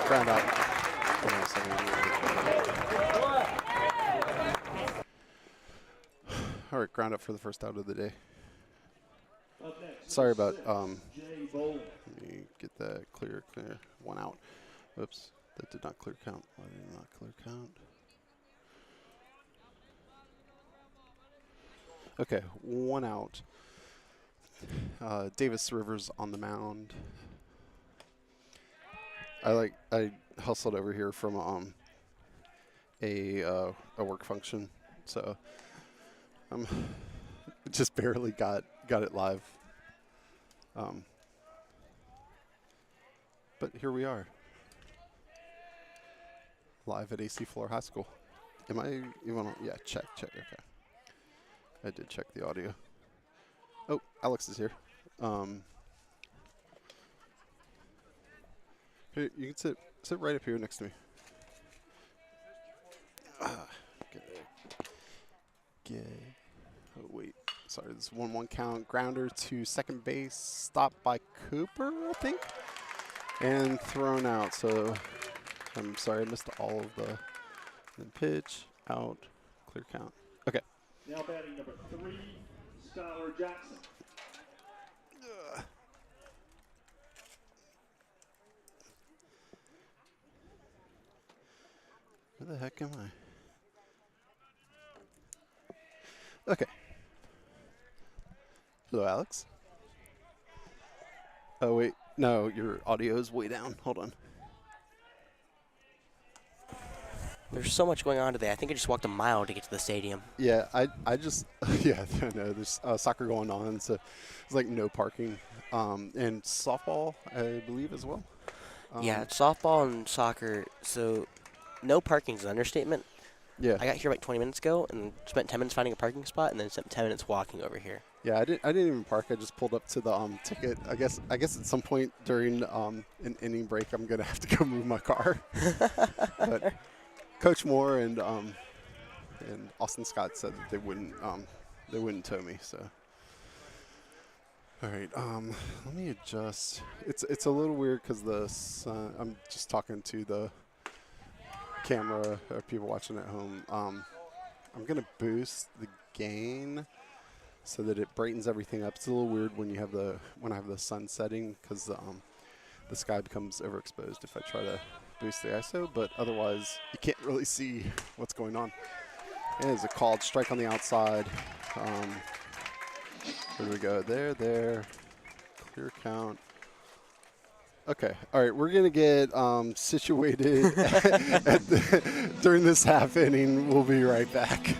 Ground out. All right, ground up for the first out of the day. Sorry about, let me get that clear. One out. Oops, that did not clear count. Why did it not clear count? Okay, one out. Davis Rivers on the mound. I hustled over here from a work function, so just barely got it live. But here we are, live at AC Flora High School. Am I even on? Yeah, check. Okay, I did check the audio. Oh, Alex is here. Here, you can sit right up here next to me. Okay. Oh wait, sorry. This is 1-1 count. Grounder to second base. Stopped by Cooper, I think, and thrown out. So I'm sorry, I missed all of the pitch out. Clear count. Okay. Now batting number 3, Skylar Jackson. Where the heck am I? Okay. Hello, Alex. Oh, wait. No, your audio is way down. Hold on. There's so much going on today. I think I just walked a mile to get to the stadium. Yeah, I just, yeah, I know. There's soccer going on, so it's like no parking. And softball, I believe, as well. Yeah, softball and soccer. So no parking is an understatement. Yeah. I got here like 20 minutes ago and spent 10 minutes finding a parking spot and then spent 10 minutes walking over here. Yeah, I didn't even park. I just pulled up to the ticket. I guess at some point during an inning break, I'm gonna have to go move my car. But Coach Moore and Austin Scott said that they wouldn't tow me. So, all right. Let me adjust. It's a little weird because the sun. I'm just talking to the camera or people watching at home. I'm gonna boost the gain so that it brightens everything up. It's a little weird when I have the sun setting because the sky becomes overexposed if I try to boost the ISO, but otherwise you can't really see what's going on. It is a called strike on the outside. Where do we go? There. Clear count. Okay, all right, we're gonna get situated during this half inning. We'll be right back.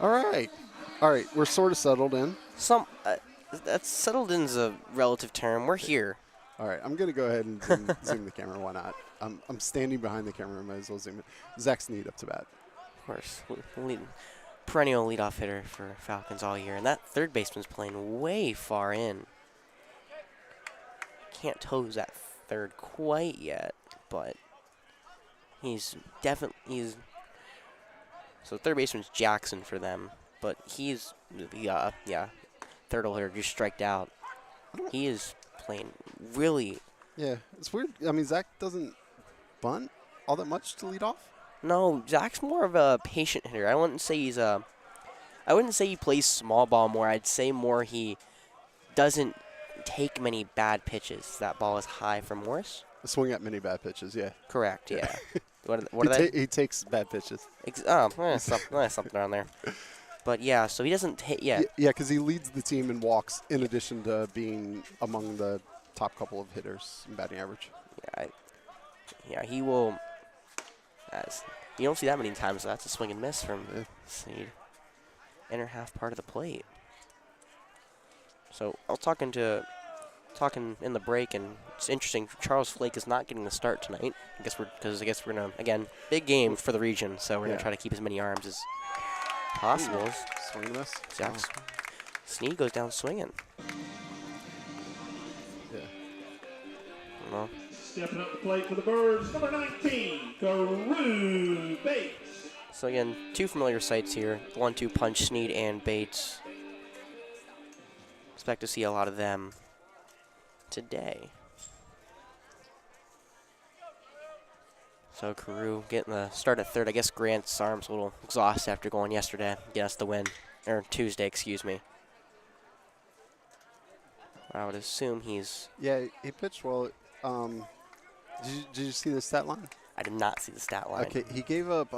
All right. All right. We're sort of settled in. That's settled in's a relative term. We're here. All right. I'm going to go ahead and zoom the camera. Why not? I'm standing behind the camera. I might as well zoom it. Zach Snead up to bat. Of course. Perennial leadoff hitter for Falcons all year. And that third baseman's playing way far in. Can't toes that third quite yet, but he's definitely so third baseman's Jackson for them, but he's third hitter just striked out. He is playing really. Yeah, it's weird. I mean, Zach doesn't bunt all that much to lead off. No, Zach's more of a patient hitter. I wouldn't say he plays small ball more. I'd say more he doesn't take many bad pitches. That ball is high for Morris. Swing at many bad pitches, yeah. Correct, yeah. What are they? He takes bad pitches. Something around there. But yeah, so he doesn't hit yet. Yeah, because he leads the team in walks in addition to being among the top couple of hitters in batting average. Yeah, he will. You don't see that many times. So that's a swing and miss from Snead. Inner half part of the plate. So I was talking in the break, and it's interesting. Charles Flake is not getting the start tonight. I guess we're gonna again big game for the region, so we're gonna try to keep as many arms as possible. Swing and miss. Zach Snead goes down swinging. Yeah. Well, Stepping up the plate for the Birds, number 19, Carew Bates. so again, two familiar sights here. 1-2 punch, Snead and Bates. Expect to see a lot of them today. So Carew getting the start at third. I guess Grant's arm's a little exhausted after going yesterday. Get us the win. Or Tuesday, excuse me. I would assume he's... Yeah, he pitched well. Did you see the stat line? I did not see the stat line. Okay, he gave up,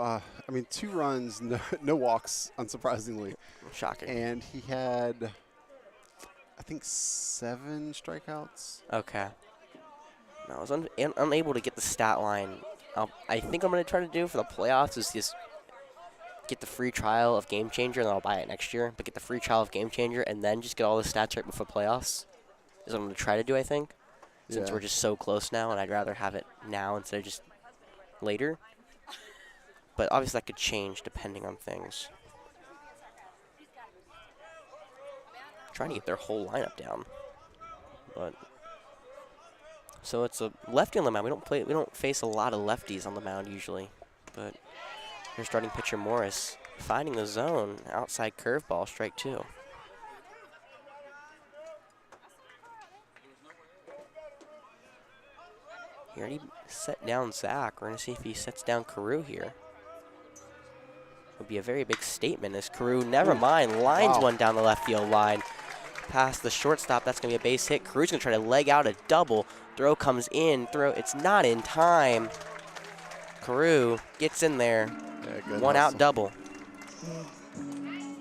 2 runs, no walks, unsurprisingly. Shocking. And he had, I think, 7 strikeouts. Okay. No, I was unable to get the stat line. I think I'm going to try to do for the playoffs is just get the free trial of Game Changer, and then I'll buy it next year. But get the free trial of Game Changer, and then just get all the stats right before playoffs is what I'm going to try to do, I think. Since we're just so close now, and I'd rather have it now instead of just later. But obviously that could change depending on things. Trying to get their whole lineup down. But so it's a lefty on the mound. We don't face a lot of lefties on the mound usually. But here's starting pitcher Morris finding the zone. Outside curveball, strike 2. He already set down Zach. We're going to see if he sets down Carew here. Would be a very big statement as Carew, never mind, lines one down the left field line. Past the shortstop, that's going to be a base hit. Carew's going to try to leg out a double. Throw comes in. It's not in time. Carew gets in there. Yeah, One out double.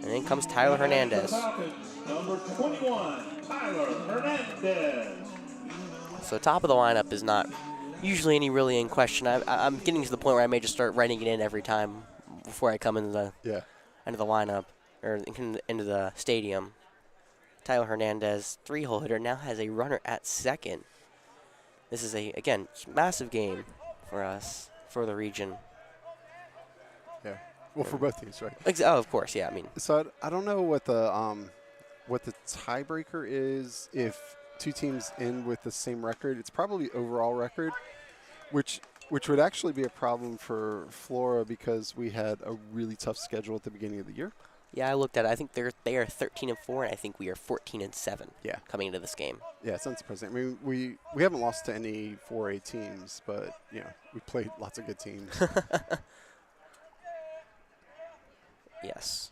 And in comes Tyler Hernandez. Number 21, Tyler Hernandez. So top of the lineup is not usually really in question. I'm getting to the point where I may just start writing it in every time before I come into the end of the lineup or into the stadium. Tyler Hernandez, 3-hole hitter, now has a runner at second. This is again massive game for us, for the region. Yeah. Well, for both teams, right? Oh, of course, yeah. I mean, so I don't know what the tiebreaker is if 2 teams end with the same record. It's probably overall record, which would actually be a problem for Flora because we had a really tough schedule at the beginning of the year. Yeah, I looked at it. I think they are 13-4, and I think we are 14-7. Yeah. Coming into this game. Yeah, it's unsurprising. I mean, we haven't lost to any 4A teams, but we played lots of good teams. Yes.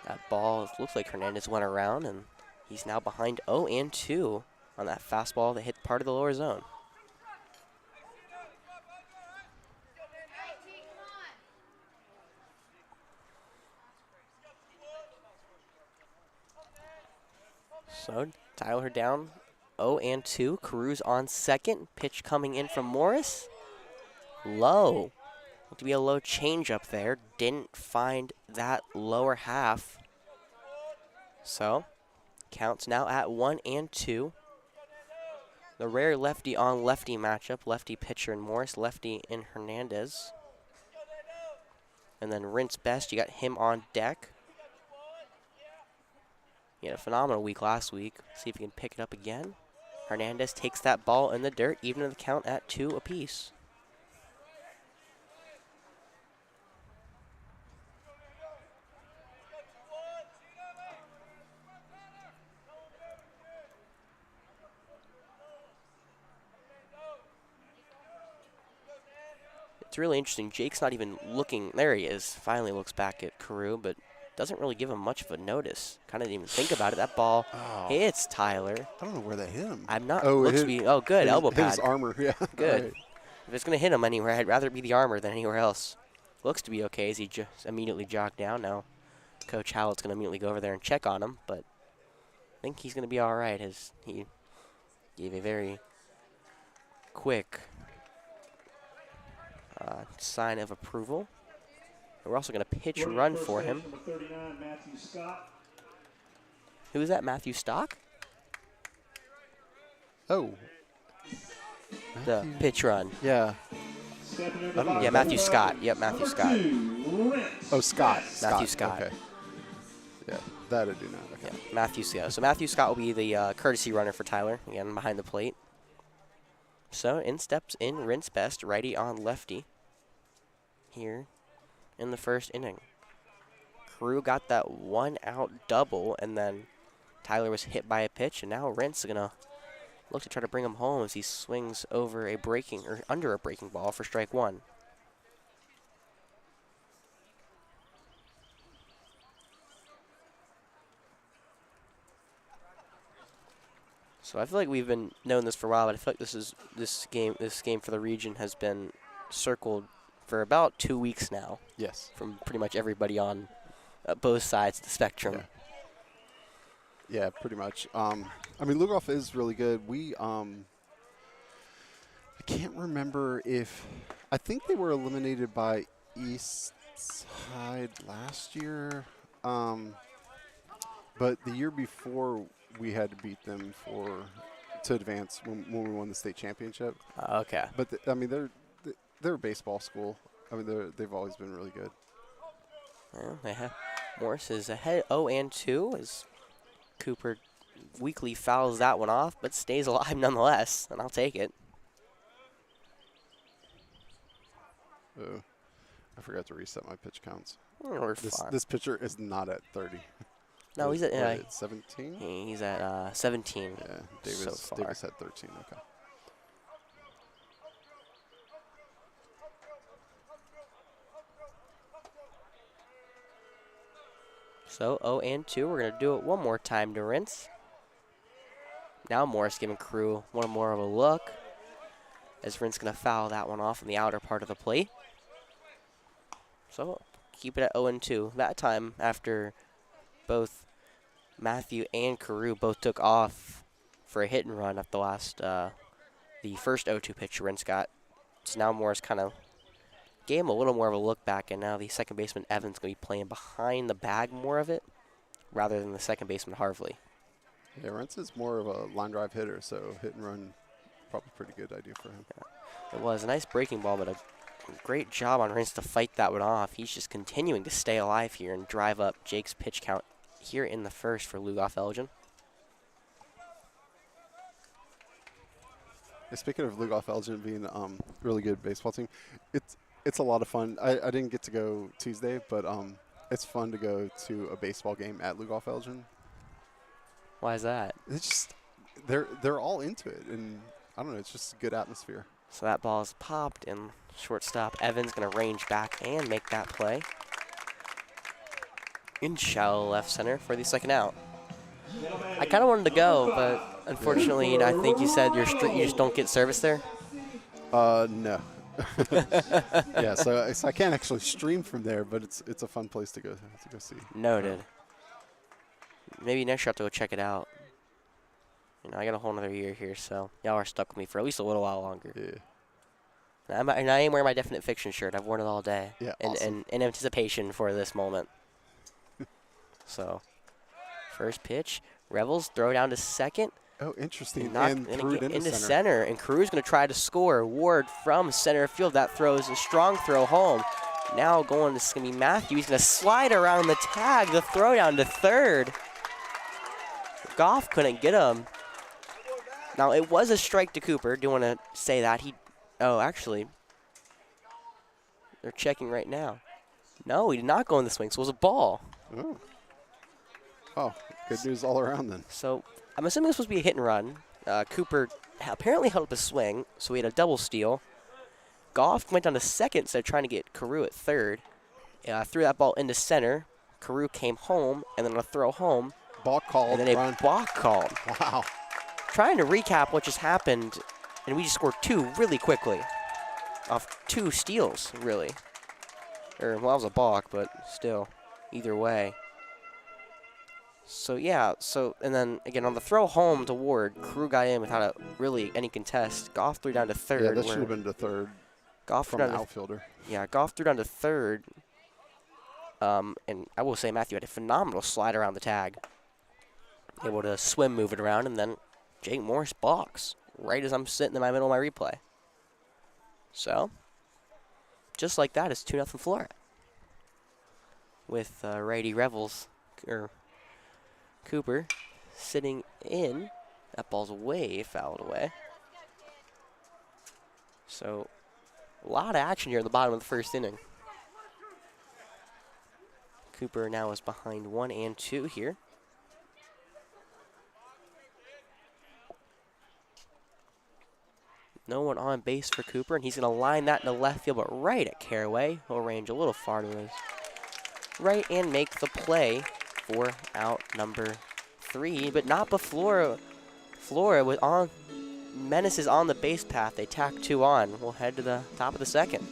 That ball looks like Hernandez went around, and he's now behind 0-2 on that fastball that hit part of the lower zone. So Tyler down 0-2. Carew's on second. Pitch coming in from Morris. Low. to be a low change up there. Didn't find that lower half. So, counts now at 1-2. The rare lefty on lefty matchup. Lefty pitcher in Morris, lefty in Hernandez. And then Rince Best, you got him on deck. He had a phenomenal week last week. See if he can pick it up again. Hernandez takes that ball in the dirt, even the count at 2 apiece. It's really interesting. Jake's not even looking. There he is. Finally looks back at Carew, but doesn't really give him much of a notice. Kind of didn't even think about it. That ball hits Tyler. I don't know where that hit him. I'm not. Looks to be. Oh, good. Elbow pad. His armor, yeah. Good. Right. If it's going to hit him anywhere, I'd rather it be the armor than anywhere else. Looks to be okay as he just immediately jogged down. Now, Coach Howlett's going to immediately go over there and check on him, but I think he's going to be all right as he gave a very quick sign of approval. We're also going to pitch run for him. Number 39, Matthew Scott. Who is that, Matthew Stock? Oh. The pitch run. Yeah. Yeah, Matthew Scott. Yep, Matthew Scott. Oh, Scott. Matthew Scott. Okay. Yeah, that I do not. Okay. Yeah, Matthew Scott. So Matthew Scott will be the courtesy runner for Tyler, again, behind the plate. So in steps in Rince Best, righty on lefty here in the first inning. Carew got that 1-out double, and then Tyler was hit by a pitch, and now Rince is going to look to try to bring him home as he swings over a breaking, or under a breaking ball for strike 1. So I feel like we've been knowing this for a while, but I feel like this game for the region has been circled for about 2 weeks now. Yes. From pretty much everybody on both sides of the spectrum. Yeah, pretty much. I mean, Lugoff is really good. I can't remember if – I think they were eliminated by East Side last year. But the year before, we had to beat them to advance when we won the state championship. Okay. But, I mean, they're a baseball school. I mean, they've always been really good. Well, Morris is ahead 0-2 as Cooper weakly fouls that one off, but stays alive nonetheless, and I'll take it. Oh, I forgot to reset my pitch counts. We're fine. This pitcher is not at 30. No, he's at 17. He's at 17. Yeah, Davis had 13. Okay. So 0-2. We're gonna do it one more time to Rince. Now Morris giving Carew one more of a look, as Rince gonna foul that one off in the outer part of the plate. So keep it at 0-2. That time after both Matthew and Carew both took off for a hit and run at the last, the first 0-2 pitch Rince got. So now Morris kind of gave him a little more of a look back, and now the second baseman Evans going to be playing behind the bag more of it rather than the second baseman Harvley. Yeah, Rentz is more of a line drive hitter, so hit and run probably a pretty good idea for him. Yeah. It was a nice breaking ball, but a great job on Rince to fight that one off. He's just continuing to stay alive here and drive up Jake's pitch count here in the first for Lugoff Elgin. Yeah, speaking of Lugoff Elgin being a really good baseball team, it's a lot of fun. I didn't get to go Tuesday, but it's fun to go to a baseball game at Lugoff Elgin. Why is that? It's just they're all into it, and I don't know. It's just a good atmosphere. So that ball is popped, and shortstop Evans going to range back and make that play in shallow left center for the second out. I kind of wanted to go, but unfortunately, I think you said you just don't get service there. No. Yeah, so I can't actually stream from there, but it's a fun place to go see. Noted. Maybe next year I'll have to go check it out. You know, I got a whole nother year here, so y'all are stuck with me for at least a little while longer. Yeah. And I am wearing my Definite Fiction shirt. I've worn it all day. Yeah, in, awesome. in anticipation for this moment. So, first pitch. Revels throw down to second. Oh, interesting. Not And gonna threw it get into center. center. And Crew's going to try to score. Ward from center field. That throws a strong throw home. Now going, this is going to be Matthew. He's going to slide around the tag. The throw down to third. Goff couldn't get him. Now, it was a strike to Cooper. Do want to say that. Oh, actually, they're checking right now. No, he did not go in the swing, so it was a ball. Oh. Oh, good news all around then. So I'm assuming this was supposed to be a hit and run. Cooper apparently held up a swing, so he had a double steal. Goff went down to second instead of trying to get Carew at third. Threw that ball into center. Carew came home, and then on a throw home. Balk called. And then run. a balk called. Wow. Trying to recap what just happened, and we just scored two really quickly. Off two steals, really. Well, that was a balk, but still, either way. So, yeah, and then, again, on the throw home to Ward, Carew got in without really any contest. Goff threw down to third. Yeah, that should have been to third Goff from threw the down outfielder. Yeah, Goff threw down to third. And I will say Matthew had a phenomenal slide around the tag. Able to swim, move it around, and then Jake Morris balks right as I'm sitting in my middle of my replay. So, just like that, it's 2-0 Flora. With righty Cooper sitting in. That ball's way fouled away. So, a lot of action here at the bottom of the first inning. Cooper now is behind 1 and 2 here. No one on base for Cooper, and he's going to line that into left field, but right at Caraway. He'll range a little far to his right and make the play for out number 3, but not before Flora with Menace is on the base path. They tack 2 on. We'll head to the top of the second.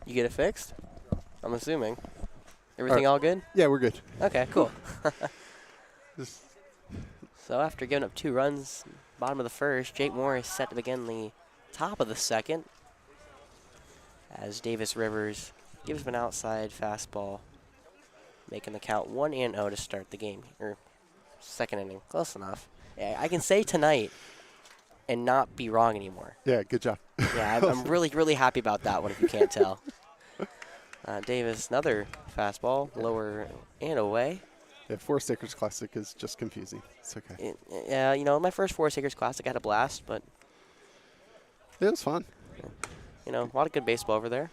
You get it fixed? I'm assuming. Everything all good? Yeah, we're good. Okay, cool. So after giving up 2 runs, bottom of the first, Jake Morris set to begin the top of the second as Davis Rivers gives him an outside fastball, making the count 1-0 to start the game, or second inning. Close enough. Yeah, I can say tonight and not be wrong anymore. Yeah, good job. Yeah, I'm really, really happy about that one if you can't tell. Davis, another fastball, lower and away. Yeah, Forest Acres Classic is just confusing. It's okay. Yeah, you know, my first Forest Acres Classic, I had a blast, but It was fun. you know, a lot of good baseball over there.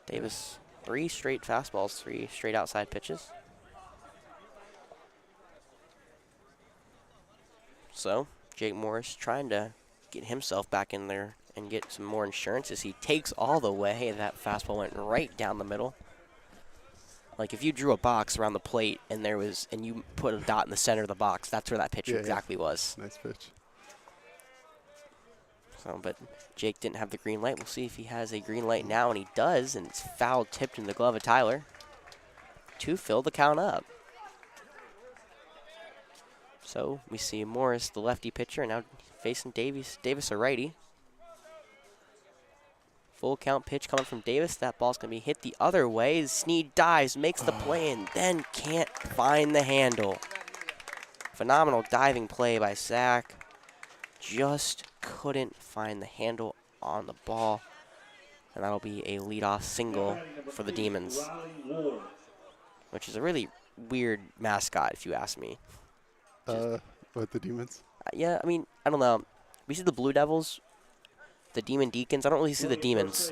Davis, 3 straight fastballs, 3 straight outside pitches. So Jake Morris trying to get himself back in there and get some more insurance as he takes all the way. That fastball went right down the middle. Like if you drew a box around the plate and you put a dot in the center of the box, that's where that pitch exactly was. Nice pitch. So, but Jake didn't have the green light. We'll see if he has a green light now, and he does, and it's foul tipped in the glove of Tyler to fill the count up. So we see Morris, the lefty pitcher, and now facing Davis, a righty. Full count pitch coming from Davis. That ball's going to be hit the other way. Snead dives, makes the play, and then can't find the handle. Phenomenal diving play by Zach. Just couldn't find the handle on the ball. And that'll be a leadoff single for the Demons, which is a really weird mascot, if you ask me. What, the Demons? Yeah, I mean, I don't know. We see the Blue Devils, the Demon Deacons. I don't really see the Demons.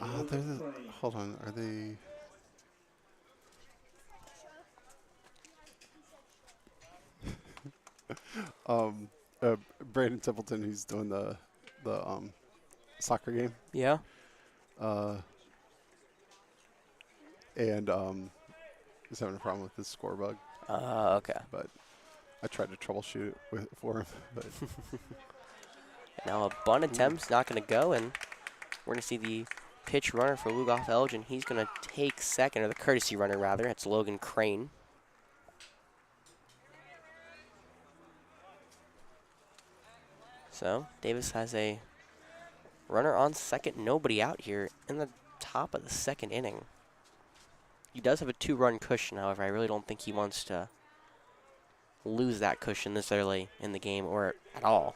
Hold on, are they? Brandon Templeton, who's doing the soccer game. Yeah. And he's having a problem with his score bug. Okay. But I tried to troubleshoot it for him. But now a bunt attempt's not going to go, and we're going to see the pitch runner for Lugoff Elgin. He's going to take second, or the courtesy runner, rather. It's Logan Crane. So Davis has a runner on second, nobody out here in the top of the second inning. He does have a 2-run cushion, however. I really don't think he wants to lose that cushion this early in the game or at all.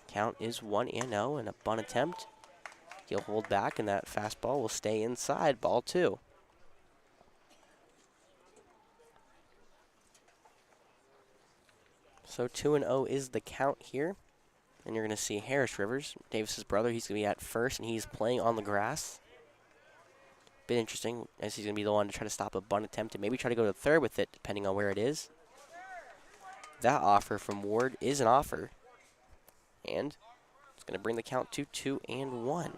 Count is 1-0 and a bunt attempt. He'll hold back, and that fastball will stay inside. Ball 2. So 2-0 is the count here. And you're going to see Harris Rivers, Davis's brother. He's going to be at first, and he's playing on the grass. Bit interesting, as he's going to be the one to try to stop a bunt attempt and maybe try to go to third with it, depending on where it is. That offer from Ward is an offer. And it's going to bring the count to 2-1.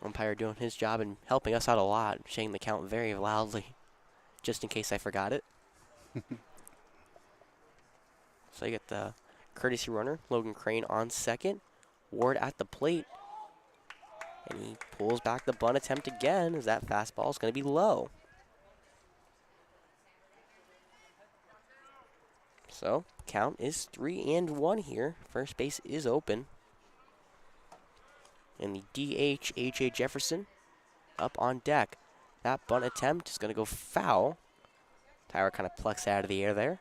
Umpire doing his job and helping us out a lot, saying the count very loudly, just in case I forgot it. So you get the courtesy runner, Logan Crane, on second. Ward at the plate. And he pulls back the bunt attempt again, as that fastball is going to be low. So count is 3-1 here. First base is open. And the DH, A.J. Jefferson, up on deck. That bunt attempt is going to go foul. Tyler kind of plucks out of the air there.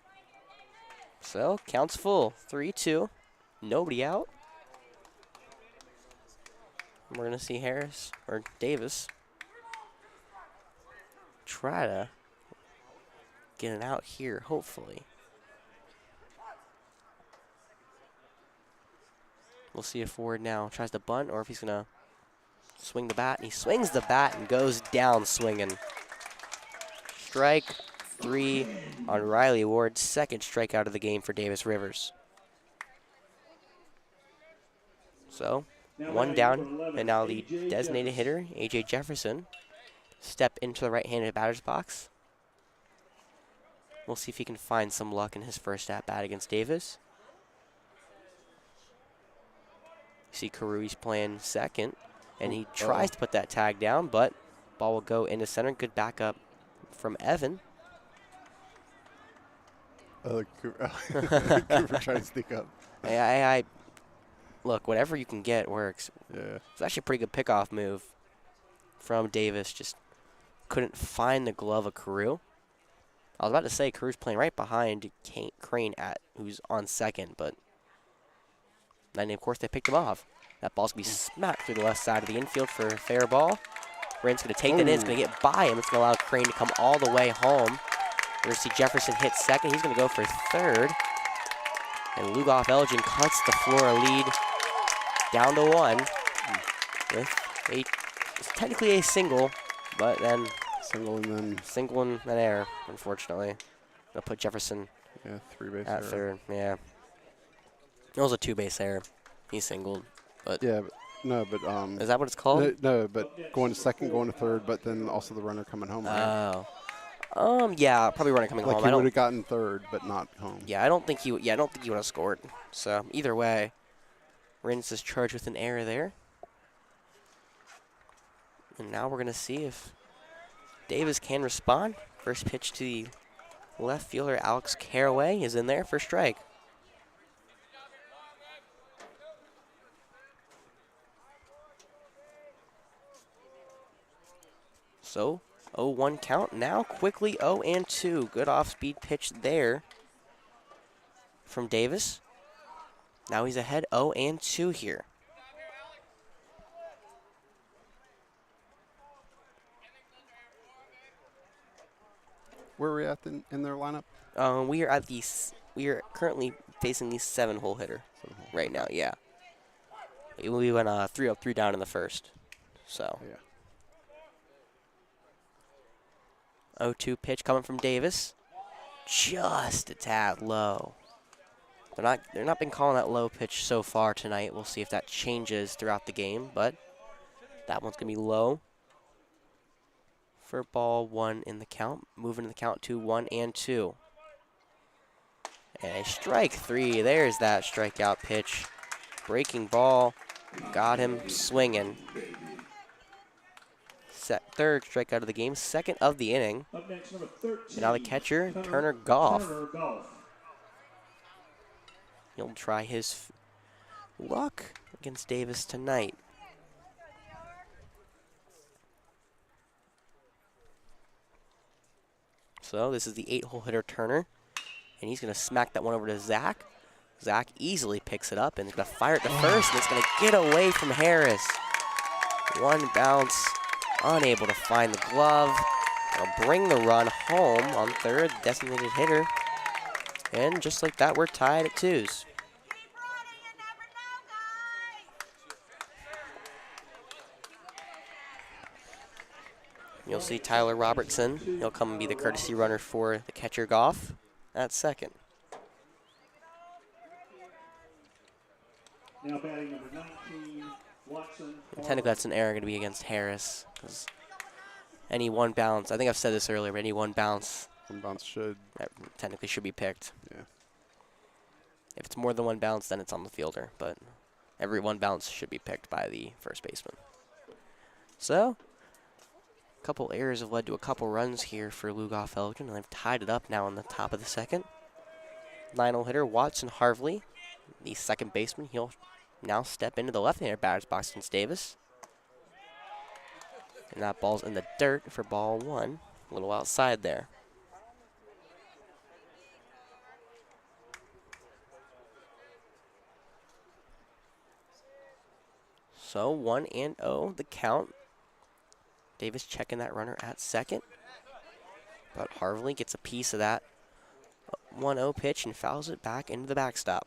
So, count's full. 3-2. Nobody out. And we're going to see Harris, or Davis, try to get it out here, hopefully. We'll see if Ford now tries to bunt or if he's going to swing the bat. And he swings the bat and goes down swinging. Strike 3 on Riley Ward. Second strikeout of the game for Davis Rivers. So, one down, and now the designated hitter, A.J. Jefferson, step into the right-handed batter's box. We'll see if he can find some luck in his first at-bat against Davis. You see Carui's playing second, and he tries to put that tag down, but ball will go into center. Good backup from Evan. Cooper trying to sneak up. Look, whatever you can get works. Yeah. It's actually a pretty good pickoff move from Davis. Just couldn't find the glove of Carew. I was about to say Carew's playing right behind Crane who's on second, but then of course they picked him off. That ball's going to be smacked through the left side of the infield for a fair ball. Brent's going to take that in. It's going to get by him. It's going to allow Crane to come all the way home. We're going to see Jefferson hit second. He's going to go for third. And Lugoff Elgin cuts the Flora lead down to 1 with it's technically a single, but then Single and then Single and an error, unfortunately. Gonna put Jefferson 3-base at error. third. Yeah. It was a 2-base error. He singled, but Yeah, but is that what it's called? no, but going to second, going to third, but then also the runner coming home, right? Yeah, probably runner coming Like home. he I would don't. have gotten third, but not home. Yeah, I don't think he. Yeah, I don't think he would have scored. So either way, Rins is charged with an error there. And now we're gonna see if Davis can respond. First pitch to the left fielder, Alex Caraway, is in there for strike. So 0-1 count. Now quickly 0-2. Good off-speed pitch there from Davis. Now he's ahead 0-2 here. Where are we at in their lineup? We are currently facing the 7-hole hitter right now. Yeah, we went 3 up, 3 down in the first. So Yeah. 0-2 pitch coming from Davis, just a tad low. They're not been calling that low pitch so far tonight. We'll see if that changes throughout the game, but that one's gonna be low for ball 1 in the count. Moving the count to 1-2. And a strike 3. There's that strikeout pitch. Breaking ball. Got him swinging. Third strikeout of the game. Second of the inning. Up next, number 13. And now the catcher, Turner Goff. Turner Goff. He'll try his luck against Davis tonight. So this is the 8-hole hitter, Turner. And he's going to smack that one over to Zach. Zach easily picks it up and is going to fire it to first. And it's going to get away from Harris. One bounce, unable to find the glove. They'll bring the run home on third, designated hitter. And just like that, we're tied at 2s. You'll see Tyler Robertson. He'll come and be the courtesy runner for the catcher Goff at second. Now batting number 19, Watson. Technically, that's an error going to be against Harris. 'Cause any one bounce, I think I've said this earlier, but any one bounce One bounce should. technically should be picked. Yeah. If it's more than one bounce, then it's on the fielder. But every one bounce should be picked by the first baseman. So, a couple errors have led to a couple runs here for Lugoff Elgin, and they've tied it up now in the top of the second. 9-hole hitter Watson Harvley, the second baseman. He'll now step into the left-hander batter's box against Davis. And that ball's in the dirt for ball 1, a little outside there. So 1-0 the count. Davis checking that runner at second. But Harvley gets a piece of that 1-0 pitch and fouls it back into the backstop.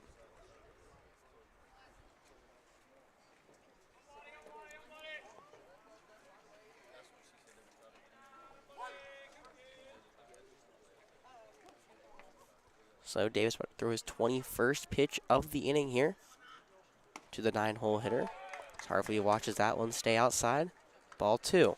So Davis about to throw his 21st pitch of the inning here to the 9-hole hitter. Harvey watches that one stay outside. Ball 2.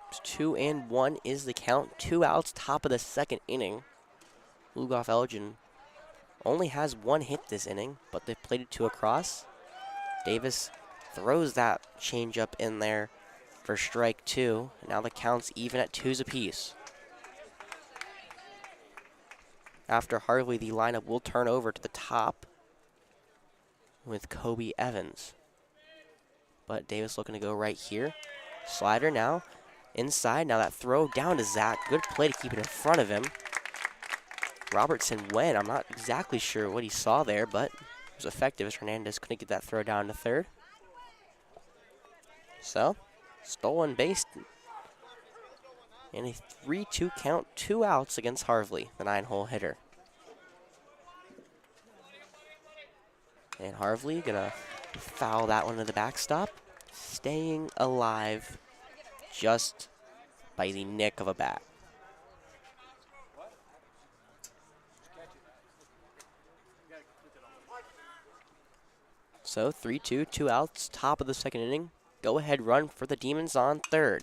It's 2-1 is the count. 2 outs, top of the second inning. Lugoff Elgin only has 1 hit this inning, but they've played it to a cross. Davis throws that changeup in there for strike 2. And now the count's even at 2s apiece. After Harvey, the lineup will turn over to the top with Kobe Evans. But Davis looking to go right here. Slider now inside. Now that throw down to Zach. Good play to keep it in front of him. Robertson went. I'm not exactly sure what he saw there, but it was effective as Hernandez couldn't get that throw down to third. So, stolen base. And a 3-2 count, 2 outs against Harvey, the 9-hole hitter. And Harvey gonna Foul that one to the backstop. Staying alive just by the nick of a bat. So 3-2, 2 outs, top of the second inning. Go ahead run for the Demons on third.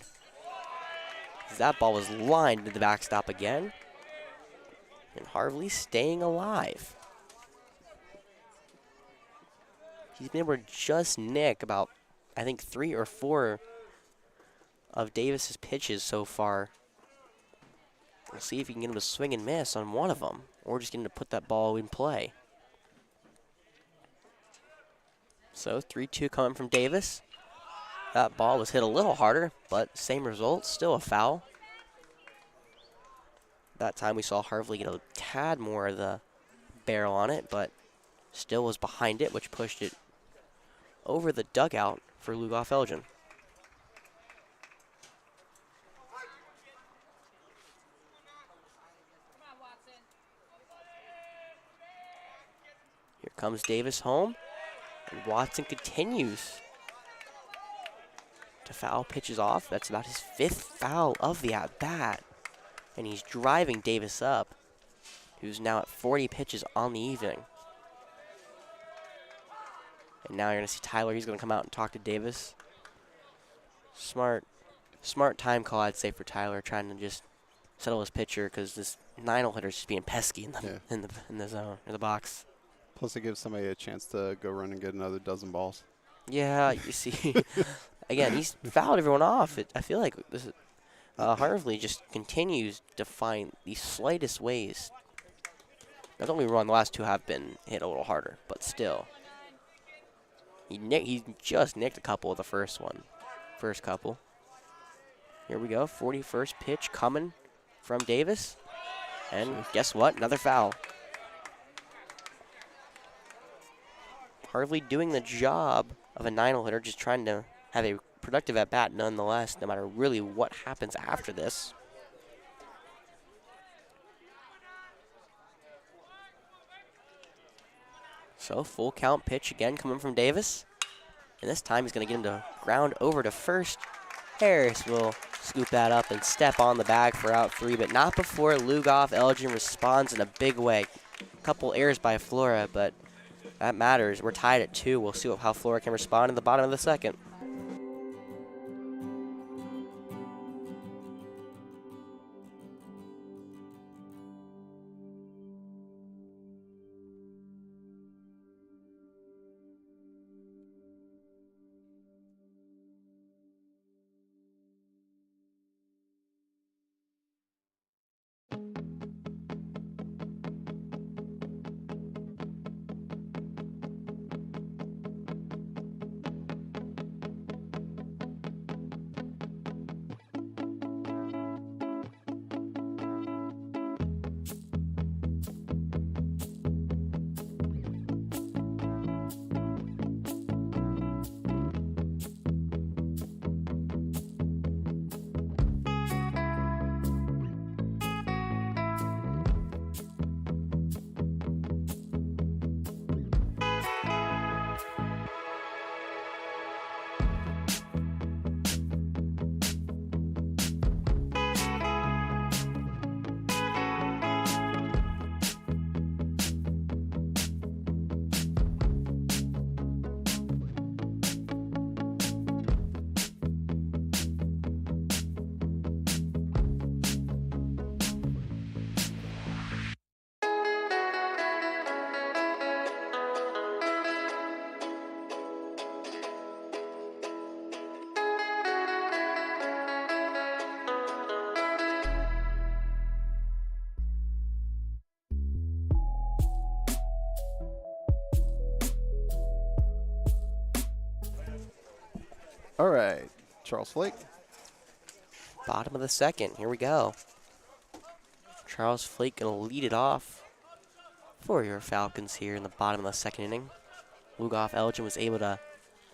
That ball was lined to the backstop again. And Harvey staying alive. He's been able to just nick about, I think, 3 or 4 of Davis's pitches so far. We'll see if he can get him to swing and miss on one of them, or just get him to put that ball in play. So 3-2 coming from Davis. That ball was hit a little harder, but same result, still a foul. That time we saw Harvey get a tad more of the barrel on it, but still was behind it, which pushed it over the dugout for Lugoff Elgin. Here comes Davis home, and Watson continues to foul pitches off. That's about his 5th foul of the at-bat, and he's driving Davis up, who's now at 40 pitches on the evening. And now you're going to see Tyler. He's going to come out and talk to Davis. Smart time call, I'd say, for Tyler, trying to just settle his pitcher because this 9-hole hitter is just being pesky in the zone, in the box. Plus, it gives somebody a chance to go run and get another dozen balls. Yeah, you see, again, he's fouled everyone off. I feel like this is, Harvey just continues to find the slightest ways. Now, don't get me wrong, the last 2 have been hit a little harder, but still. He just nicked a couple of the first couple. Here we go, 41st pitch coming from Davis. And guess what? Another foul. Harvey doing the job of a 9-hole hitter, just trying to have a productive at-bat nonetheless, no matter really what happens after this. So full count pitch again coming from Davis. And this time he's going to get him to ground over to first. Harris will scoop that up and step on the bag for out 3, but not before Lugoff Elgin responds in a big way. A couple errors by Flora, but that matters. We're tied at 2. We'll see how Flora can respond in the bottom of the second. All right, Charles Flake. Bottom of the second. Here we go. Charles Flake going to lead it off for your Falcons here in the bottom of the second inning. Lugoff Elgin was able to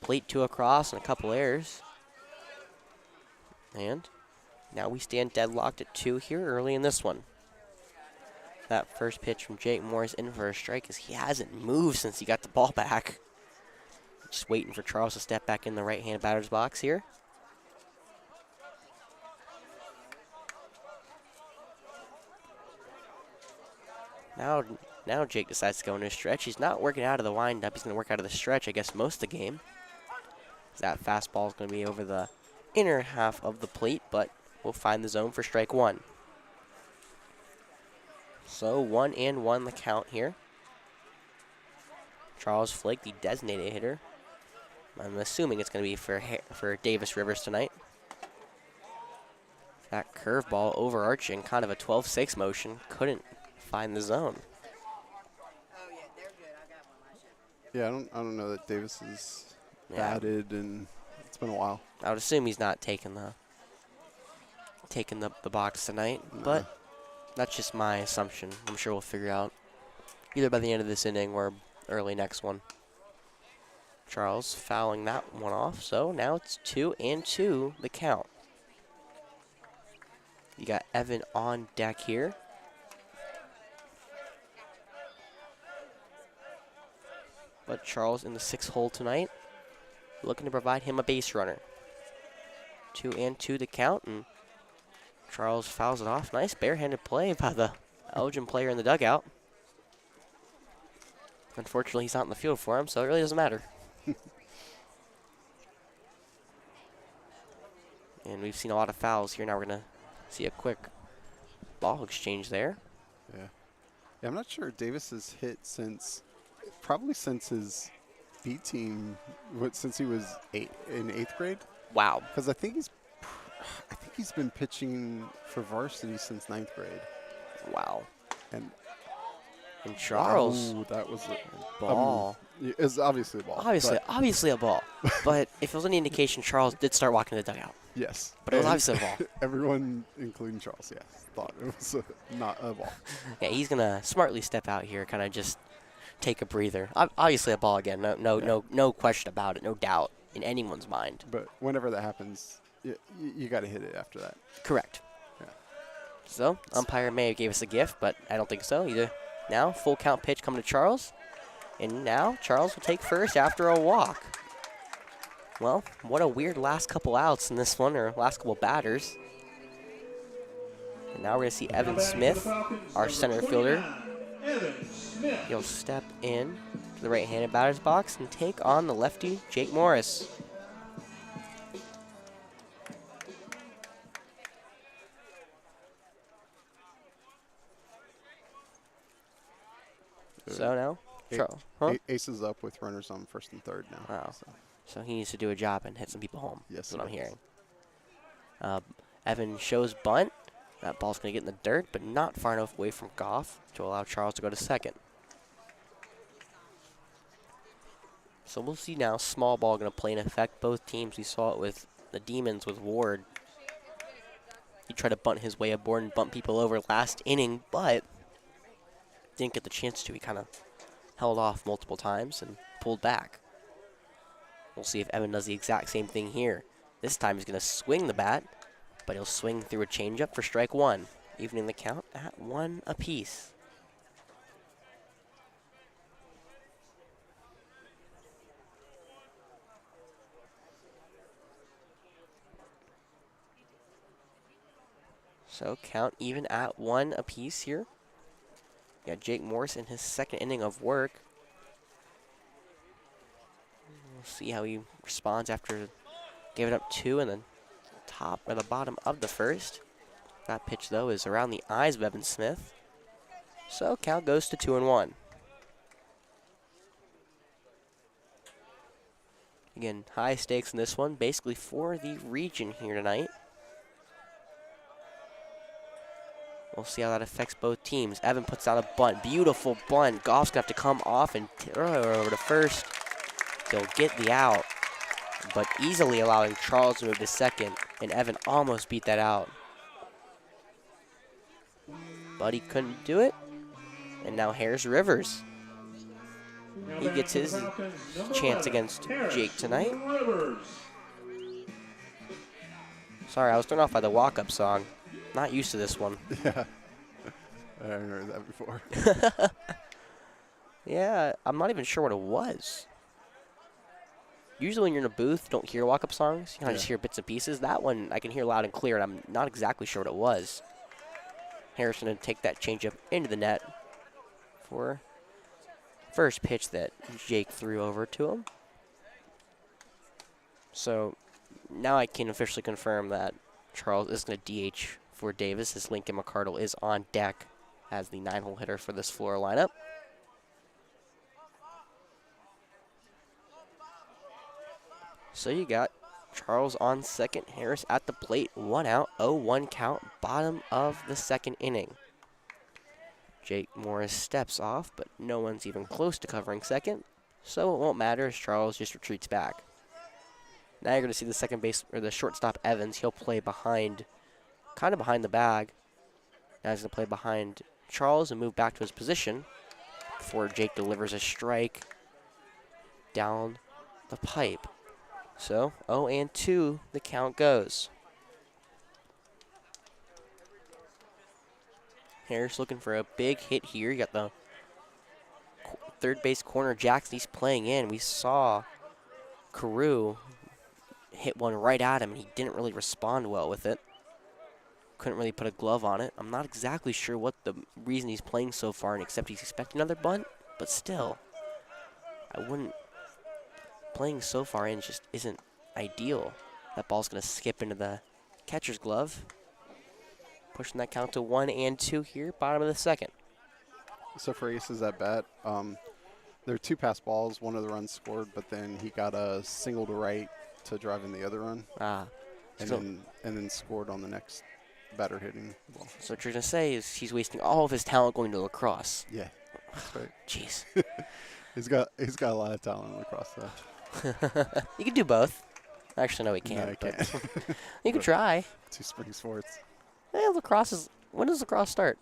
plate 2 across and a couple errors. And now we stand deadlocked at 2 here early in this one. That first pitch from Jake Morris in for a strike as he hasn't moved since he got the ball back. Just waiting for Charles to step back in the right-hand batter's box here. Now Jake decides to go into a stretch. He's not working out of the windup. He's going to work out of the stretch, I guess, most of the game. That fastball is going to be over the inner half of the plate, but we'll find the zone for strike one. So 1-1 the count here. Charles Flake, the designated hitter. I'm assuming it's going to be for Davis Rivers tonight. That curveball overarching, kind of a 12-6 motion, couldn't find the zone. Yeah, I don't know that Davis is batted, and it's been a while. I would assume he's not taking the box tonight, but that's just my assumption. I'm sure we'll figure out either by the end of this inning or early next one. Charles fouling that one off, so now it's 2-2 the count. You got Evan on deck here. But Charles in the 6th hole tonight, looking to provide him a base runner. 2-2 the count, and Charles fouls it off. Nice barehanded play by the Elgin player in the dugout. Unfortunately, he's not in the field for him, so it really doesn't matter. And we've seen a lot of fouls here. Now we're going to see a quick ball exchange there. Yeah, I'm not sure Davis has hit probably since his B team, since he was in 8th grade. Wow. Because I think he's been pitching for varsity since 9th grade. Wow. And Charles, wow, that was a ball. It's obviously a ball. Obviously a ball. But if it was any indication, Charles did start walking to the dugout. Yes. But it was obviously a ball. Everyone, including Charles, yes, thought it was not a ball. Yeah, he's going to smartly step out here, kind of just take a breather. Obviously a ball again. No question about it. No doubt in anyone's mind. But whenever that happens, you got to hit it after that. Correct. Yeah. So, umpire may have gave us a gift, but I don't think so either. Now, full count pitch coming to Charles. And now, Charles will take first after a walk. Well, what a weird last couple outs in this one, or last couple batters. And now we're going to see Evan Smith, our center fielder. He'll step in to the right-handed batter's box and take on the lefty, Jake Morris. So now, Ace is up with runners on 1st and 3rd now. Wow. So he needs to do a job and hit some people home. Yes, that's what I'm hearing. Evan shows bunt. That ball's going to get in the dirt, but not far enough away from Goff to allow Charles to go to 2nd. So we'll see now. Small ball going to play in effect. Both teams, we saw it with the Demons with Ward. He tried to bunt his way aboard and bump people over last inning, but didn't get the chance to. He kind of held off multiple times and pulled back. We'll see if Evan does the exact same thing here. This time he's going to swing the bat, but he'll swing through a changeup for strike one, evening the count at 1 apiece. So count even at 1 apiece here. Got Jake Morris in his 2nd inning of work. We'll see how he responds after giving up 2 in the top or the bottom of the 1st. That pitch, though, is around the eyes of Evan Smith. So count goes to 2-1. Again, high stakes in this one, basically for the region here tonight. We'll see how that affects both teams. Evan puts out a bunt. Beautiful bunt. Goff's going to have to come off and throw it over to 1st. He'll get the out, but easily allowing Charles to move to 2nd, and Evan almost beat that out. But he couldn't do it, and now here's Rivers. He gets his chance against Jake tonight. Sorry, I was thrown off by the walk-up song. Not used to this one. Yeah, I haven't heard that before. Yeah, I'm not even sure what it was. usually when you're in a booth, don't hear walk-up songs. You kind of Yeah. just hear bits and pieces. That one I can hear loud and clear, and I'm not exactly sure what it was. Harris going to take that changeup into the net for first pitch that Jake threw over to him. So now I can officially confirm that Charles is going to DH for Davis, as Lincoln McCardle is on deck as the 9-hole hitter for this Flora lineup. So you got Charles on second, Harris at the plate, 1 out, 0-1 count, bottom of the second inning. Jake Morris steps off, but no one's even close to covering second, so it won't matter as Charles just retreats back. Now you're going to see the second base, or the shortstop Evans. He'll play behind, kind of behind the bag. Now he's going to play behind Charles and move back to his position before Jake delivers a strike down the pipe. So 0-2 the count goes. Harris looking for a big hit here. You got the third base corner Jackson. He's playing in. We saw Carew hit one right at him, and he didn't really respond well with it. Couldn't really put a glove on it. I'm not exactly sure what the reason he's playing so far, and except he's expecting another bunt, but still, I wouldn't. Playing so far in just isn't ideal. That ball's going to skip into the catcher's glove. Pushing that count to 1-2 here, bottom of the second. So for Ace's at bat, there are 2 pass balls. One of the runs scored, but then he got a single to right to drive in the other run. And then scored on the next batter hitting ball. So what you're going to say is he's wasting all of his talent going to lacrosse. Yeah, that's right. Jeez. He's got a lot of talent in lacrosse, though. You can do both. Actually, no, he can't. No, he can't. You can try. 2 spring sports. Yeah, lacrosse is. When does lacrosse start?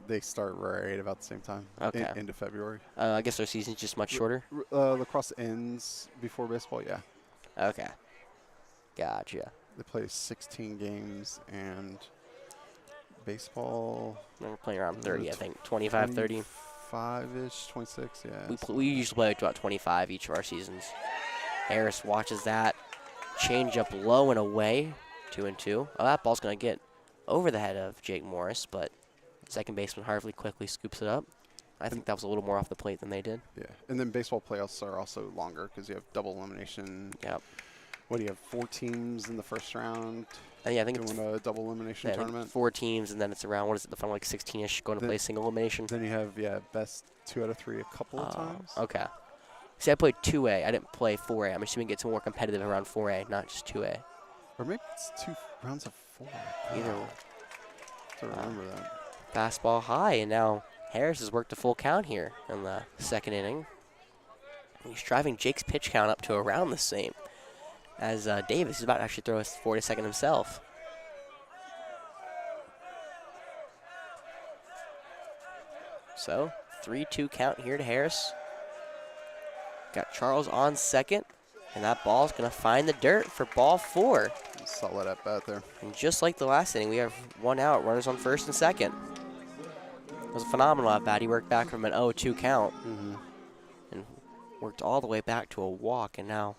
They start right about the same time. Okay. End of February. I guess their season's just much shorter. Lacrosse ends before baseball, yeah. Okay. Gotcha. They play 16 games, baseball. We're playing around 30, I think. 25, 30. 25-ish, 26, yeah. We usually play about 25 each of our seasons. Harris watches that. Change up low and away. 2-2. Oh, that ball's going to get over the head of Jake Morris, but second baseman Harvey quickly scoops it up. I think that was a little more off the plate than they did. Yeah, and then baseball playoffs are also longer because you have double elimination. Yep. What do you have, 4 teams in the first round? Yeah, I think it's a double elimination tournament. 4 teams, and then it's around, what is it, the final like 16-ish going to play single elimination? Then you have, best 2 out of 3 a couple of times. Okay. See, I played 2A. I didn't play 4A. I'm assuming it gets more competitive around 4A, not just 2A. Or maybe it's 2 rounds of 4. Either way. To remember that. Fastball high, and now Harris has worked a full count here in the second inning. He's driving Jake's pitch count up to around the same as Davis is about to actually throw us 4 to second himself. So 3-2 count here to Harris. Got Charles on second, and that ball's going to find the dirt for ball 4. Solid at bat there. And just like the last inning, we have 1 out, runners on first and second. It was a phenomenal at bat. He worked back from an 0-2 count and worked all the way back to a walk, and now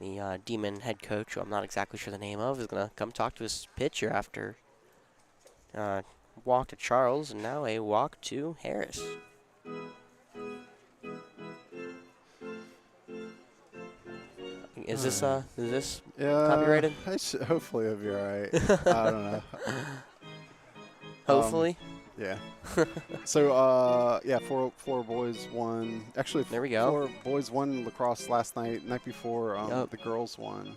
the Demon head coach, who I'm not exactly sure the name of, is going to come talk to his pitcher after walk to Charles, and now a walk to Harris. Is this copyrighted? Hopefully it'll be all right. I don't know. Hopefully. Yeah. So, Flora boys won. Actually, there we go. Flora boys won lacrosse last night. Night before, the girls won.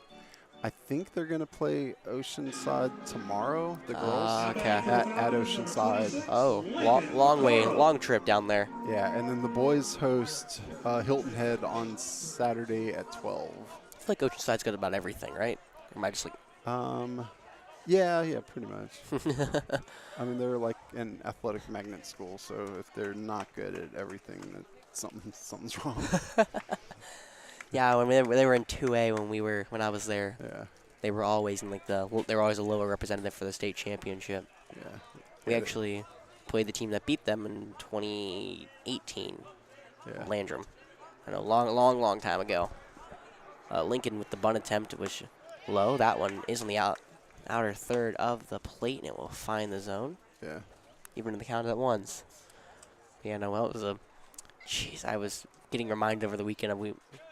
I think they're going to play Oceanside tomorrow, the girls. Okay. At Oceanside. Oh, long trip down there. Yeah, and then the boys host Hilton Head on Saturday at 12. I feel like Oceanside's got about everything, right? Or am I just like... Yeah, pretty much. I mean, they're like an athletic magnet school, so if they're not good at everything, then something's wrong. Yeah, when they were in 2A when I was there. Yeah. They were always in they were always a lower representative for the state championship. Yeah. We actually played the team that beat them in 2018. Yeah. Landrum. I know, long time ago. Lincoln with the bunt attempt was low. That one is on the outer third of the plate, and it will find the zone. Yeah. Even in the count at ones. Yeah, no, well, it was a. Jeez, I was getting reminded over the weekend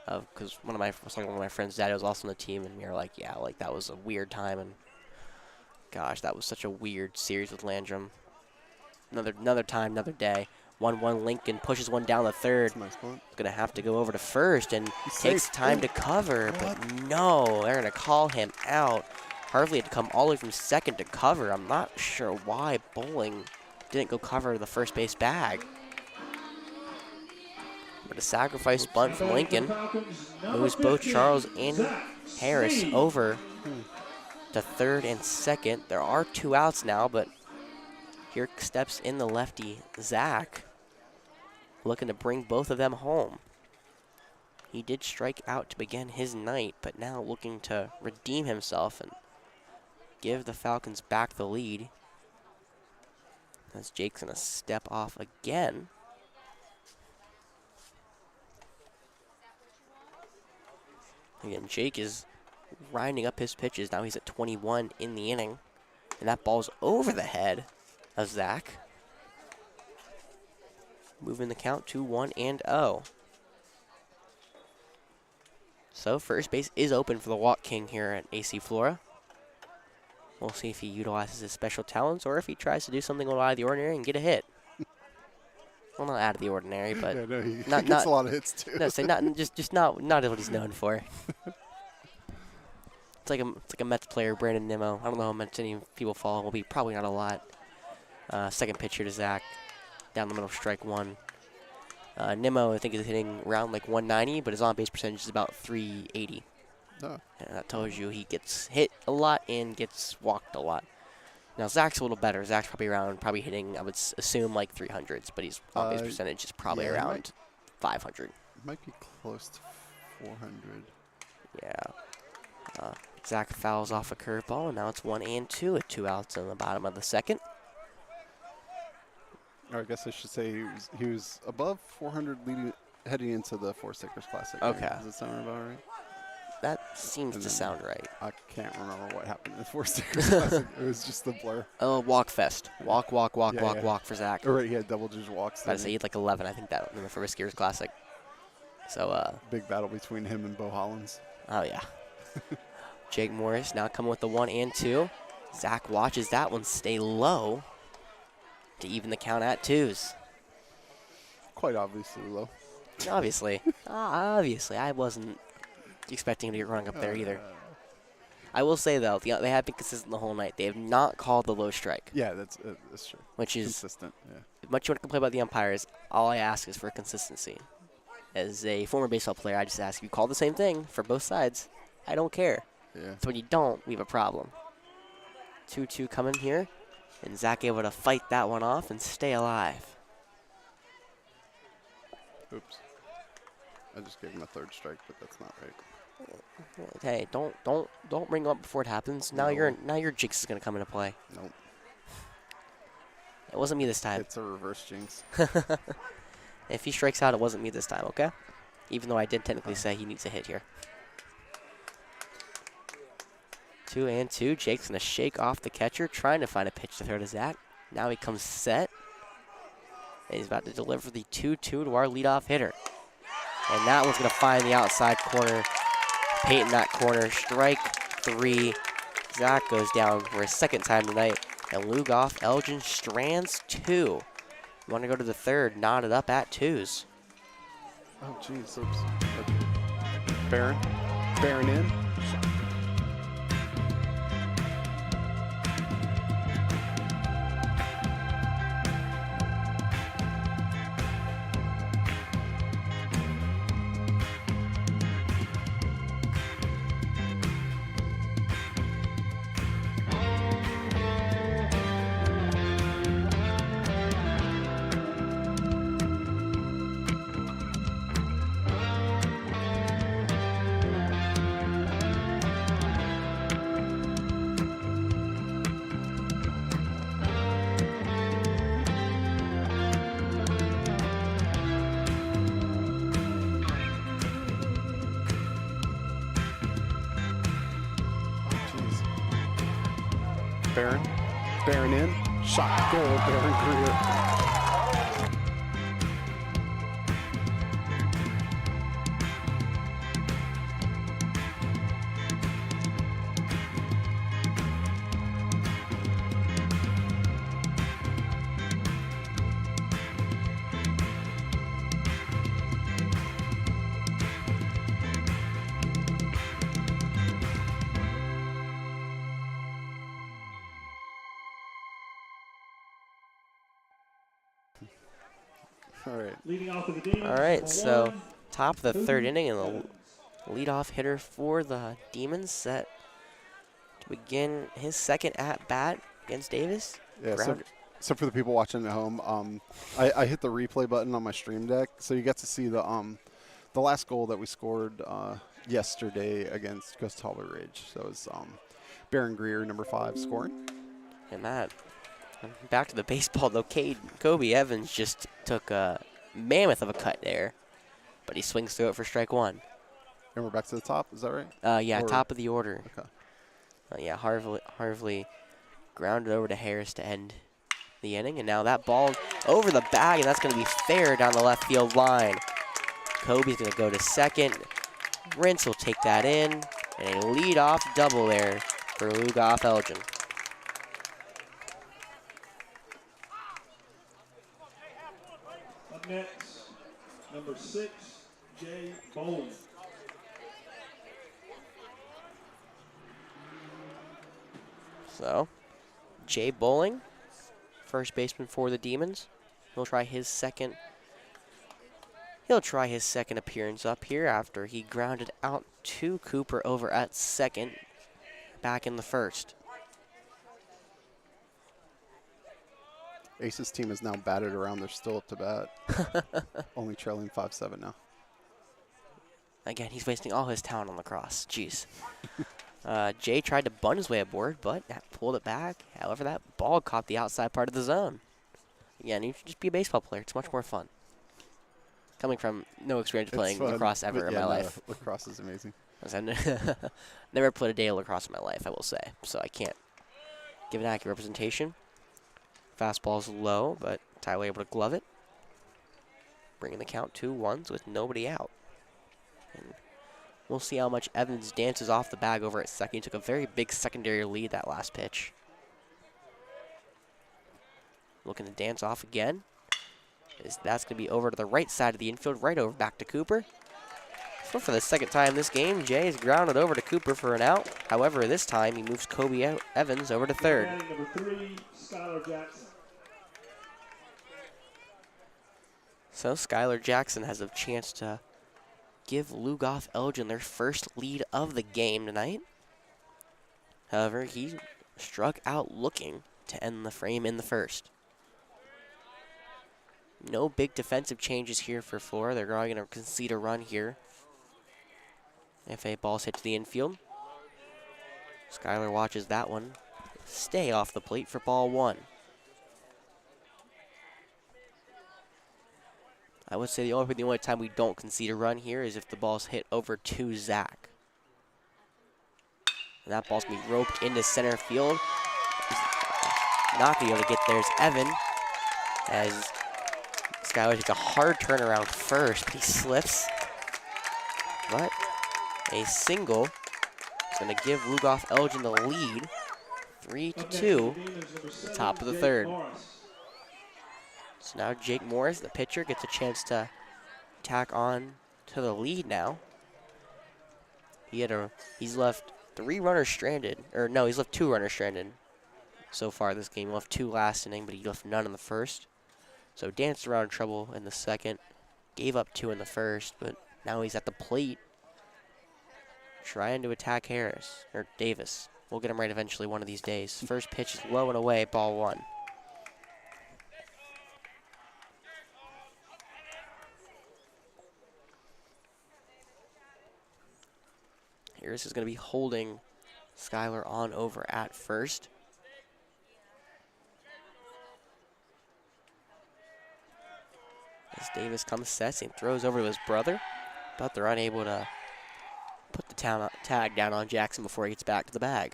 of because one of my friends' dad was also on the team, and we were like, yeah, like that was a weird time, and gosh, that was such a weird series with Landrum. Another time, another day. 1-1 Lincoln pushes one down the third. That's a nice one. Going to have to go over to first and He's takes safe. time to cover, but no, they're going to call him out. Harvey had to come all the way from second to cover. I'm not sure why Bowling didn't go cover the first base bag. But a sacrifice bunt from Lincoln moves both Charles and Harris over to third and second. There are 2 outs now, but here steps in the lefty, Zach, looking to bring both of them home. He did strike out to begin his night, but now looking to redeem himself and give the Falcons back the lead. As Jake's going to step off again. Again, Jake is grinding up his pitches. Now he's at 21 in the inning. And that ball's over the head of Zach. Moving the count to 1-0. So first base is open for the Walk King here at AC Flora. We'll see if he utilizes his special talents or if he tries to do something a little out of the ordinary and get a hit. Well, not out of the ordinary, but Yeah, no, he not gets a lot of hits too. no, say not just not what he's known for. It's like a Mets player, Brandon Nimmo. I don't know how much any people follow. Will be probably not a lot. Second pitch here to Zach, down the middle, strike one. Nimmo, I think, is hitting around like 190, but his on-base percentage is about 380. Oh. And that tells you he gets hit a lot and gets walked a lot. Now, Zach's a little better. Zach's probably hitting, I would assume, like 300s, but his on-base percentage is probably around 500. Might be close to 400. Yeah. Zach fouls off a curveball, and now it's 1-2 with 2 outs in the bottom of the second. Or I guess I should say he was above 400 heading into the Four Stickers Classic. Okay. Right? Does it sound about right? That seems to sound right. I can't remember what happened in the Four Stickers Classic. It was just the blur. Oh, walk fest. Walk Yeah. for Zach. Or right, he had double-digit walks. I'd say he had like 11, I think, that in the First Gears Classic. So, big battle between him and Bo Hollins. oh, yeah. Jake Morris now coming with the 1-2. Zach watches that one stay low to even the count at 2s. Quite obviously low. Obviously. Obviously. I wasn't expecting him to get running up there either. I will say, though, they have been consistent the whole night. They have not called the low strike. Yeah, that's true. Which is consistent. Yeah. As much as you want to complain about the umpires, all I ask is for consistency. As a former baseball player, I just ask you call the same thing for both sides. I don't care. Yeah. So when you don't, we have a problem. 2-2 coming here, and Zach able to fight that one off and stay alive. Oops. I just gave him a third strike, but that's not right. Hey, don't bring him up before it happens. Now your jinx is gonna come into play. Nope. It wasn't me this time. It's a reverse jinx. If he strikes out, it wasn't me this time, okay? Even though I did technically say he needs a hit here. 2-2. Jake's going to shake off the catcher, trying to find a pitch to throw to Zach. Now he comes set. And he's about to deliver the 2-2 to our leadoff hitter. And that one's going to find the outside corner. Paint in that corner. Strike 3. Zach goes down for his second time tonight. And Lugoff Elgin strands 2. You want to go to the third, knotted up at 2s. Oh, jeez. Oops. Barron in. Barron. Barron in. Shot goal, Barron Greer. All right. Leading off of the Demons. All right, number so 1, top of the third Kobe inning, and Evans. the leadoff hitter for the Demons set to begin his second at bat against Davis. Yeah, Ground- so for the people watching at home, I hit the replay button on my stream deck, so you get to see the last goal that we scored yesterday against Coast Harbor Ridge. So it was Barron Greer, number 5, scoring. And that, back to the baseball though, Kobe Evans just took a mammoth of a cut there, but he swings through it for strike 1. And we're back to the top, is that right? Yeah, Or- top of the order. Okay. Yeah, Harvey grounded over to Harris to end the inning, and now that ball over the bag, and that's going to be fair down the left field line. Kobe's going to go to second. Rintz will take that in, and a leadoff double there for Lugoff Elgin. Up next, number 6, Jay Bowles. So, Jay Bowling, first baseman for the Demons. He'll try his second appearance up here after he grounded out to Cooper over at second back in the first. Ace's team is now batted around. They're still up to bat. Only trailing 5-7 now. Again, he's wasting all his talent on lacrosse. Jeez. Jay tried to bunt his way aboard, but pulled it back. However, that ball caught the outside part of the zone. Yeah, and you should just be a baseball player. It's much more fun. Coming from no experience playing lacrosse ever in my life. Lacrosse is amazing. I've never played a day of lacrosse in my life, I will say. So I can't give an accurate representation. Fastball's low, but Tyler able to glove it. Bringing the count 2-1 with nobody out. And we'll see how much Evans dances off the bag over at second. He took a very big secondary lead that last pitch. Looking to dance off again. That's going to be over to the right side of the infield, right over back to Cooper. So for the second time this game, Jay is grounded over to Cooper for an out. However, this time he moves Kobe Evans over to third. Number 3, Skylar Jackson. So Skylar Jackson has a chance to give Lugoff Elgin their first lead of the game tonight. However, he struck out looking to end the frame in the first. No big defensive changes here for Flora. They're probably going to concede a run here if a ball's hit to the infield. Skylar watches that one stay off the plate for ball 1. I would say the only time we don't concede a run here is if the ball's hit over to Zach. And that ball's going to be roped into center field. He's not going to be able to get there. It's Evan as Skylar takes a hard turnaround first, but he slips. But a single is going to give Lugoff Elgin the lead, 3-2, the top of the third. So now Jake Morris, the pitcher, gets a chance to tack on to the lead now. He's left 3 runners stranded, or no, he's left 2 runners stranded so far this game. He left 2 last inning, but he left none in the first. So danced around trouble in the second, gave up 2 in the first, but now he's at the plate trying to attack Davis. We'll get him right eventually one of these days. First pitch is low and away, ball 1. Harris is going to be holding Skylar on over at first. As Davis comes sets and throws over to his brother, but they're unable to put the tag down on Jackson before he gets back to the bag.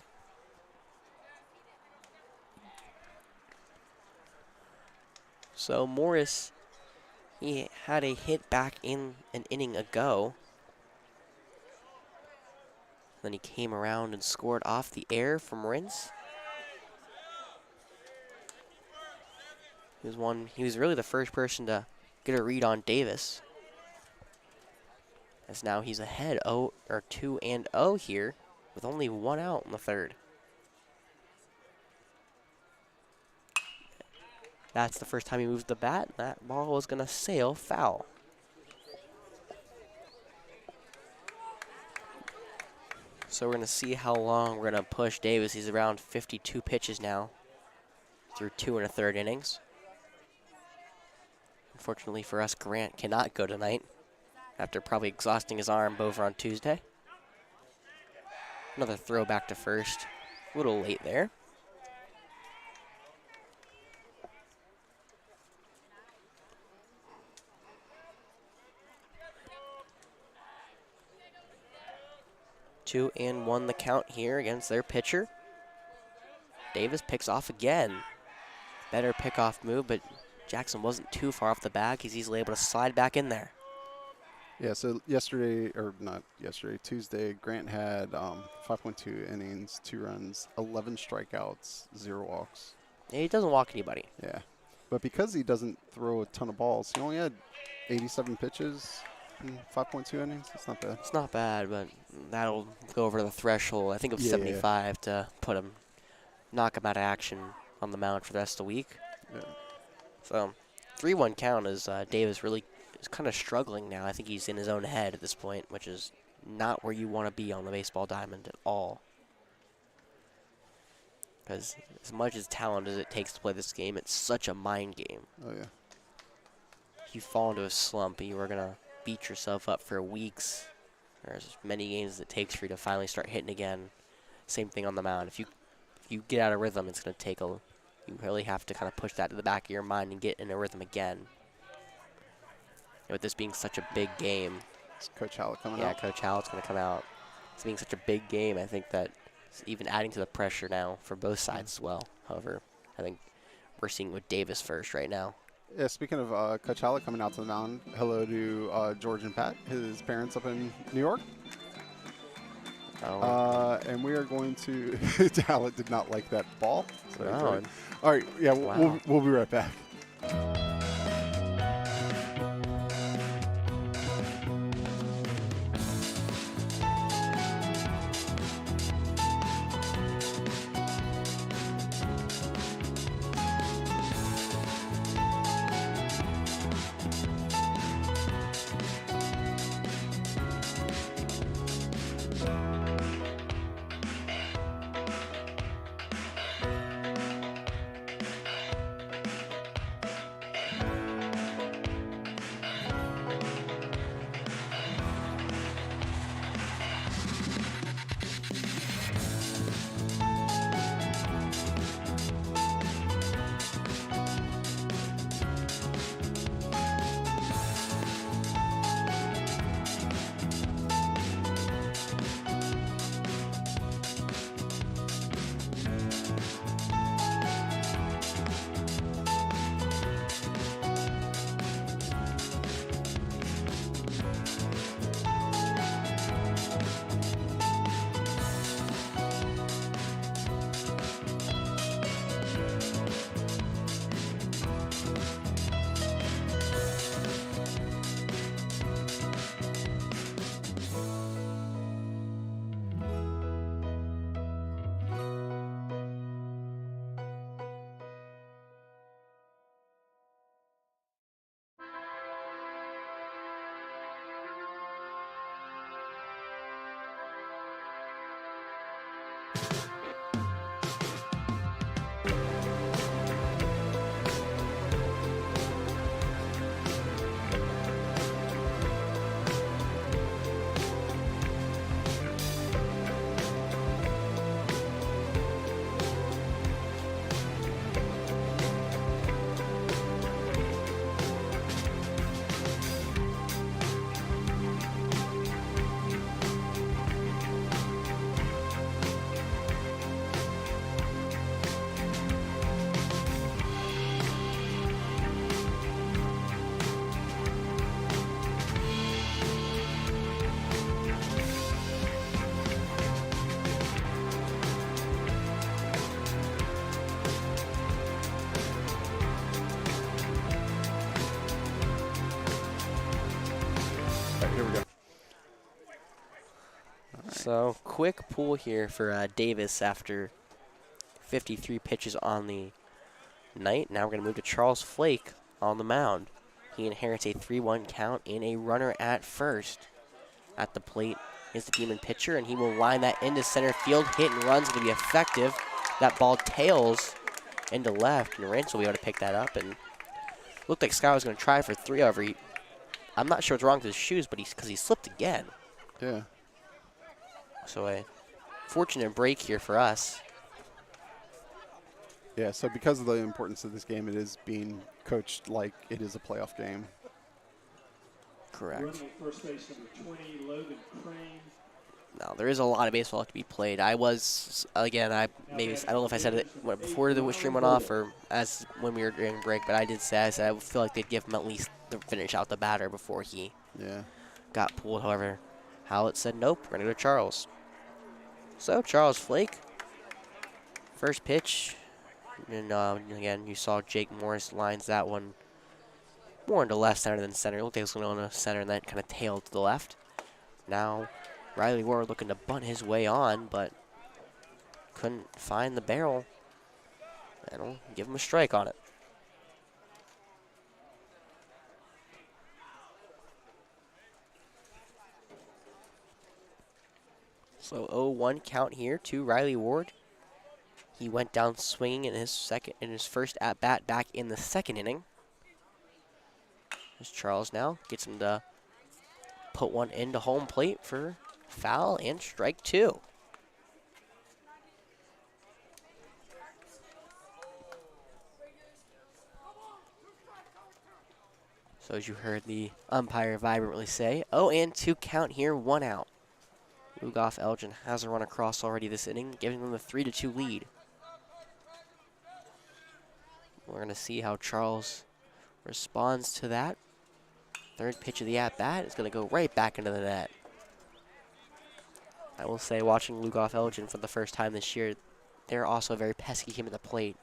So Morris, he had a hit back in an inning ago. Then he came around and scored off the air from Rins. He was really the first person to get a read on Davis. As now he's ahead 2-0 here with only 1 out in the third. That's the first time he moved the bat. That ball was going to sail foul. So we're going to see how long we're going to push Davis. He's around 52 pitches now through 2 1/3 innings. Unfortunately for us, Grant cannot go tonight after probably exhausting his arm over on Tuesday. Another throw back to first. A little late there. Two and one the count here against their pitcher. Davis picks off again. Better pickoff move, but Jackson wasn't too far off the bag. He's easily able to slide back in there. Yeah, so Tuesday, Grant had 5.2 innings, 2 runs, 11 strikeouts, 0 walks. Yeah, he doesn't walk anybody. Yeah. But because he doesn't throw a ton of balls, he only had 87 pitches in 5.2 innings. It's not bad. It's not bad, but that'll go over the threshold, I think, of 75 to knock him out of action on the mound for the rest of the week. Yeah. So 3-1 count is Davis really is kind of struggling now. I think he's in his own head at this point, which is not where you want to be on the baseball diamond at all. Because as much as talent as it takes to play this game, it's such a mind game. Oh, yeah. If you fall into a slump, you are going to beat yourself up for weeks. There's as many games as it takes for you to finally start hitting again. Same thing on the mound. If you get out of rhythm, it's going to take you really have to kind of push that to the back of your mind and get in a rhythm again. And with this being such a big game. Is Coach Hallett coming out? Yeah, Coach Hallett's going to come out. It's being such a big game, I think that it's even adding to the pressure now for both sides as well. However, I think we're seeing it with Davis first right now. Yeah, speaking of Coach Hallett coming out to the mound, hello to George and Pat, his parents up in New York. Oh. And we are going to. Hallett did not like that ball. So Oh. All right, yeah, Wow. we'll be right back. All right, here we go. So quick pull here for Davis after 53 pitches on the night. Now we're going to move to Charles Flake on the mound. He inherits a 3-1 count and a runner at first. At the plate is the Demon pitcher, and he will line that into center field. Hit and run's going to be effective. That ball tails into left, and Rance will be able to pick that up. And looked like Sky was going to try for 3. However, I'm not sure what's wrong with his shoes, but because he slipped again. Yeah. So a fortunate break here for us. Yeah, so because of the importance of this game, it is being coached like it is a playoff game. Correct. Running at first base number 20, Logan Crane. Now, there is a lot of baseball to be played. I was, again, I don't know if I said it before the stream went off or as when we were during break, but I said I feel like they'd give him at least to finish out the batter before he got pulled. However, Howlett said, nope, we're going to go to Charles. So, Charles Flake, first pitch. And again, you saw Jake Morris lines that one more into left center than center. It looked like it was going to center, and that kind of tailed to the left. Now, Riley Ward looking to bunt his way on, but couldn't find the barrel. That'll give him a strike on it. So 0-1 count here to Riley Ward. He went down swinging in his first at bat back in the second inning. As Charles now gets him to put one into home plate for foul and strike 2. So as you heard the umpire vibrantly say, 0-2 count here, 1 out. Lugoff Elgin has a run across already this inning, giving them a 3-2 lead. We're going to see how Charles responds to that. Third pitch of the at-bat is going to go right back into the net. I will say, watching Lugoff Elgin for the first time this year, they're also a very pesky team at the plate.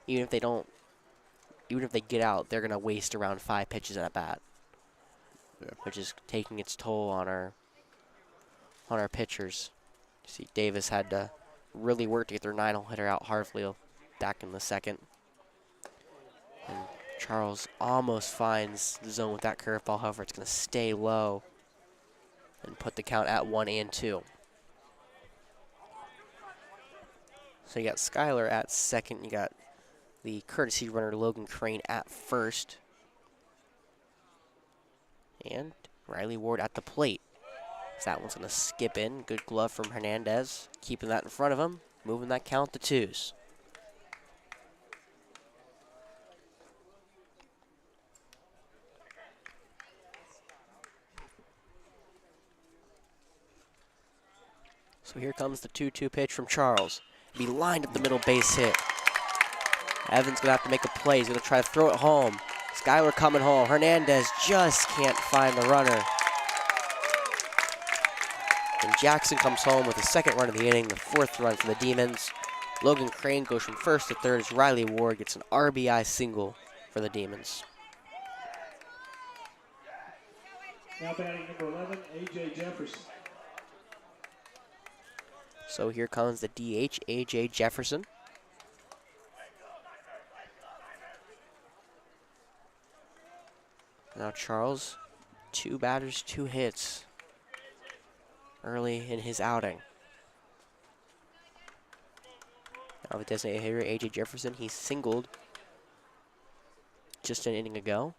Even if they get out, they're going to waste around 5 pitches at bat, which is taking its toll on our pitchers. You see, Davis had to really work to get their 9-hole hitter out Harvey back in the second. And Charles almost finds the zone with that curveball. However, it's going to stay low and put the count at 1-2. So you got Skyler at second. You got the courtesy runner Logan Crane at first. And Riley Ward at the plate. So that one's going to skip in. Good glove from Hernandez. Keeping that in front of him. Moving that count to 2s. So here comes the 2-2 pitch from Charles. Be lined up the middle base hit. Evans going to have to make a play. He's going to try to throw it home. Skyler coming home. Hernandez just can't find the runner. And Jackson comes home with the second run of the inning, the 4th run for the Demons. Logan Crane goes from first to third as Riley Ward gets an RBI single for the Demons. Now batting number 11, A.J. Jefferson. So here comes the DH, A.J. Jefferson. Now Charles, 2 batters, 2 hits early in his outing. Now the designated hitter, A.J. Jefferson, he singled just an inning ago.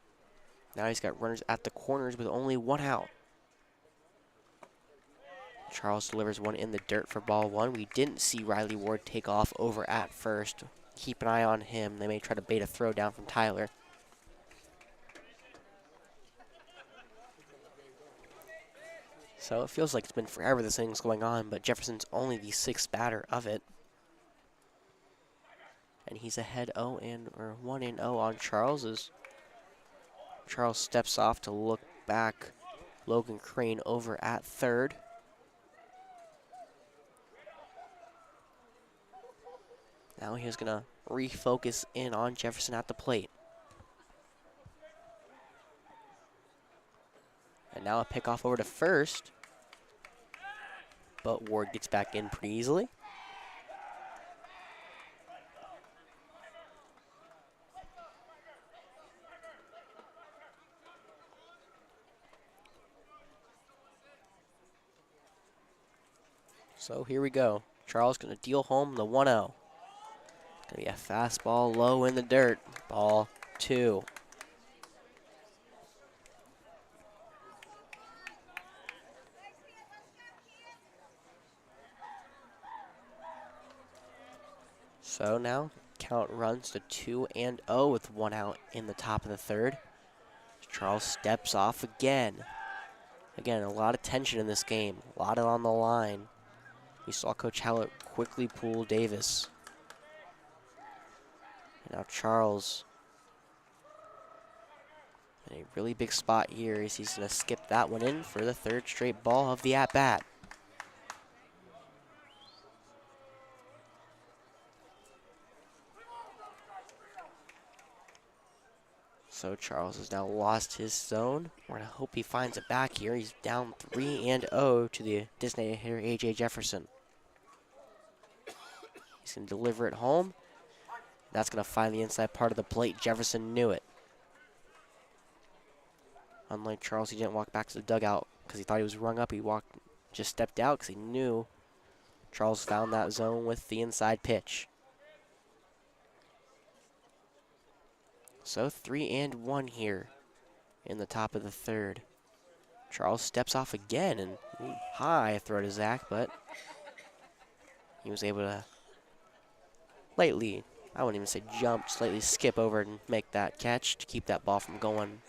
Now he's got runners at the corners with only 1 out. Charles delivers one in the dirt for ball 1. We didn't see Riley Ward take off over at first. Keep an eye on him. They may try to bait a throw down from Tyler. So it feels like it's been forever this inning's going on, but Jefferson's only the 6th batter of it. And he's ahead 1-0 on Charles as Charles steps off to look back. Logan Crane over at third. Now he's going to refocus in on Jefferson at the plate. And now a pickoff over to first. But Ward gets back in pretty easily. So here we go. Charles going to deal home the 1-0. Going to be a fastball low in the dirt. Ball 2. So now count runs to 2-0 with 1 out in the top of the third. Charles steps off again. Again, a lot of tension in this game. A lot on the line. We saw Coach Hallett quickly pull Davis. And now Charles in a really big spot here as he's going to skip that one in for the third straight ball of the at-bat. So Charles has now lost his zone. We're going to hope he finds it back here. He's down 3-0 to the designated hitter, A.J. Jefferson. He's going to deliver it home. That's going to find the inside part of the plate. Jefferson knew it. Unlike Charles, he didn't walk back to the dugout because he thought he was rung up. He just stepped out because he knew Charles found that zone with the inside pitch. So 3-1 here in the top of the third. Charles steps off again and high throw to Zach, but he was able to lightly, I wouldn't even say jump, slightly skip over and make that catch to keep that ball from going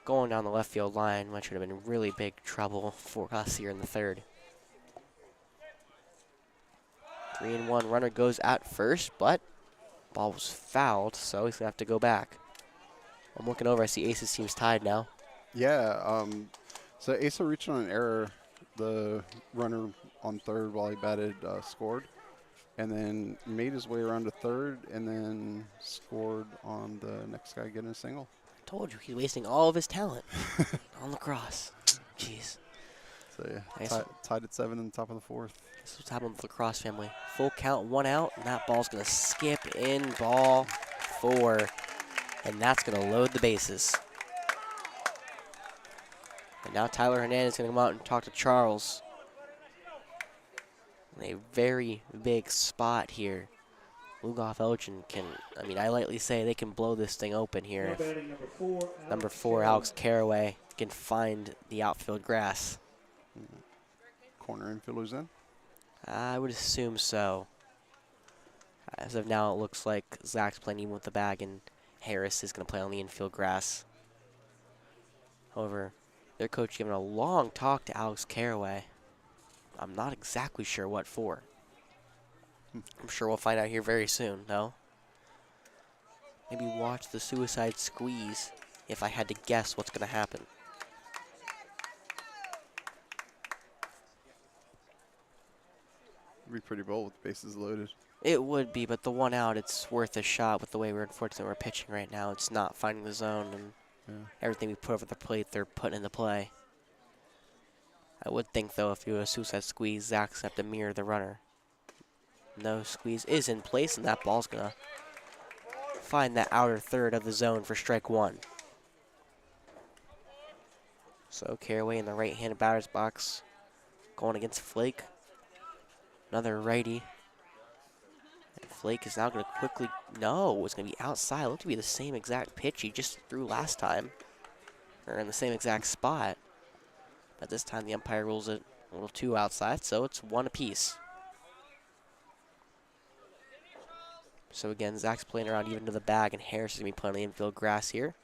down the left field line, which would have been really big trouble for us here in the third. 3-1 runner goes at first, but ball was fouled, so he's going to have to go back. I'm looking over. I see Ace's team's tied now. Yeah, so Asa reached on an error. The runner on third while he batted scored, and then made his way around to third, and then scored on the next guy getting a single. I told you, he's wasting all of his talent on lacrosse. Jeez. So yeah, tied at 7 in the top of the fourth. This is what's happening with the lacrosse family. Full count, 1 out, and that ball's going to skip in ball 4, and that's going to load the bases. And now Tyler Hernandez is going to come out and talk to Charles. In a very big spot here. Lugoff Elgin can, I lightly say they can blow this thing open here if number 4, Alex Caraway, can find the outfield grass. Corner infielders in? I would assume so. As of now, it looks like Zach's playing even with the bag, and Harris is going to play on the infield grass. However, their coach giving a long talk to Alex Caraway. I'm not exactly sure what for. I'm sure we'll find out here very soon, no? Maybe watch the suicide squeeze if I had to guess what's going to happen. It'd be pretty bold with bases loaded. It would be, but the 1 out, it's worth a shot with the way we're pitching right now. It's not finding the zone, and everything we put over the plate, they're putting into play. I would think, though, if you do a suicide squeeze, Zach's have to mirror the runner. No, squeeze is in place, and that ball's going to find that outer third of the zone for strike 1. So Caraway in the right-handed batter's box going against Flake. Another righty. And Flake is now going to quickly, no, it's going to be outside. It looked to be the same exact pitch he just threw last time, or in the same exact spot. But this time the umpire rules it a little too outside, so it's 1 apiece. So again, Zach's playing around even to the bag, and Harris is going to be playing on the infield grass here.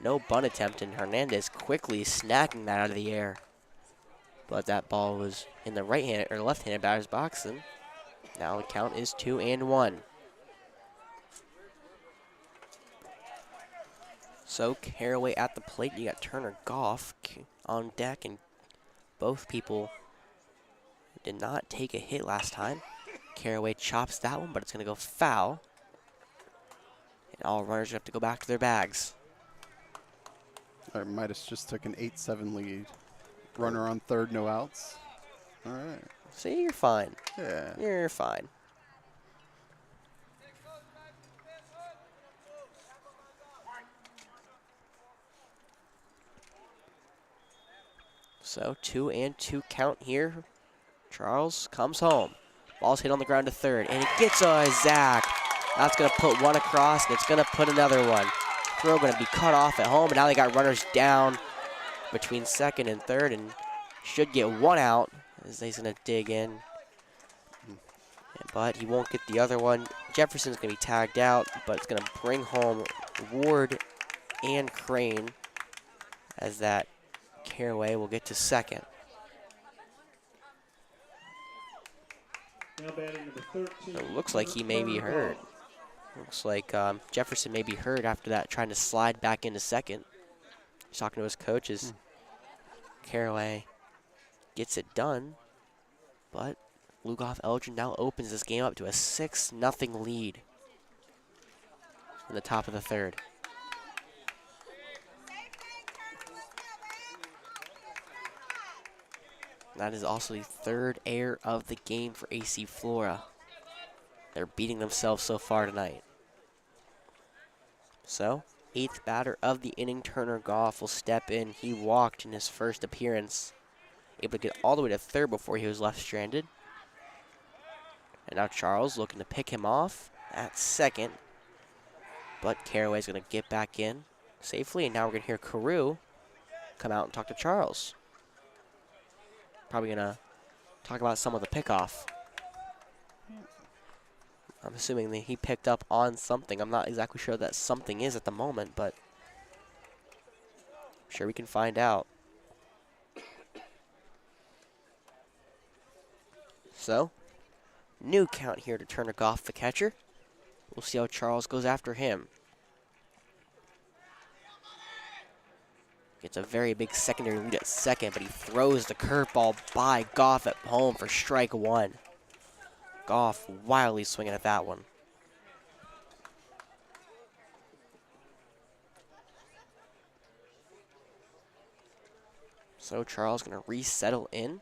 No bunt attempt, and Hernandez quickly snagging that out of the air. But that ball was in the right-handed or left-handed batter's box, and now the count is 2-1. So Caraway at the plate. You got Turner Goff on deck, and both people did not take a hit last time. Caraway chops that one, but it's going to go foul. And all runners have to go back to their bags. All right, Midas just took an 8-7 lead. Runner on third, no outs. All right. See, you're fine. Yeah. You're fine. So 2-2 count here. Charles comes home. Ball's hit on the ground to third, and it gets a Zach. That's going to put one across, and it's going to put another one. Throw going to be cut off at home, and now they got runners down between second and third, and should get one out as he's going to dig in. But he won't get the other one. Jefferson's going to be tagged out, but it's going to bring home Ward and Crane as that Caraway will get to second. Now batting number 13. It looks like he may be hurt. Looks like Jefferson may be hurt after that, trying to slide back into second. He's talking to his coaches. Caraway gets it done, but Lugoff Elgin now opens this game up to a 6-0 lead in the top of the third. That is also the third error of the game for AC Flora. They're beating themselves so far tonight. So, 8th batter of the inning, Turner Goff, will step in. He walked in his first appearance, able to get all the way to third before he was left stranded. And now Charles looking to pick him off at second. But Caraway's going to get back in safely, and now we're going to hear Carew come out and talk to Charles. Probably going to talk about some of the pickoff. I'm assuming that he picked up on something. I'm not exactly sure that something is at the moment, but I'm sure we can find out. So, new count here to Turner Goff, the catcher. We'll see how Charles goes after him. Gets a very big secondary lead at second, but he throws the curveball by Goff at home for strike one. Goff wildly swinging at that one. So Charles going to resettle in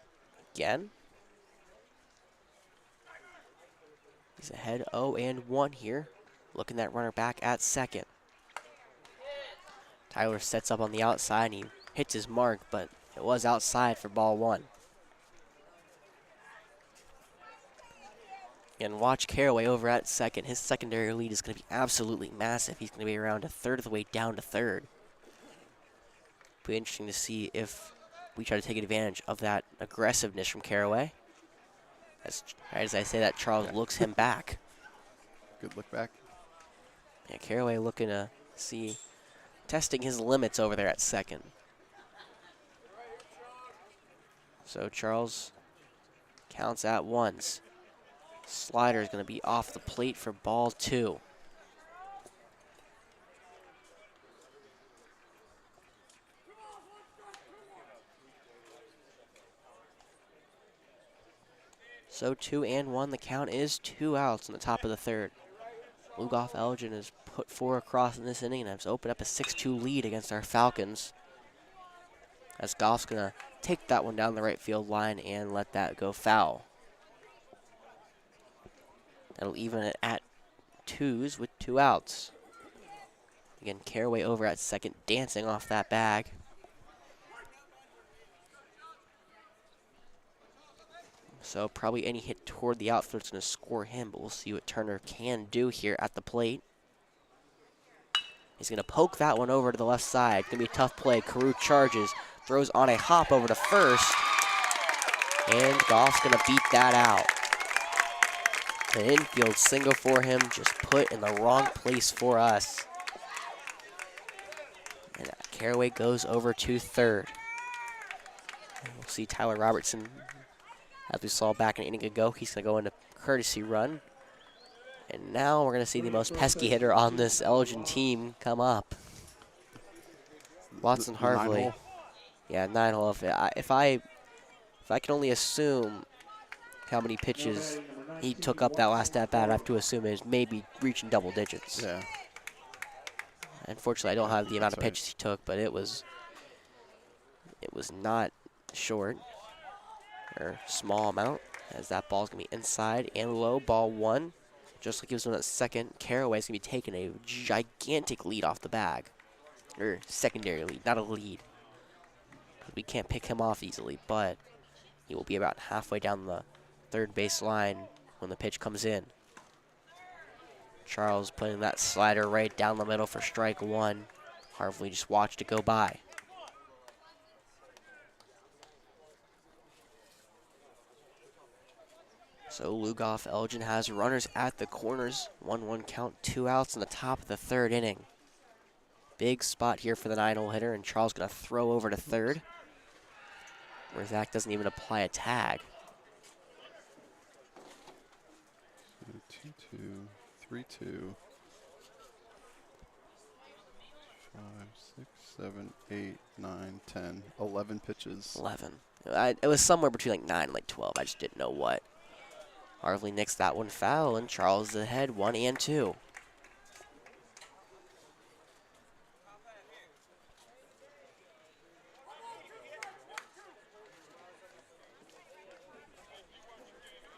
again. He's ahead 0-1 here. Looking that runner back at second. Tyler sets up on the outside and he hits his mark, but it was outside for ball one. And watch Caraway over at second. His secondary lead is going to be absolutely massive. He's going to be around a third of the way down to third. Be interesting to see if we try to take advantage of that aggressiveness from Caraway. As I say that, Charles looks him back. Good look back. Yeah, Caraway looking to see, testing his limits over there at second. So Charles counts at ones. Slider is going to be off the plate for ball two. So 2-1, the count is 2 outs in the top of the third. Lugoff Elgin has put 4 across in this inning and has opened up a 6-2 lead against our Falcons. As Goff's going to take that one down the right field line and let that go foul. That'll even it at 2s with 2 outs. Again, Caraway over at second, dancing off that bag. So probably any hit toward the outfield is going to score him, but we'll see what Turner can do here at the plate. He's going to poke that one over to the left side. Going to be a tough play. Carew charges, throws on a hop over to first, and Goff's going to beat that out. An infield single for him, just put in the wrong place for us. And Caraway goes over to third. And we'll see Tyler Robertson, as we saw back an inning ago, he's going to go into courtesy run. And now we're going to see the most pesky hitter on this Elgin team come up. Watson Harvey. 9-hole. Yeah, 9-hole. If I can only assume how many pitches he took up that last at bat, I have to assume is maybe reaching double digits. Yeah. Unfortunately, I don't have the amount of pitches he took, but it was It was not short or small amount, as that ball's going to be inside and low. Ball 1. Just like he was doing at second, Caraway's going to be taking a gigantic lead off the bag. Or secondary lead, not a lead. We can't pick him off easily, but he will be about halfway down the third base line when the pitch comes in. Charles putting that slider right down the middle for strike 1. Harvey just watched it go by. So Lugoff Elgin has runners at the corners. 1-1 count, 2 outs in the top of the third inning. Big spot here for the 9-hole hitter, and Charles going to throw over to third, where Zach doesn't even apply a tag. 2-2, 3-2, 5, 6, 7, 8, 9, 10, 11 pitches. 11. It was somewhere between like 9 and like 12. I just didn't know what. Harvey nicks that one foul, and Charles is ahead 1-2.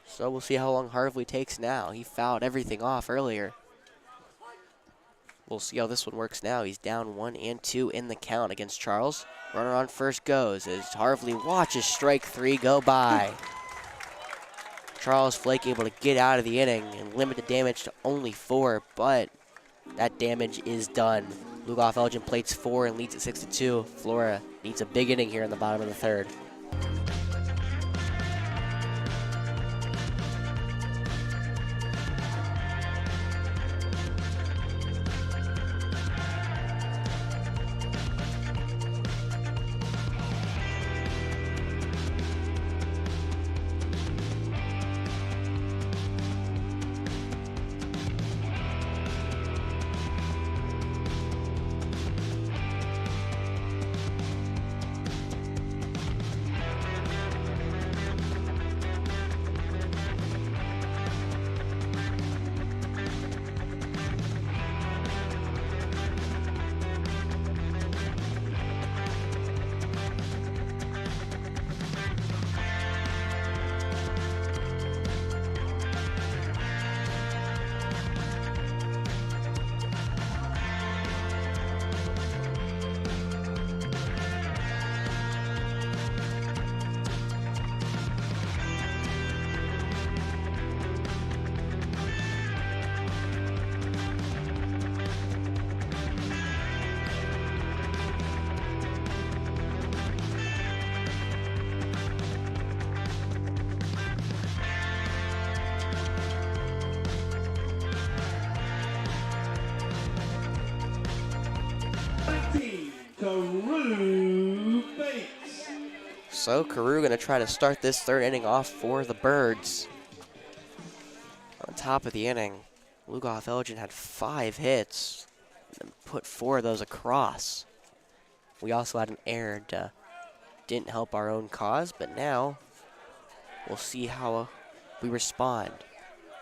So we'll see how long Harvey takes now. He fouled everything off earlier. We'll see how this one works now. He's down 1-2 in the count against Charles. Runner on first goes as Harvey watches strike 3 go by. Charles Flake able to get out of the inning and limit the damage to only 4, but that damage is done. Lugoff Elgin plates 4 and leads at 6-2. Flora needs a big inning here in the bottom of the third. So Carew going to try to start this third inning off for the Birds. On top of the inning, Lugoff Elgin had 5 hits and put 4 of those across. We also had an error that didn't help our own cause, but now we'll see how we respond.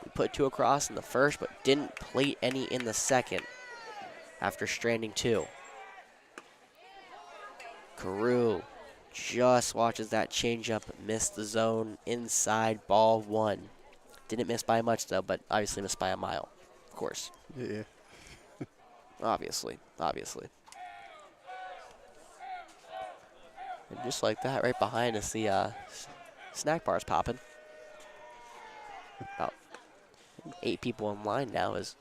We put 2 across in the first, but didn't plate any in the second after stranding 2. Carew just watches that changeup miss the zone inside, ball 1. Didn't miss by much, though, but obviously missed by a mile, of course. Yeah. Obviously. And just like that, right behind us, the snack bar's popping. About 8 people in line now as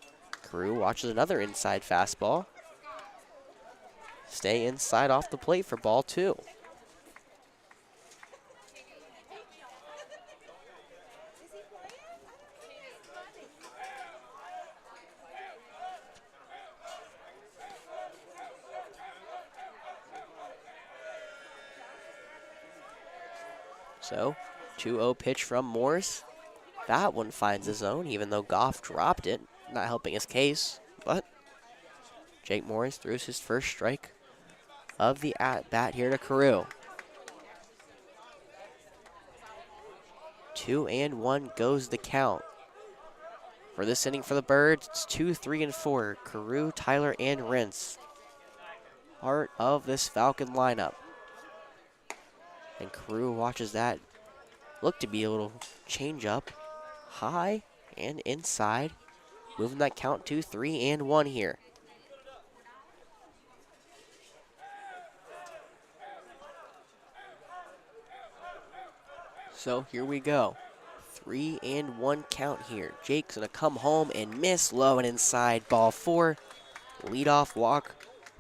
Carew watches another inside fastball. Stay inside off the plate for ball 2. So, 2-0 pitch from Morris. That one finds the zone, even though Goff dropped it. Not helping his case, but Jake Morris throws his first strike of the at-bat here to Carew. 2-1 goes the count. For this inning for the Birds, it's 2, 3, and 4. Carew, Tyler, and Rentz. Heart of this Falcon lineup. And Carew watches that. Look to be a little change up. High and inside. Moving that count to 3-1 here. So here we go. 3-1 count here. Jake's going to come home and miss low and inside. Ball 4. Leadoff walk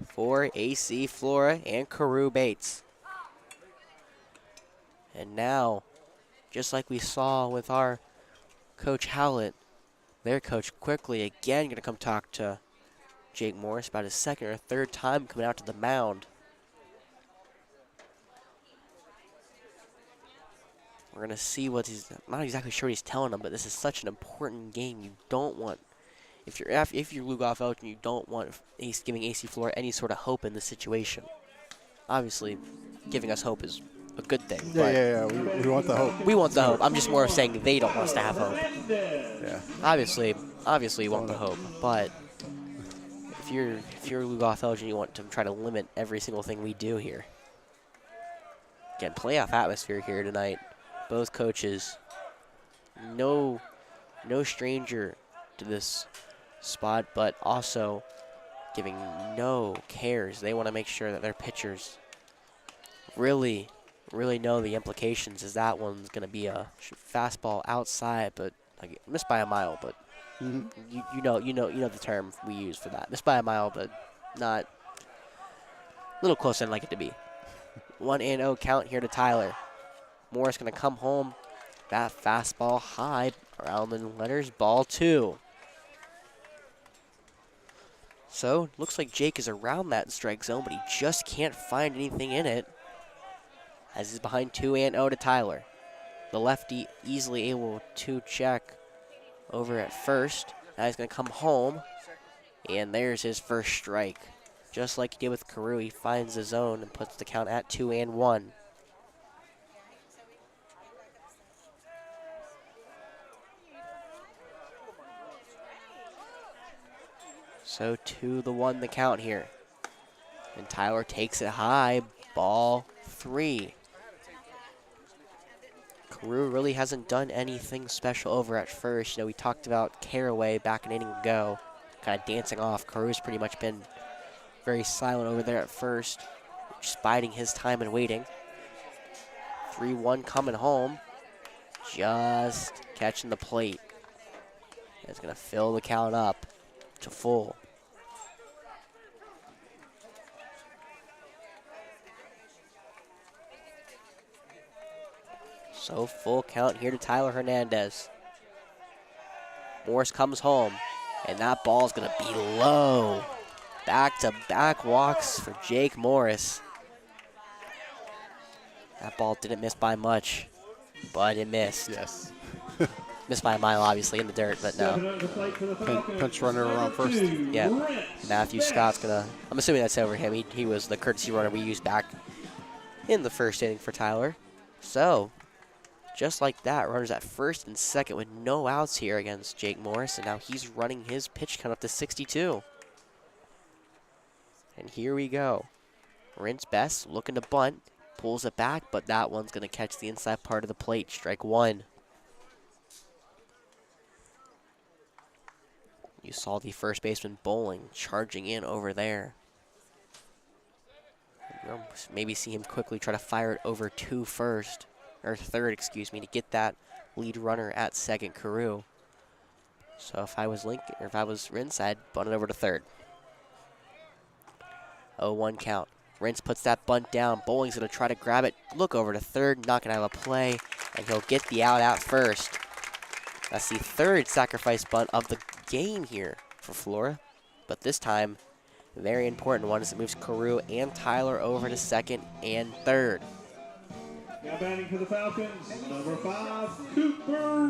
for AC Flora and Carew Bates. And now, just like we saw with our Coach Howlett, their coach quickly again going to come talk to Jake Morris about his second or third time coming out to the mound. We're going to see what he's, I'm not exactly sure what he's telling them, but this is such an important game. You don't want, if you're Lugoff Elgin, you don't want giving AC Flora any sort of hope in this situation. Obviously, giving us hope is a good thing. Yeah. We want the hope. We want the hope. I'm just more of saying they don't want us to have hope. Yeah. Obviously you want the hope, but if you're Lugoff Elgin, you want to try to limit every single thing we do here. Again, playoff atmosphere here tonight. Both coaches, no stranger to this spot, but also giving no cares. They want to make sure that their pitchers really know the implications. Is that one's going to be a fastball outside, but like, missed by a mile, but you know the term we use for that. Missed by a mile, but not a little closer than I'd like it to be. 1-0 count here to Tyler. Morris going to come home. That fastball high around the letters. Ball 2. So, looks like Jake is around that strike zone, but he just can't find anything in it. As he's behind 2-0 to Tyler. The lefty easily able to check over at first. Now he's going to come home. And there's his first strike. Just like he did with Carew, he finds the zone and puts the count at 2-1. So 2-1 the count here. And Tyler takes it high. Ball 3. Carew really hasn't done anything special over at first. You know, we talked about Caraway back an inning ago, kind of dancing off. Carew's pretty much been very silent over there at first, just biding his time and waiting. 3-1 coming home. Just catching the plate. It's going to fill the count up to full. So full count here to Tyler Hernandez. Morris comes home, and that ball's going to be low. Back-to-back walks for Jake Morris. That ball didn't miss by much, but it missed. Yes. Missed by a mile, obviously, in the dirt, but no. Pinch runner around first. Yeah. Matthew Scott's going to, I'm assuming that's over him. He was the courtesy runner we used back in the first inning for Tyler. So, just like that, runners at first and second with no outs here against Jake Morris, and now he's running his pitch count up to 62. And here we go. Rince Best looking to bunt, pulls it back, but that one's going to catch the inside part of the plate. Strike 1. You saw the first baseman Bowling charging in over there. You'll maybe see him quickly try to fire it over to first, or third, excuse me, to get that lead runner at second, Carew. So if I was Lincoln, or if I was Rince, I'd bunt it over to third. 0-1 count. Rince puts that bunt down. Bowling's going to try to grab it. Look over to third, not going to have a play, and he'll get the out at first. That's the third sacrifice bunt of the game here for Flora. But this time, very important one as it moves Carew and Tyler over to second and third. Now batting for the Falcons, number 5, Cooper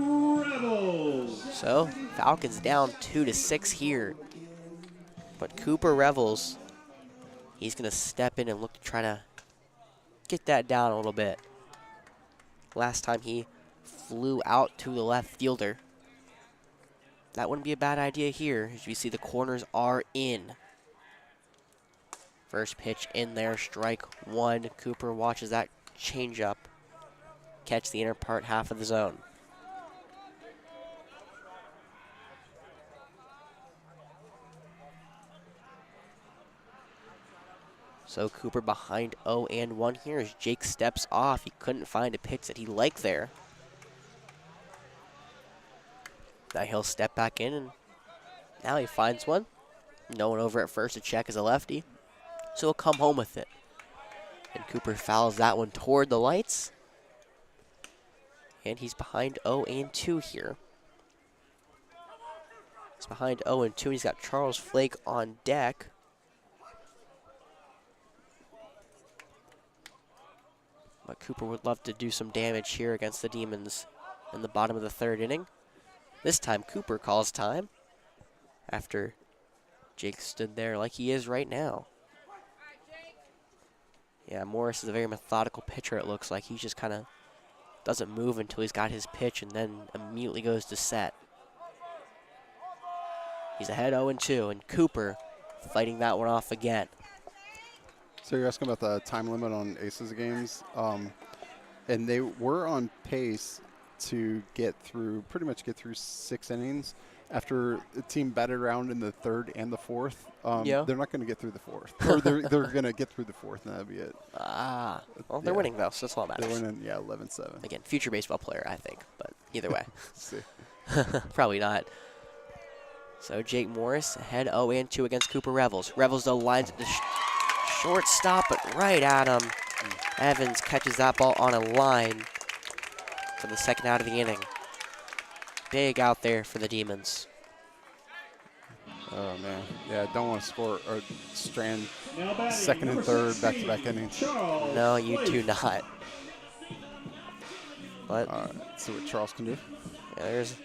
Rebels. So, Falcons down 2-6 here. But Cooper Revels, he's going to step in and look to try to get that down a little bit. Last time he flew out to the left fielder. That wouldn't be a bad idea here. As you see, the corners are in. First pitch in there, strike 1. Cooper watches that changeup catch the inner part half of the zone. So Cooper behind 0-1 here as Jake steps off. He couldn't find a pitch that he liked there. Now he'll step back in, and now he finds one. No one over at first to check as a lefty. So he'll come home with it. And Cooper fouls that one toward the lights. And he's behind 0-2 here. He's behind 0-2. He's got Charles Flake on deck. But Cooper would love to do some damage here against the Demons in the bottom of the third inning. This time Cooper calls time after Jake stood there like he is right now. Yeah, Morris is a very methodical pitcher, it looks like. He just kind of doesn't move until he's got his pitch and then immediately goes to set. He's ahead 0-2, and Cooper fighting that one off again. So you're asking about the time limit on Aces games, and they were on pace to pretty much get through 6 innings. After the team batted around in the third and the fourth, Yeah. they're not going to get through the fourth. Or they're going to get through the fourth, and that'll be it. Well, they're Yeah. winning, though, so that's all that They're matters. winning, yeah, 11-7. Again, future baseball player, I think, but either way. See. Probably not. So Jake Morris ahead 0-2 against Cooper Revels. Revels, though, lines at the shortstop, but right at him. Evans catches that ball on a line for the second out of the inning. Big out there for the Demons. Oh, man. Yeah, don't want to score or strand Now batting, second and number third 16, back-to-back innings. Charles No, you Flake. do not. But All right, see what Charles can do. yeah, there's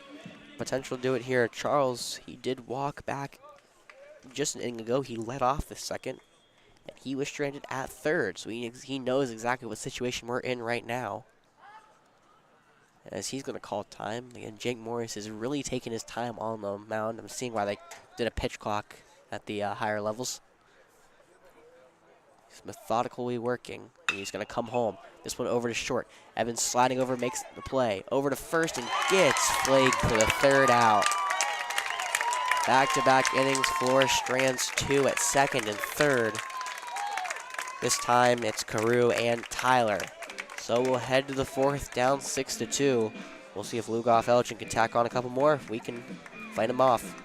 potential to do it here. Charles, he did walk back just an inning ago. He led off the second, and he was stranded at third, so he knows exactly what situation we're in right now. As he's going to call time. Again, Jake Morris is really taking his time on the mound. I'm seeing why they did a pitch clock at the higher levels. He's methodically working, and he's going to come home. This one over to short. Evans sliding over, makes the play. Over to first and gets Flake for the third out. Back-to-back innings, Flora strands 2 at second and third. This time it's Carew and Tyler. So we'll head to the fourth, down 6-2. We'll see if Lugoff Elgin can tack on a couple more. If we can fight him off.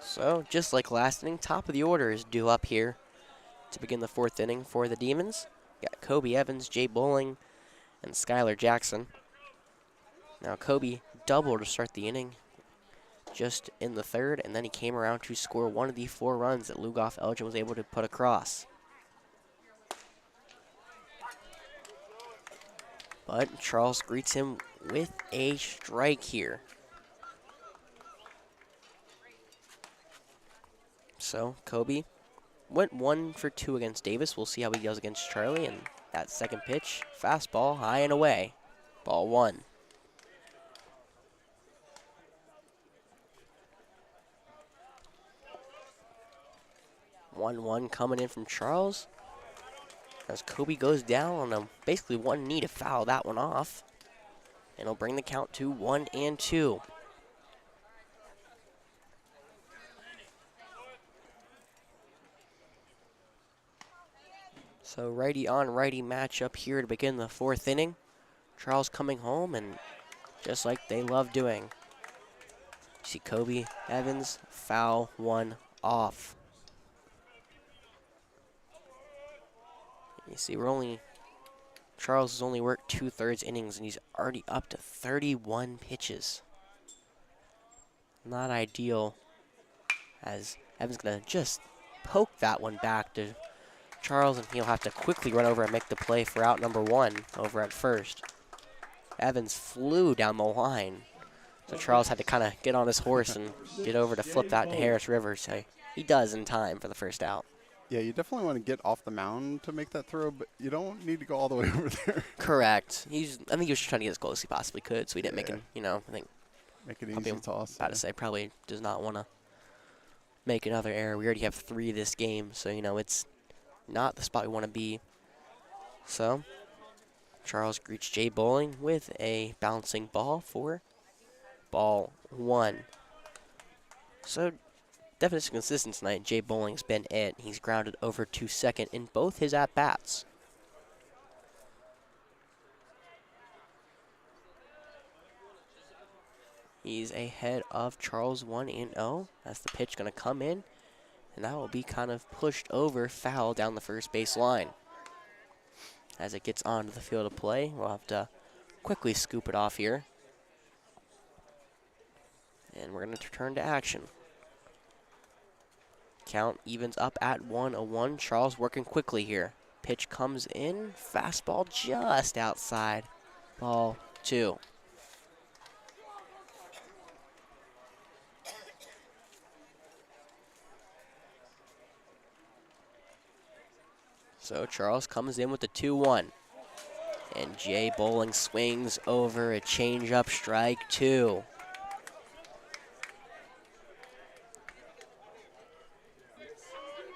So, just like last inning, top of the order is due up here to begin the fourth inning for the Demons. Got Kobe Evans, Jay Bowling, and Skylar Jackson. Now, Kobe doubled to start the inning. just in the third, and then he came around to score one of the 4 runs that Lugoff Elgin was able to put across. But Charles greets him with a strike here. So Kobe went 1 for 2 against Davis. We'll see how he does against Charlie. And that second pitch, fastball, high and away. Ball 1. One coming in from Charles. As Kobe goes down on a basically one knee to foul that one off. And he'll bring the count to 1-2. So righty on righty matchup here to begin the 4th inning. Charles coming home, and just like they love doing. You see Kobe Evans foul one off. You see Charles has only worked 2/3 innings, and he's already up to 31 pitches. Not ideal, as Evans gonna just poke that one back to Charles, and he'll have to quickly run over and make the play for out number 1 over at first. Evans flew down the line, so Charles had to kind of get on his horse and get over to flip that to Harris Rivers. So he does in time for the first out. Yeah, you definitely want to get off the mound to make that throw, but you don't need to go all the way over there. Correct. I think he was trying to get as close as he possibly could, so he didn't make him, I think. Make it easy toss. About to say, probably does not want to make another error. We already have 3 this game, so, it's not the spot we want to be. So Charles greets Jay Bowling with a bouncing ball for ball 1. So definition of consistency tonight, Jay Bowling's been it. He's grounded over to second in both his at-bats. He's ahead of Charles 1-0. That's the pitch going to come in, and that will be kind of pushed over, foul down the first base line. As it gets onto the field of play, we'll have to quickly scoop it off here. And we're going to turn to action. Count evens up at 1-1. Charles working quickly here. Pitch comes in. Fastball just outside. Ball 2. So Charles comes in with the 2-1. And Jay Bowling swings over a changeup, strike 2.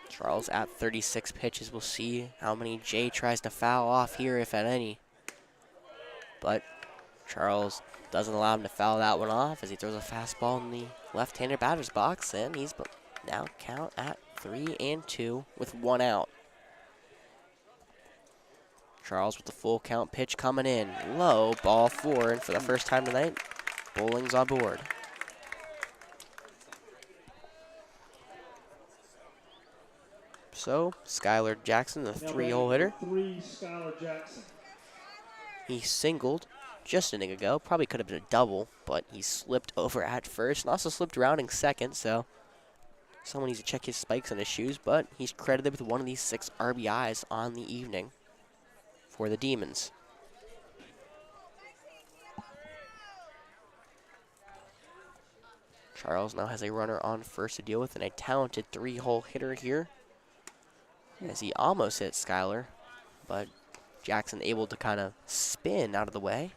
Charles at 36 pitches. We'll see how many Jay tries to foul off here, if at any. But Charles doesn't allow him to foul that one off as he throws a fastball in the left-handed batter's box. And he's now count at 3-2 with 1 out. Charles with the full count pitch coming in. Low, ball 4, and for the first time tonight, Bowling's on board. So, Skylar Jackson, the 3-hole hitter. 3, Skylar Jackson. He singled just an inning ago. Probably could have been a double, but he slipped over at first and also slipped rounding second, so someone needs to check his spikes on his shoes, but he's credited with one of these 6 RBIs on the evening for the Demons. Charles now has a runner on first to deal with and a talented 3-hole hitter here as he almost hit Skylar, but Jackson able to kind of spin out of the way,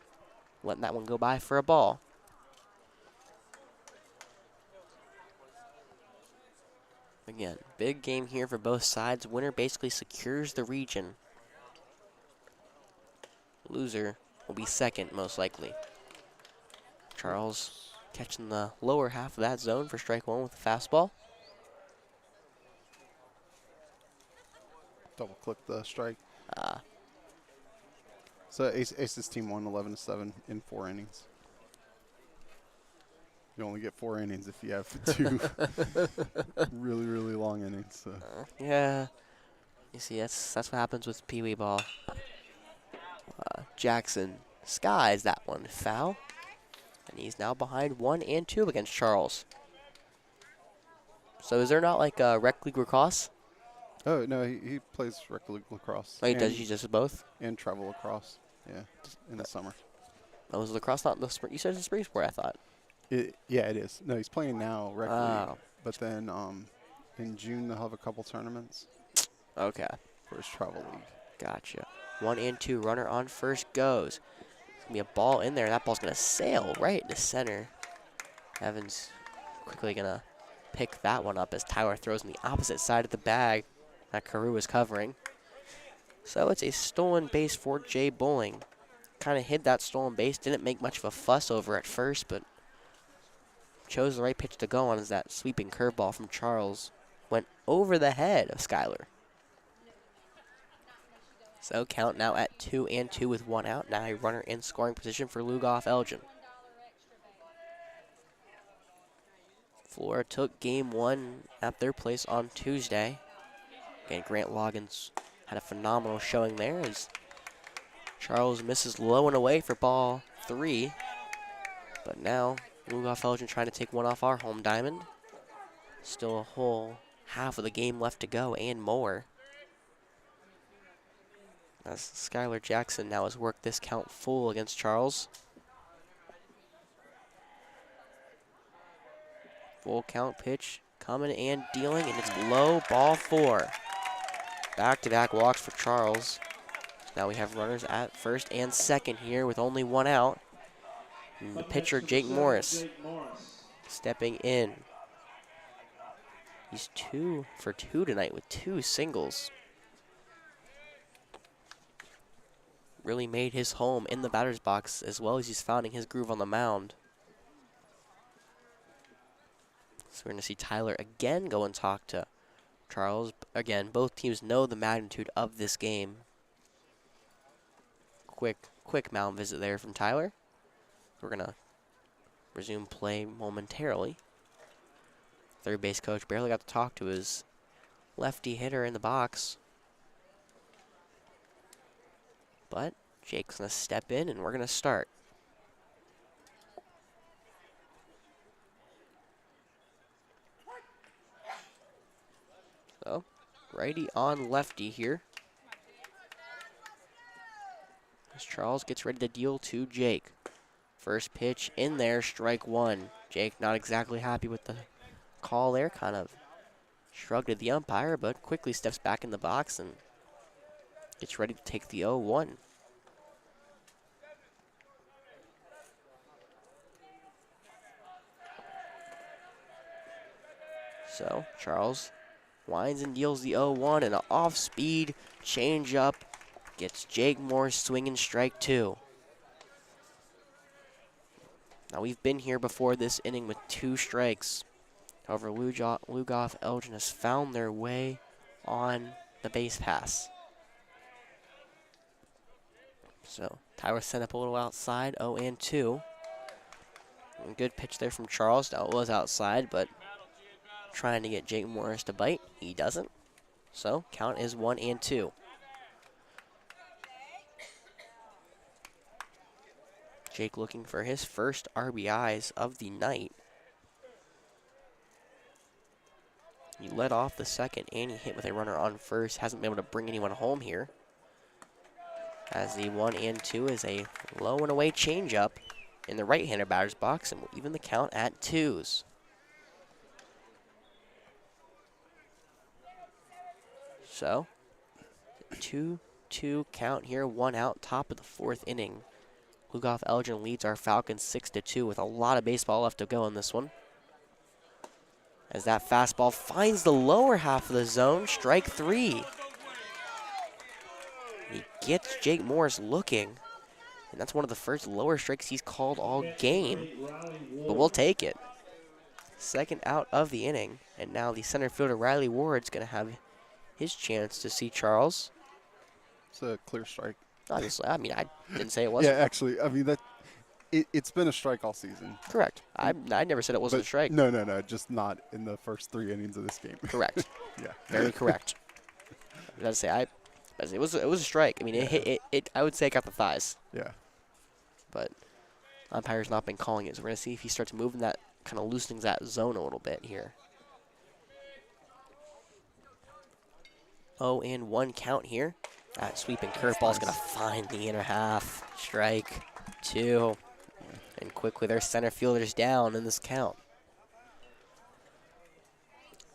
letting that one go by for a ball. Again, big game here for both sides. Winner basically secures the region. Loser will be second, most likely. Charles catching the lower half of that zone for strike 1 with a fastball. Double click the strike. So Ace's team won 11-7 in 4 innings. You only get 4 innings if you have 2 really, really long innings. So. Yeah, you see, that's what happens with Pee Wee ball. Jackson skies that one foul. And he's now behind 1 and 2 against Charles. So is there not like a rec league lacrosse? Oh, no, he plays rec league lacrosse. Oh, he does. He does both? And travel lacrosse, yeah, in the summer. Oh, was lacrosse not in the spring? You said it's a spring sport, I thought. Yeah, it is. No, he's playing now rec league. But then in June they'll have a couple tournaments. Okay. For his travel league. Gotcha. 1 and 2. Runner on first goes. There's going to be a ball in there. That ball's going to sail right into center. Evans quickly going to pick that one up as Tyler throws on the opposite side of the bag that Carew is covering. So it's a stolen base for Jay Bowling. Kind of hid that stolen base. Didn't make much of a fuss over at first, but chose the right pitch to go on as that sweeping curveball from Charles went over the head of Skyler. So count now at 2 and 2 with 1 out. Now a runner in scoring position for Lugoff Elgin. Flora took game 1 at their place on Tuesday. Again, Grant Loggins had a phenomenal showing there as Charles misses low and away for ball 3. But now Lugoff Elgin trying to take one off our home diamond. Still a whole half of the game left to go and more. As Skylar Jackson now has worked this count full against Charles. Full count pitch coming and dealing, and it's low, ball 4. Back-to-back walks for Charles. Now we have runners at first and second here with only 1 out. And the pitcher, Jake Morris, stepping in. He's 2 for 2 tonight with 2 singles. Really made his home in the batter's box as well as he's finding his groove on the mound. So we're going to see Tyler again go and talk to Charles. Again, both teams know the magnitude of this game. Quick mound visit there from Tyler. We're going to resume play momentarily. Third base coach barely got to talk to his lefty hitter in the box. But Jake's going to step in, and we're going to start. So, righty on lefty here. As Charles gets ready to deal to Jake. First pitch in there, strike 1. Jake not exactly happy with the call there, kind of shrugged at the umpire, but quickly steps back in the box and gets ready to take the 0-1. So, Charles winds and deals the 0-1, and an off-speed changeup gets Jake Morris swinging strike 2. Now, we've been here before this inning with 2 strikes. However, Lugoff Elgin has found their way on the base pass. So, Tyler sent up a little outside, 0-2. And good pitch there from Charles. Now, it was outside, but trying to get Jake Morris to bite. He doesn't. So, count is 1-2. Jake looking for his first RBIs of the night. He led off the second, and he hit with a runner on first. Hasn't been able to bring anyone home here. As the 1-2 is a low and away changeup in the right-hander batter's box, and will even the count at 2s. So, 2-2 count here, 1 out, top of the 4th inning. Lugoff Elgin leads our Falcons 6-2 with a lot of baseball left to go in this one. As that fastball finds the lower half of the zone, strike 3. He gets Jake Morris looking, and that's one of the first lower strikes he's called all game, but we'll take it. Second out of the inning, and now the center fielder Riley Ward's going to have his chance to see Charles. It's a clear strike. Obviously, I mean, I didn't say it wasn't. Yeah, actually, I mean, it's been a strike all season. Correct. I never said it wasn't a strike. No, just not in the first 3 innings of this game. Correct. Yeah. Very correct. It was a strike. I mean, it hit. I would say it got the thighs. Yeah. But Umpire's not been calling it, so we're going to see if he starts moving that, kind of loosening that zone a little bit here. 0-1 count here. That sweeping curveball is going to find the inner half. Strike 2. And quickly their center fielder's down in this count.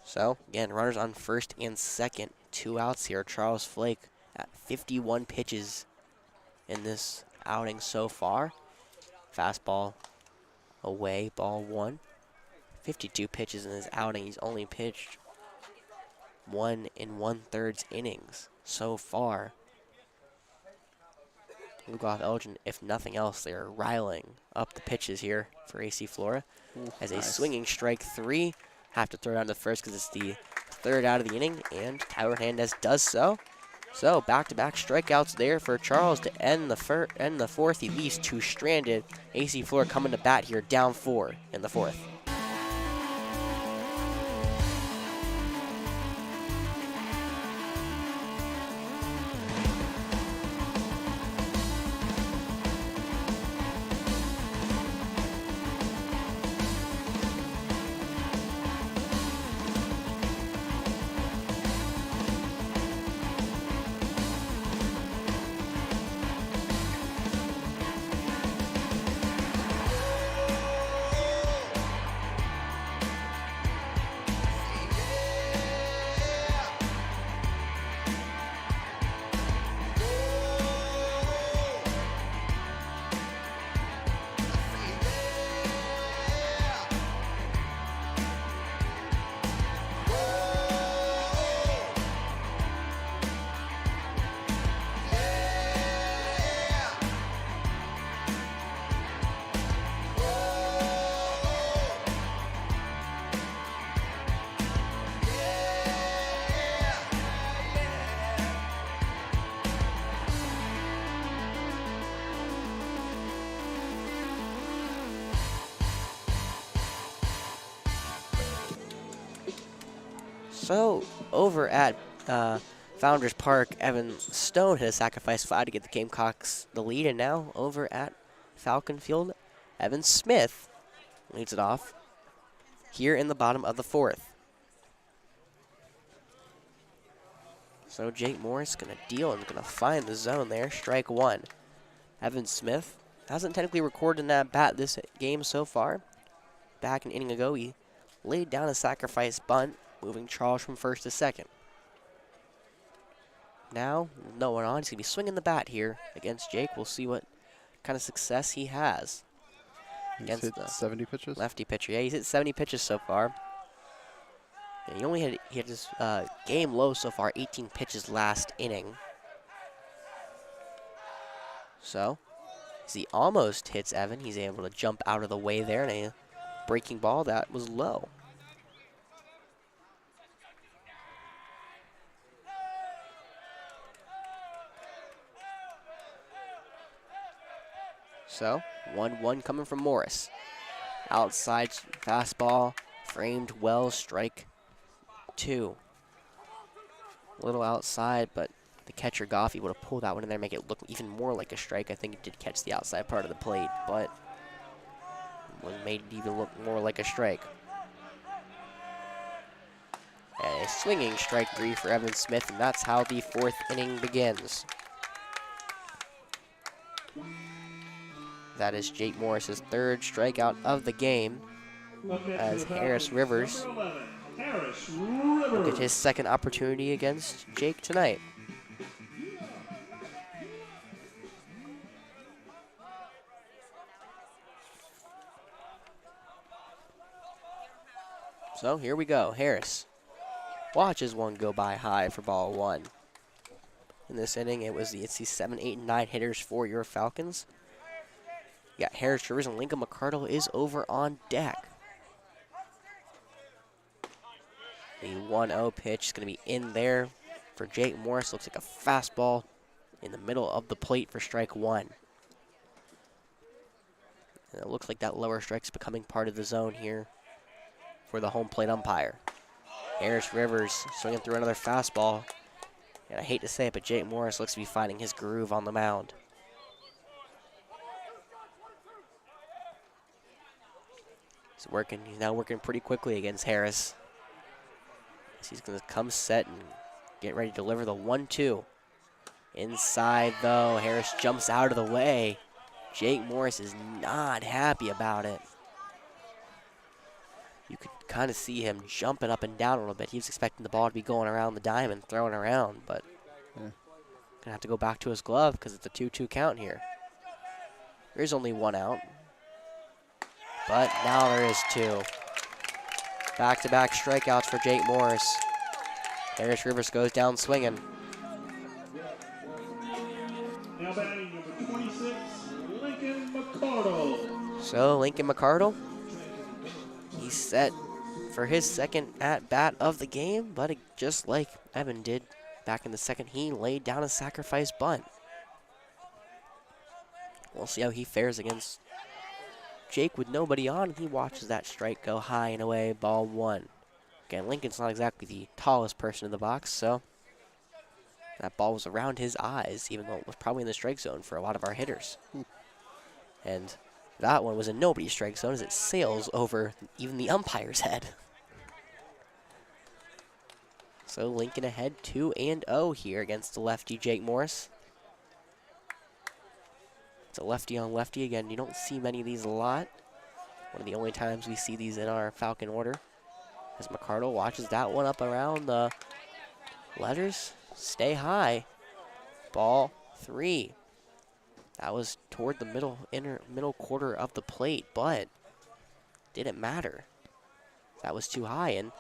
So, again, runners on first and second. 2 outs here. Charles Flake at 51 pitches in this outing so far. Fastball away, ball 1. 52 pitches in this outing. He's only pitched 1 1/3 innings so far. Lugoff Elgin, if nothing else, they are riling up the pitches here for AC Flora. As a swinging strike 3. Have to throw down to first because it's the 3rd out of the inning, and Tyler Hernandez does so. So back-to-back strikeouts there for Charles to end the 4th. He leaves 2 stranded. AC Flora coming to bat here, down 4 in the 4th. So, over at Founders Park, Evan Stone hit a sacrifice fly to get the Gamecocks the lead, and now over at Falcon Field, Evan Smith leads it off here in the bottom of the 4th. So Jake Morris going to deal and going to find the zone there, strike 1. Evan Smith hasn't technically recorded in that bat this game so far. Back an inning ago, he laid down a sacrifice bunt, moving Charles from first to second. Now, no one on. He's going to be swinging the bat here against Jake. We'll see what kind of success he has. He's Against hit the 70 pitches? lefty pitcher. Yeah, he's hit 70 pitches so far. And he only had his game low so far, 18 pitches last inning. So, as he almost hits Evan, he's able to jump out of the way there, and a breaking ball that was low. So, 1-1 coming from Morris. Outside fastball, framed well, strike 2. A little outside, but the catcher Goffey would have pulled that one in there, make it look even more like a strike. I think he did catch the outside part of the plate, but made it even look more like a strike. And a swinging strike 3 for Evan Smith, and that's how the 4th inning begins. That is Jake Morris's 3rd strikeout of the game, as Harris Rivers will get his 2nd opportunity against Jake tonight. So here we go. Harris watches one go by high for ball 1. In this inning, it's the 7, 8, and 9 hitters for your Falcons. You got Harris Rivers and Lincoln McCardle is over on deck. The 1-0 pitch is going to be in there for Jake Morris. Looks like a fastball in the middle of the plate for strike 1. And it looks like that lower strike is becoming part of the zone here for the home plate umpire. Harris Rivers swinging through another fastball. And I hate to say it, but Jake Morris looks to be finding his groove on the mound. He's now working pretty quickly against Harris. He's going to come set and get ready to deliver the 1-2. Inside, though, Harris jumps out of the way. Jake Morris is not happy about it. You could kind of see him jumping up and down a little bit. He was expecting the ball to be going around the diamond, throwing around, but going to have to go back to his glove because it's a 2-2 count here. There's only one out, but now there is two. Back-to-back strikeouts for Jake Morris. Harris Rivers goes down swinging. Now batting number 26, Lincoln McCardle. So Lincoln McCardle, he's set for his second at-bat of the game, but just like Evan did back in the second, he laid down a sacrifice bunt. We'll see how he fares against Jake with nobody on. He watches that strike go high and away, ball one. Again, Lincoln's not exactly the tallest person in the box, so that ball was around his eyes, even though it was probably in the strike zone for a lot of our hitters. And that one was in nobody's strike zone as it sails over even the umpire's head. So Lincoln ahead 2-0 here against the lefty Jake Morris. It's a lefty on lefty. Again, you don't see many of these a lot. One of the only times we see these in our Falcon order. As McCardle watches that one up around the letters. Stay high. Ball three. That was toward the middle quarter of the plate, but didn't matter. That was too high, and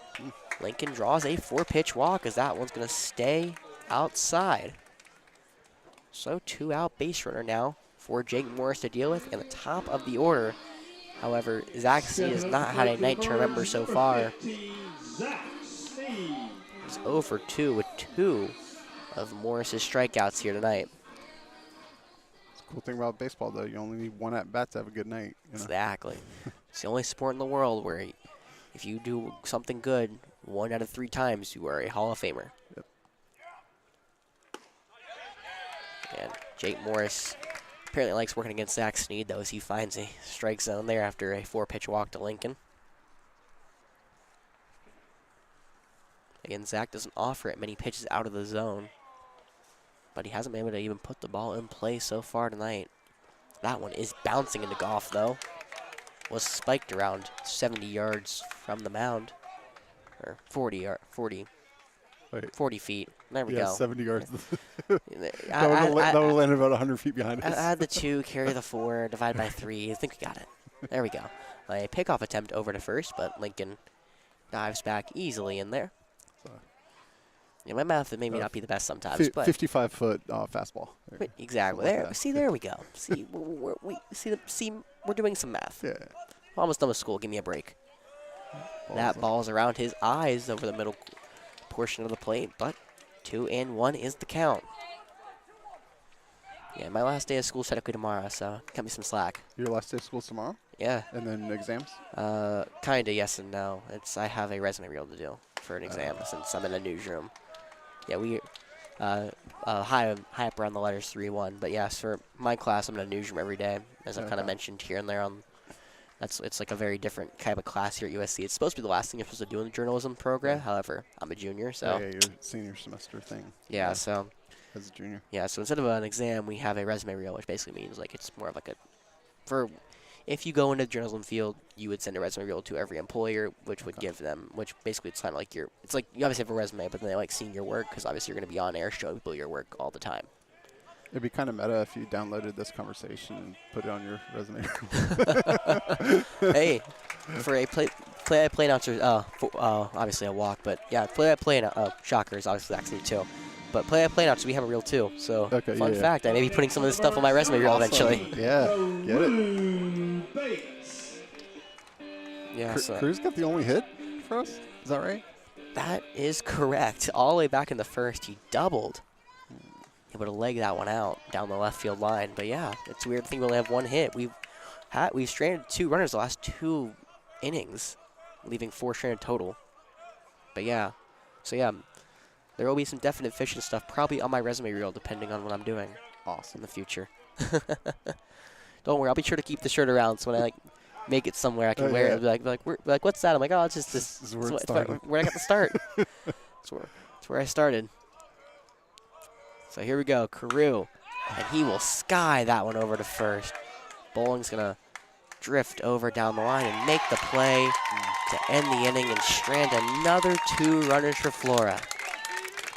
Lincoln draws a 4-pitch walk as that one's going to stay outside. So 2-out base runner now for Jake Morris to deal with in the top of the order. However, Zach C has not had a night to remember so far. He's 0 for 2 with 2 of Morris's strikeouts here tonight. Cool thing about baseball, though, you only need one at-bat to have a good night. You know? Exactly. It's the only sport in the world where if you do something good 1 out of 3 times, you are a Hall of Famer. Yep. And Jake Morris apparently likes working against Zach Sneed, though, as he finds a strike zone there after a 4-pitch walk to Lincoln. Again, Zach doesn't offer it many pitches out of the zone, but he hasn't been able to even put the ball in play so far tonight. That one is bouncing into golf, though. Was spiked around 70 yards from the mound, or 40 feet. There we go. 70 yards. That would have landed about 100 feet behind us. Add the 2, carry the 4, divide by 3. I think we got it. There we go. A pickoff attempt over to first, but Lincoln dives back easily in there. Yeah, my math may maybe not be the best sometimes, but 55-foot fastball. Wait, exactly. Like there. that. See, there we go. See, we're doing some math. Yeah. Almost done with school. Give me a break. That ball's around his eyes over the middle portion of the plate, but 2-1 is the count. Yeah, my last day of school is technically tomorrow, so cut me some slack. Your last day of school is tomorrow? Yeah. And then exams? Kinda yes and no. I have a resume reel to do for an exam since I'm in a newsroom. Yeah, we high up around the letters 3-1, but yes, for my class I'm in a newsroom every day, as I've kind of mentioned here and there. It's like a very different kind of class here at USC. It's supposed to be the last thing you're supposed to do in the journalism program. However, I'm a junior, so yeah, your senior semester thing. Yeah, so as a junior. Yeah, so instead of an exam, we have a resume reel, which basically means like it's more of like if you go into the journalism field, you would send a resume reel to every employer, which would give them, which basically it's kind of like it's like you obviously have a resume, but then they like seeing your work because obviously you're going to be on air showing people your work all the time. It'd be kind of meta if you downloaded this conversation and put it on your resume. Hey, for a play-by-play announcer, obviously a walk, but yeah, play-by-play shocker is obviously actually too. But play-by-play announcer, we have a reel too. So fun fact, I may be putting some of this stuff on my resume reel eventually. Yeah, get it. Yeah, so Cruz got the only hit for us. Is that right? That is correct. All the way back in the first, he doubled. Able to leg that one out down the left field line. But yeah, it's weird to think we only have one hit. We've stranded 2 runners the last 2 innings, leaving 4 stranded total. But yeah, so yeah, there will be some definite fishing stuff probably on my resume reel depending on what I'm doing. Awesome. In the future. Don't worry, I'll be sure to keep the shirt around so when I make it somewhere I can wear it. Be like, what's that? I'm like, oh, it's just this. This is where it it's started. where I got to start. It's where I started. So here we go, Carew, and he will sky that one over to first. Bowling's gonna drift over down the line and make the play to end the inning and strand another 2 runners for Flora.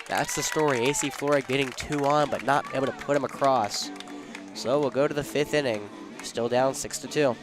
That's the story. AC Flora getting 2 on, but not able to put him across. So we'll go to the 5th inning, still down 6-2.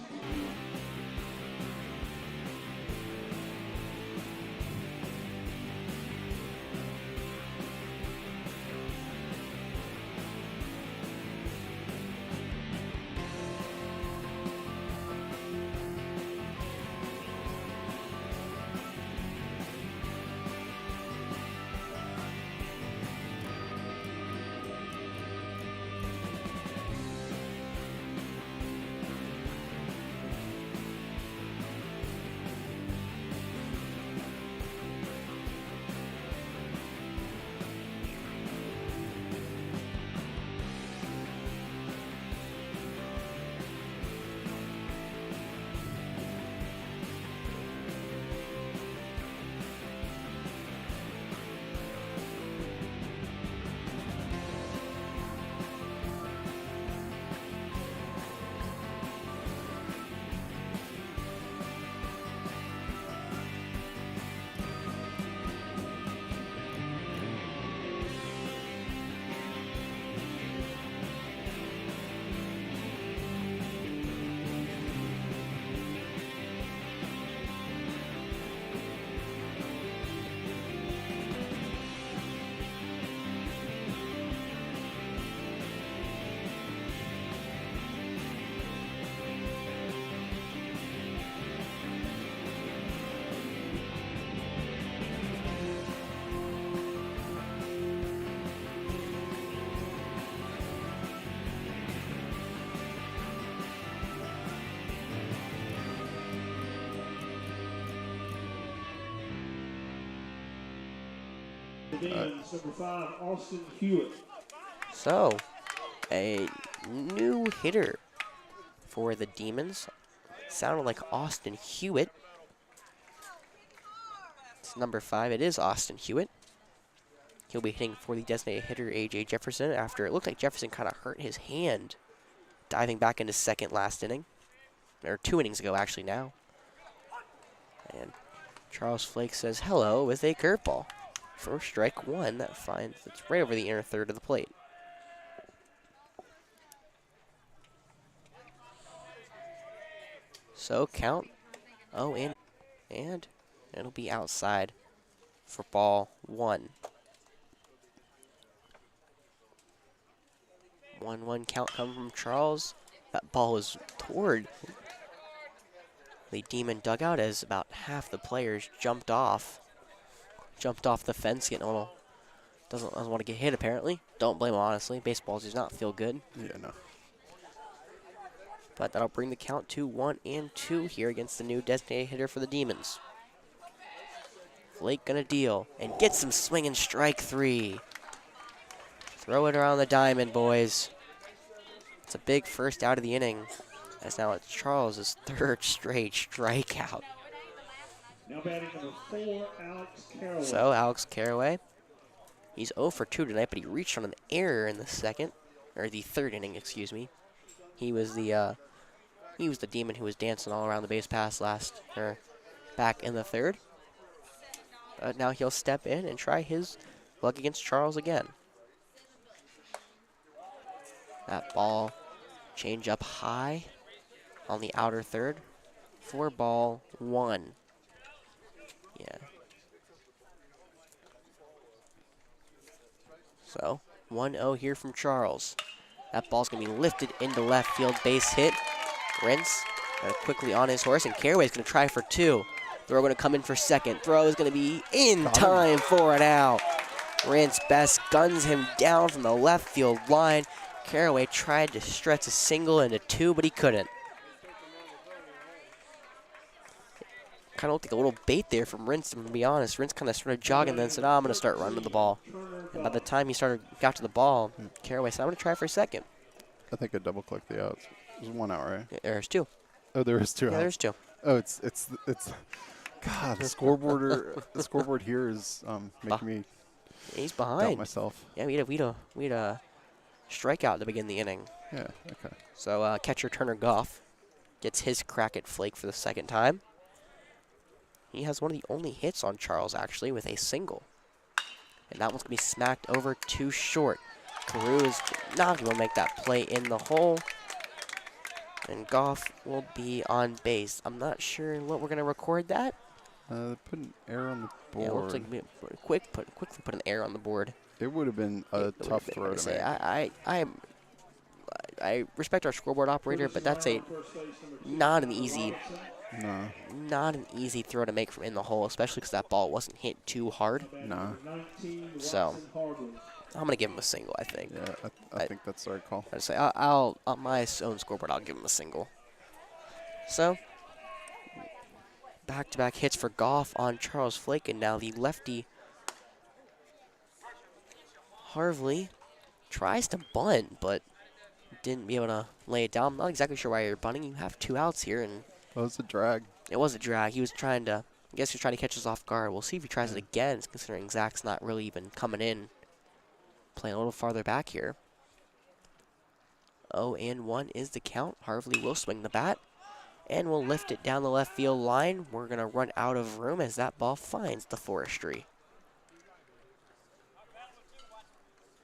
Demons, number 5, Austin Hewitt. So, a new hitter for the Demons. Sounded like Austin Hewitt. It's number 5. It is Austin Hewitt. He'll be hitting for the designated hitter, A.J. Jefferson, after it looked like Jefferson kind of hurt his hand diving back into second last inning. Or 2 innings ago, actually, now. And Charles Flake says hello with a curveball. First strike 1 that finds it's right over the inner third of the plate. So count 0 and it'll be outside for ball 1. 1-1 count coming from Charles. That ball was toward the Demon dugout as about half the players jumped off the fence, getting a little, doesn't want to get hit apparently. Don't blame him, honestly. Baseball does not feel good. Yeah, no. But that'll bring the count to 1-2 here against the new designated hitter for the Demons. Flake gonna deal and get some swinging strike 3. Throw it around the diamond, boys. It's a big first out of the inning, as now it's Charles' 3rd straight strikeout. Now batting number 4, Alex Caraway. So Alex Caraway, he's 0 for 2 tonight, but he reached on an error in the 3rd inning, excuse me. He was the Demon who was dancing all around the base pass back in the 3rd. But now he'll step in and try his luck against Charles again. That ball change up high on the outer 3rd for ball 1. Yeah. So 1-0 here from Charles. That ball's going to be lifted into left field, base hit. Rentz quickly on his horse, and Caraway's going to try for 2. Throw going to come in for 2nd. Throw is going to be in time for an out. Rentz best guns him down from the left field line. Caraway tried to stretch a single into 2, but he couldn't. Kind of looked like a little bait there from Rentz, to be honest. Rentz kind of started jogging, and then said, I'm going to start running to the ball. And by the time he got to the ball, Caraway said, I'm going to try for a 2nd. I think I double-clicked the outs. There's 1 out, right? There's 2. Oh, there is 2 Yeah, outs. there's 2. Oh, it's. God, the scoreboard here is making me He's doubt behind. myself. Yeah, we had a strikeout to begin the inning. Yeah. Okay. So catcher Turner Goff gets his crack at Flake for the second time. He has one of the only hits on Charles, actually, with a single. And that one's going to be smacked over too short. Carew is not going to make that play in the hole. And Goff will be on base. I'm not sure what we're going to record that. Put an error on the board. Yeah, it looks like we quickly put an error on the board. It would have been a tough throw to make. I respect our scoreboard operator, but that's not an easy throw to make from in the hole, especially because that ball wasn't hit too hard. No. So I'm gonna give him a single, I think. Yeah, I think that's the right call. I'd say I'll on my own scoreboard, I'll give him a single. So back-to-back hits for Goff on Charles Flake, and now the lefty Harvley tries to bunt, but didn't be able to lay it down. I'm not exactly sure why you're bunting. You have 2 outs here, and That was a drag. it was a drag. He was trying to, I guess he was trying to catch us off guard. We'll see if he tries it again, considering Zach's not really even coming in. Playing a little farther back here. 0-1 is the count. Harvey will swing the bat, and we'll lift it down the left field line. We're going to run out of room as that ball finds the forestry.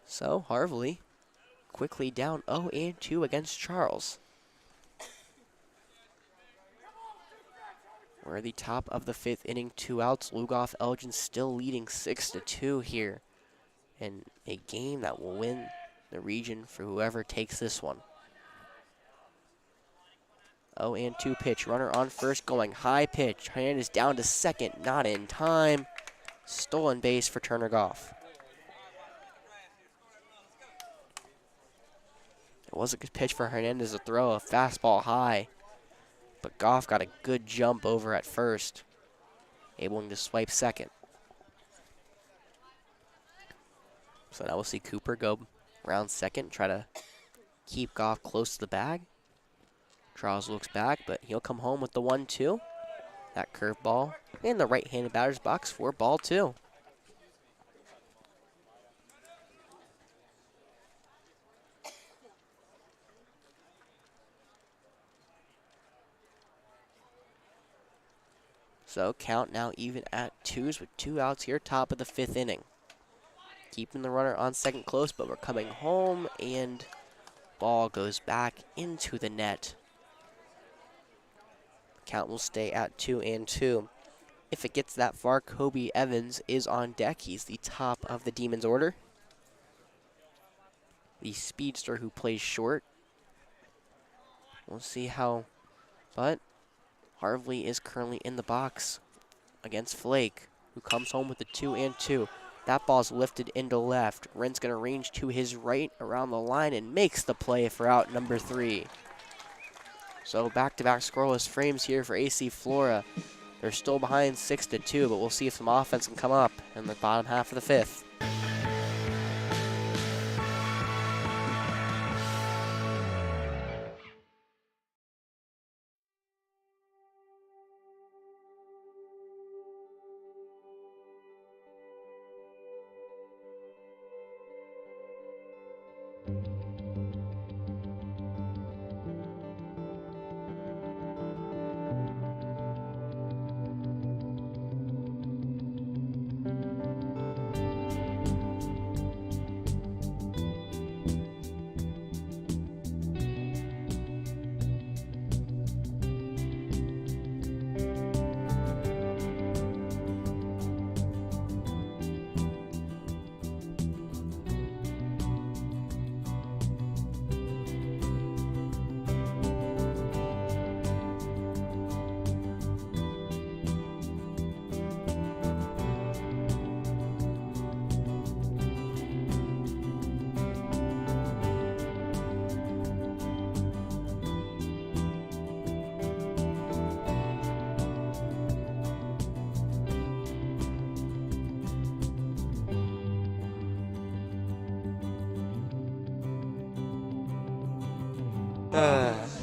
So Harvey quickly down 0-2 against Charles. We're at the top of the 5th inning, 2 outs. Lugoff Elgin still leading 6-2 here. And a game that will win the region for whoever takes this one. 0-2 pitch. Runner on first going high pitch. Hernandez down to second. Not in time. Stolen base for Turner Goff. It was a good pitch for Hernandez to throw a fastball high. But Goff got a good jump over at first. Able to swipe second. So now we'll see Cooper go around second, try to keep Goff close to the bag. Charles looks back, but he'll come home with the 1-2. That curveball in the right-handed batter's box for ball 2. So count now even at 2s with 2 outs here, top of the 5th inning. Keeping the runner on second close, but we're coming home, and ball goes back into the net. Count will stay at 2-2. If it gets that far, Kobe Evans is on deck. He's the top of the Demons order. The speedster who plays short. We'll see how, but Harvey is currently in the box against Flake, who comes home with the 2-2. That ball's lifted into left. Wren's going to range to his right around the line and makes the play for out number 3. So back-to-back scoreless frames here for AC Flora. They're still behind 6-2, but we'll see if some offense can come up in the bottom half of the 5th.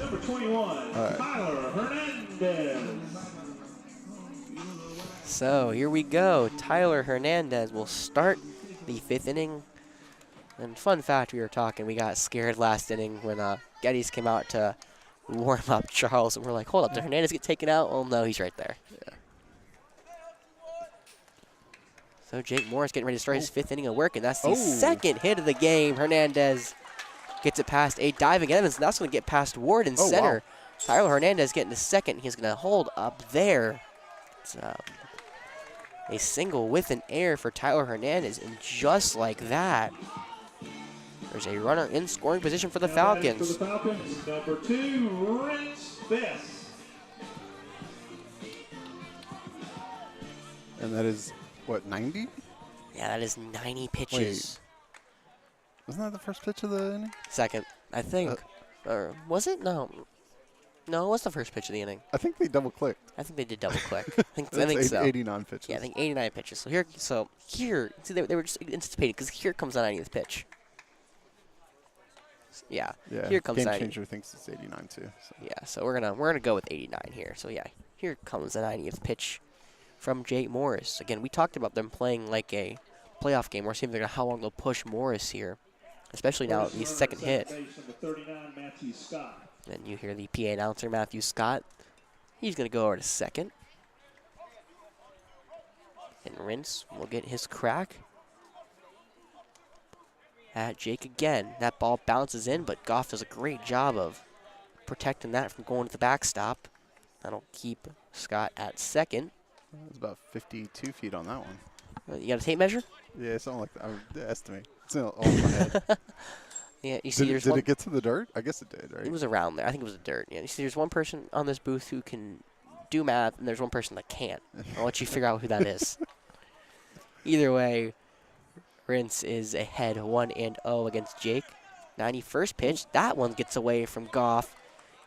Number 21, Tyler Hernandez. So here we go. Tyler Hernandez will start the 5th inning. And fun fact, we got scared last inning when Geddes came out to warm up Charles, and we're like, hold up, did Hernandez get taken out? Oh no, he's right there. Yeah. So Jake Morris getting ready to start his 5th inning of work, and that's the second hit of the game. Hernandez gets it past a diving Evans, and that's going to get past Ward in center. Wow. Tyler Hernandez getting to second. He's going to hold up there. It's a single with an error for Tyler Hernandez, and just like that, there's a runner in scoring position for the Falcons. For the Falcons, number 2, Rich Best. And that is, what, 90? Yeah, that is 90 pitches. Wasn't that the first pitch of the inning? Second, I think. Or was it? No. No, it was the first pitch of the inning. I think they double-clicked. I think they did double-click. I think so. 89 pitches. Yeah, I think 89 pitches. So here, see, they were just anticipating, because here comes the 90th pitch. Yeah, here comes Game 90. Changer thinks it's 89 too. So. Yeah, so we're gonna go with 89 here. So yeah, here comes the 90th pitch from Jake Morris. Again, we talked about them playing like a playoff game. We're seeing how long they'll push Morris here, especially now the second hit. And you hear the PA announcer, Matthew Scott. He's gonna go over to second. And Rince will get his crack at Jake again. That ball bounces in, but Goff does a great job of protecting that from going to the backstop. That'll keep Scott at second. It was about 52 feet on that one. You got a tape measure? Yeah, something like that. I would estimate. It's all in my head. Yeah, you see did it get to the dirt? I guess it did, right? It was around there. I think it was the dirt. Yeah, you see there's one person on this booth who can do math, and there's one person that can't. I'll let you figure out who that is. Either way, Rince is ahead 1-0 against Jake. 91st pitch. That one gets away from Goff.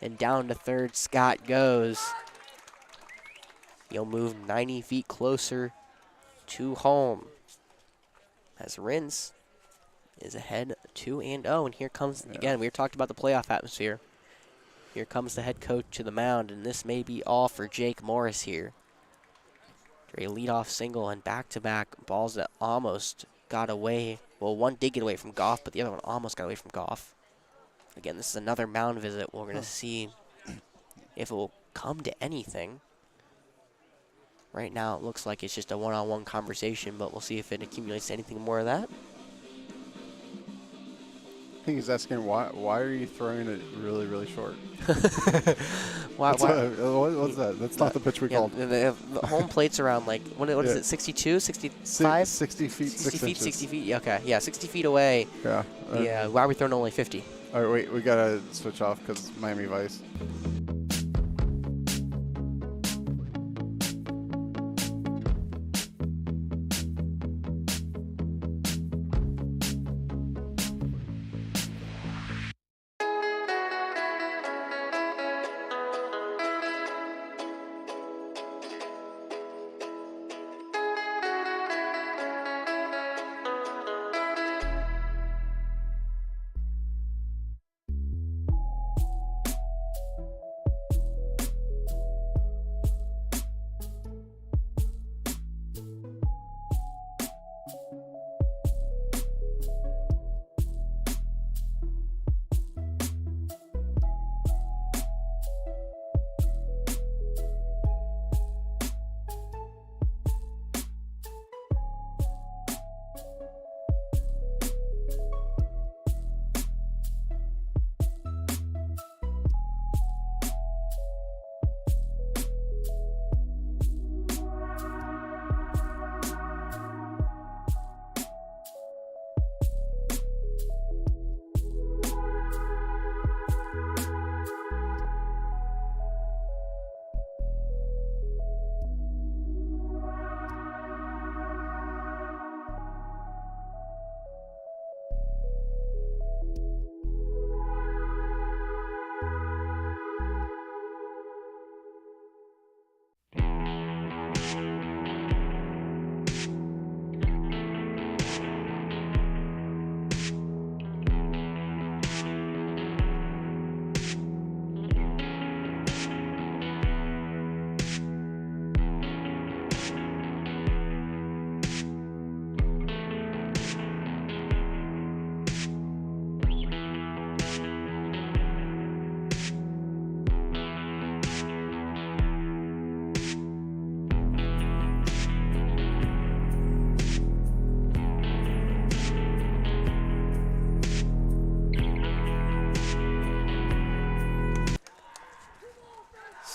And down to third, Scott goes. He'll move 90 feet closer to home. As Rince is ahead 2-0. And here comes, again, we talked about the playoff atmosphere. Here comes the head coach to the mound. And this may be all for Jake Morris here. A leadoff single and back-to-back balls that almost got away. Well, one did get away from Goff, but the other one almost got away from Goff. Again, this is another mound visit. We're going to see if it will come to anything. Right now, it looks like it's just a one-on-one conversation, but we'll see if it accumulates to anything more of that. I think he's asking, why are you throwing it really, really short? What's what's that? That's not the pitch we called. The home plate's around, like, what is it, 62, 65? 60 feet, 6 inches. 60 feet, yeah, okay. Yeah, 60 feet away. Yeah. Yeah, why are we throwing only 50? All right, wait, we got to switch off because Miami Vice.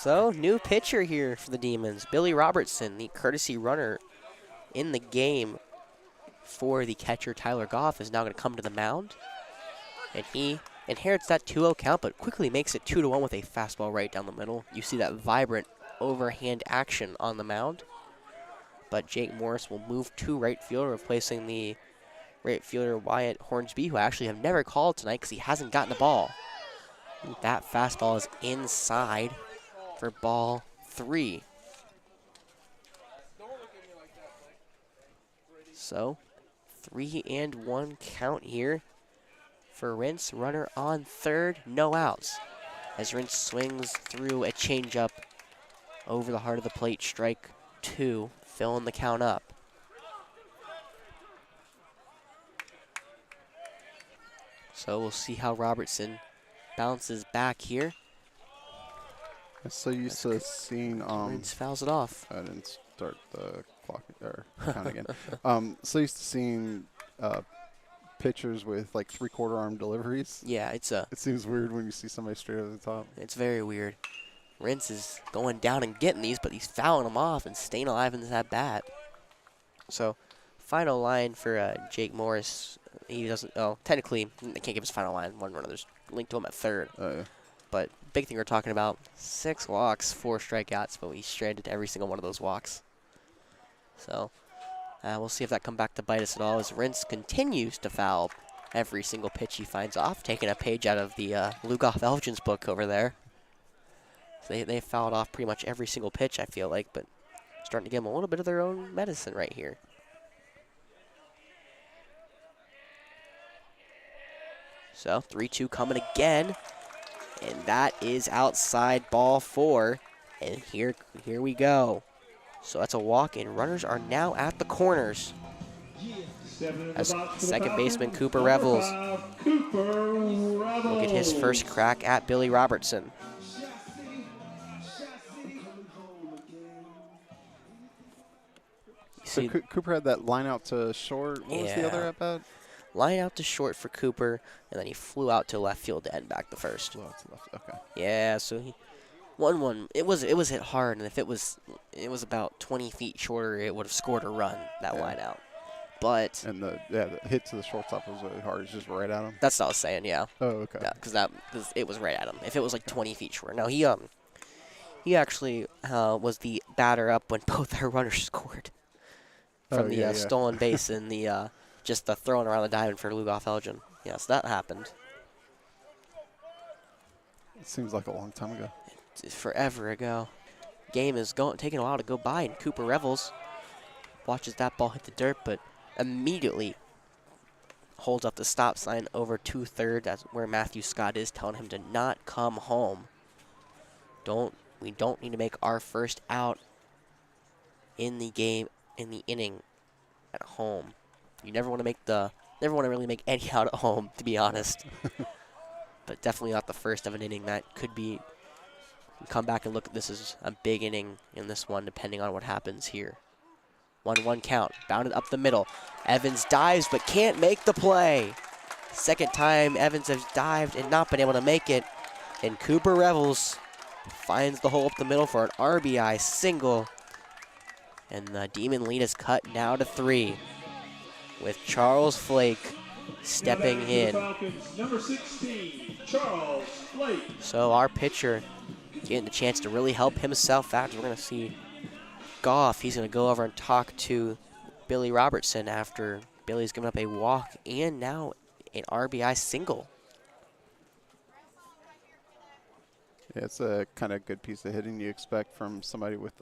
So, new pitcher here for the Demons. Billy Robertson, the courtesy runner in the game for the catcher Tyler Goff, is now going to come to the mound. And he inherits that 2-0 count, but quickly makes it 2-1 with a fastball right down the middle. You see that vibrant overhand action on the mound. But Jake Morris will move to right field, replacing the right fielder Wyatt Hornsby, who I actually have never called tonight because he hasn't gotten the ball. That fastball is inside for ball 3. So, 3-1 count here for Rintz. Runner on third, no outs. As Rintz swings through a changeup over the heart of the plate, strike 2, filling the count up. So we'll see how Robertson bounces back here. I'm so used to seeing Rintz fouls it off. I didn't start the clock or count again. So used to seeing pitchers with like 3/4 arm deliveries. Yeah, it seems weird when you see somebody straight over the top. It's very weird. Rintz is going down and getting these, but he's fouling them off and staying alive in this at bat. So, final line for Jake Morris. He doesn't. Oh, technically, they can't give his final line. One runner. There's a link to him at third. Yeah. But big thing we're talking about: 6 walks, 4 strikeouts, but we stranded every single one of those walks. So, we'll see if that come back to bite us at all. As Rintz continues to foul every single pitch he finds off, taking a page out of the Lugoff Elgin's book over there. So they fouled off pretty much every single pitch, I feel like, but starting to give them a little bit of their own medicine right here. So 3-2 coming again, and that is outside ball 4. And here we go. So that's a walk, and runners are now at the corners. As second baseman Cooper Revels will get his first crack at Billy Robertson. So Cooper had that line out to short. What was the other at bat? Line out to short for Cooper, and then he flew out to left field to end back the first. Flew out to left. Okay. Yeah, so he 1-1. It was hit hard, and if it was about 20 feet shorter, it would have scored a run, that line out. But and the hit to the shortstop was really hard. It's just right at him. That's what I was saying, yeah. Oh, okay. Yeah, because it was right at him. If it was like 20 feet short. No, he actually was the batter up when both our runners scored from the stolen base and the just the throwing around the diamond for Lugoff Elgin. Yes, that happened. It seems like a long time ago. It's forever ago. Game is taking a while to go by, and Cooper Revels watches that ball hit the dirt, but immediately holds up the stop sign over 2/3. That's where Matthew Scott is, telling him to not come home. We don't need to make our first out in the game, in the inning, at home. You never want to really make any out at home, to be honest. But definitely not the first of an inning. That could be. Come back and look at this as a big inning in this one, depending on what happens here. 1-1 count, bounded up the middle. Evans dives but can't make the play. Second time Evans has dived and not been able to make it. And Cooper Revels finds the hole up the middle for an RBI single. And the Demon lead is cut now to 3. With Charles Flake stepping in. Number 16, Charles Flake. So our pitcher getting the chance to really help himself out. We're going to see Goff. He's going to go over and talk to Billy Robertson after Billy's given up a walk and now an RBI single. Yeah, it's a kind of good piece of hitting you expect from somebody with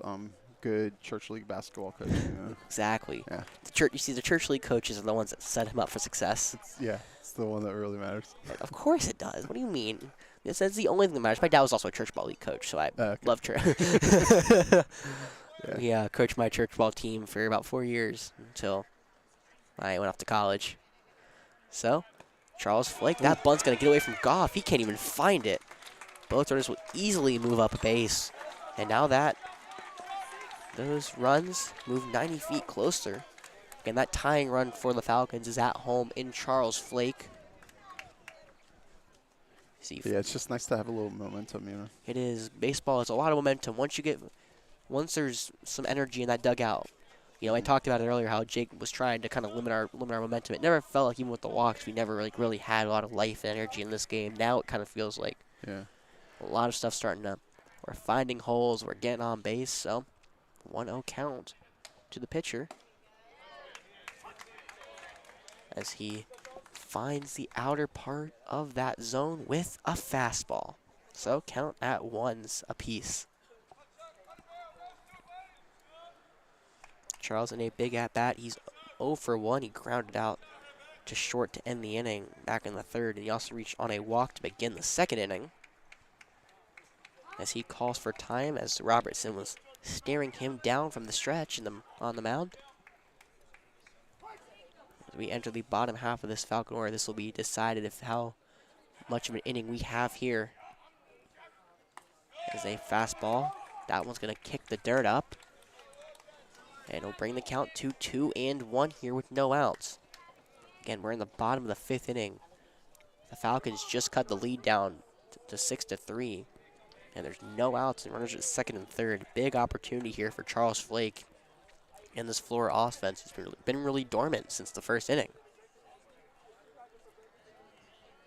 good church league basketball coaching. You know? Exactly. Yeah. You see, the church league coaches are the ones that set him up for success. It's the one that really matters. Of course it does. What do you mean? That's the only thing that matters. My dad was also a church ball league coach, so I love church. He coached my church ball team for about 4 years until I went off to college. So, Charles Flake, that bunt's going to get away from Goff. He can't even find it. Both runners will easily move up a base. And now those runs move 90 feet closer. And that tying run for the Falcons is at home in Charles Flake. See, Yeah, it's just nice to have a little momentum, you know. it is. Baseball is a lot of momentum. Once there's some energy in that dugout. You know, I talked about it earlier how Jake was trying to kind of limit our momentum. It never felt like, even with the walks, we never really had a lot of life and energy in this game. Now it kind of feels like Yeah. a lot of stuff starting up. We're finding holes. We're getting on base. So 1-0 count to the pitcher as he finds the outer part of that zone with a fastball. So count at ones apiece. Charles in a big at-bat. He's 0 for 1. He grounded out to short to end the inning back in the third, and he also reached on a walk to begin the second inning as he calls for time as Robertson was staring him down from the stretch on the mound. As we enter the bottom half of this Falcon Order, this will be decided if how much of an inning we have here. As a fastball, that one's going to kick the dirt up. And it'll bring the count to 2-1 here with no outs. Again, we're in the bottom of the fifth inning. The Falcons just cut the lead down to 6-3. And there's no outs and runners at second and third. Big opportunity here for Charles Flake and this Flora offense has been really dormant since the first inning.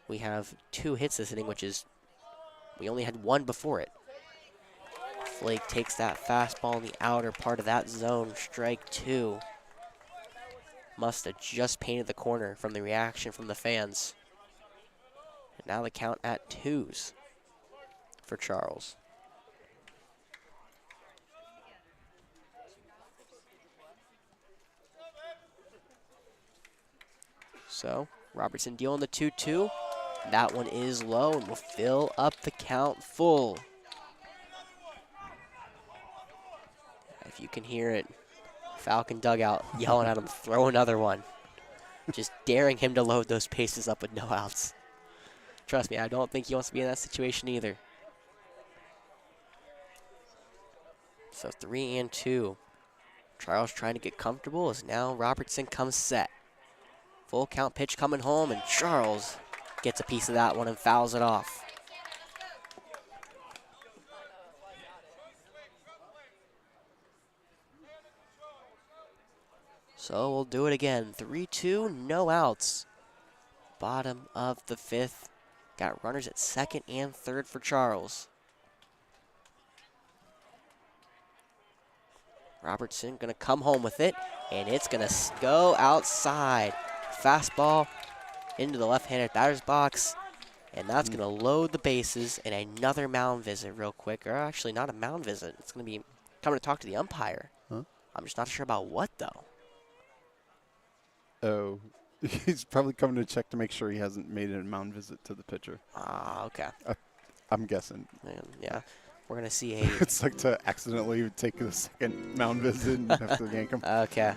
We have 2 hits this inning, which is, we only had 1 before it. Flake takes that fastball in the outer part of that zone, strike 2. Must have just painted the corner from the reaction from the fans. And now the count at 2s for Charles. So Robertson dealing the 2-2. That one is low and will fill up the count full. If you can hear it, Falcon dugout yelling at him, throw another one. Just daring him to load those bases up with no outs. Trust me, I don't think he wants to be in that situation either. So 3-2. Charles trying to get comfortable as now Robertson comes set. Full count pitch coming home, and Charles gets a piece of that one and fouls it off. So we'll do it again. 3-2, no outs. Bottom of the fifth. Got runners at second and third for Charles. Robertson gonna come home with it, and it's gonna go outside. Fastball into the left-handed batter's box, and that's gonna load the bases. And another mound visit real quick, or actually not a mound visit. It's gonna be coming to talk to the umpire. Huh? I'm just not sure about what though. Oh, he's probably coming to check to make sure he hasn't made a mound visit to the pitcher. Ah, okay. I'm guessing. And yeah, we're gonna see a. It's like to accidentally take the second mound visit and have to yank him. Okay.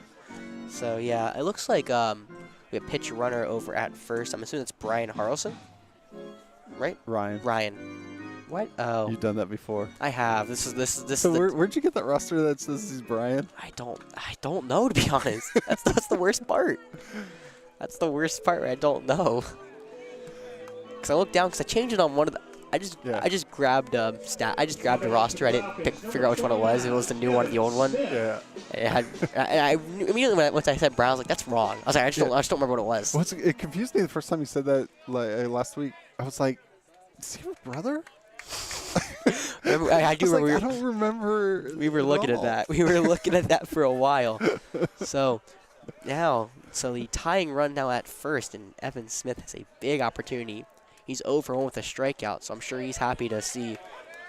So yeah, it looks like we have pitch runner over at first. I'm assuming it's Brian Harrelson, right? Ryan. What? Oh, You've done that before. I have. This is So the, where'd you get that roster that says he's Brian? I don't know, to be honest. That's the worst part. That's the worst part. I don't know. Cause I looked down because I changed it on one of the. I just grabbed I just grabbed a roster. I didn't figure out which one it was. It was the new one, the old one. Yeah. I immediately once I said Brown, I was like, that's wrong. I was like, I just don't remember what it was. Well, it confused me the first time you said that last week. I was like, is he a brother? I do remember. I don't remember. We were looking at that. We were looking at that for a while. So the tying run now at first, and Evan Smith has a big opportunity. He's 0 for 1 with a strikeout, so I'm sure he's happy to see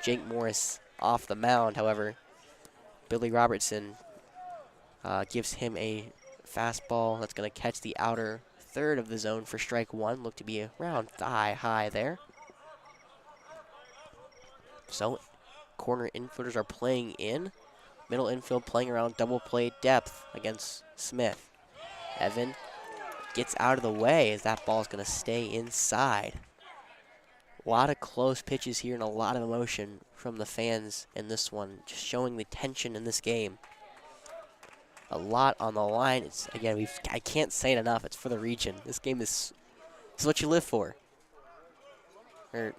Jake Morris off the mound. However, Billy Robertson gives him a fastball that's going to catch the outer third of the zone for strike 1. Look to be around thigh high there. So corner infielders are playing in. Middle infield playing around double play depth against Smith. Evan gets out of the way as that ball is going to stay inside. A lot of close pitches here and a lot of emotion from the fans in this one, just showing the tension in this game. A lot on the line. It's again, I can't say it enough. It's for the region. This game is what you live for. Or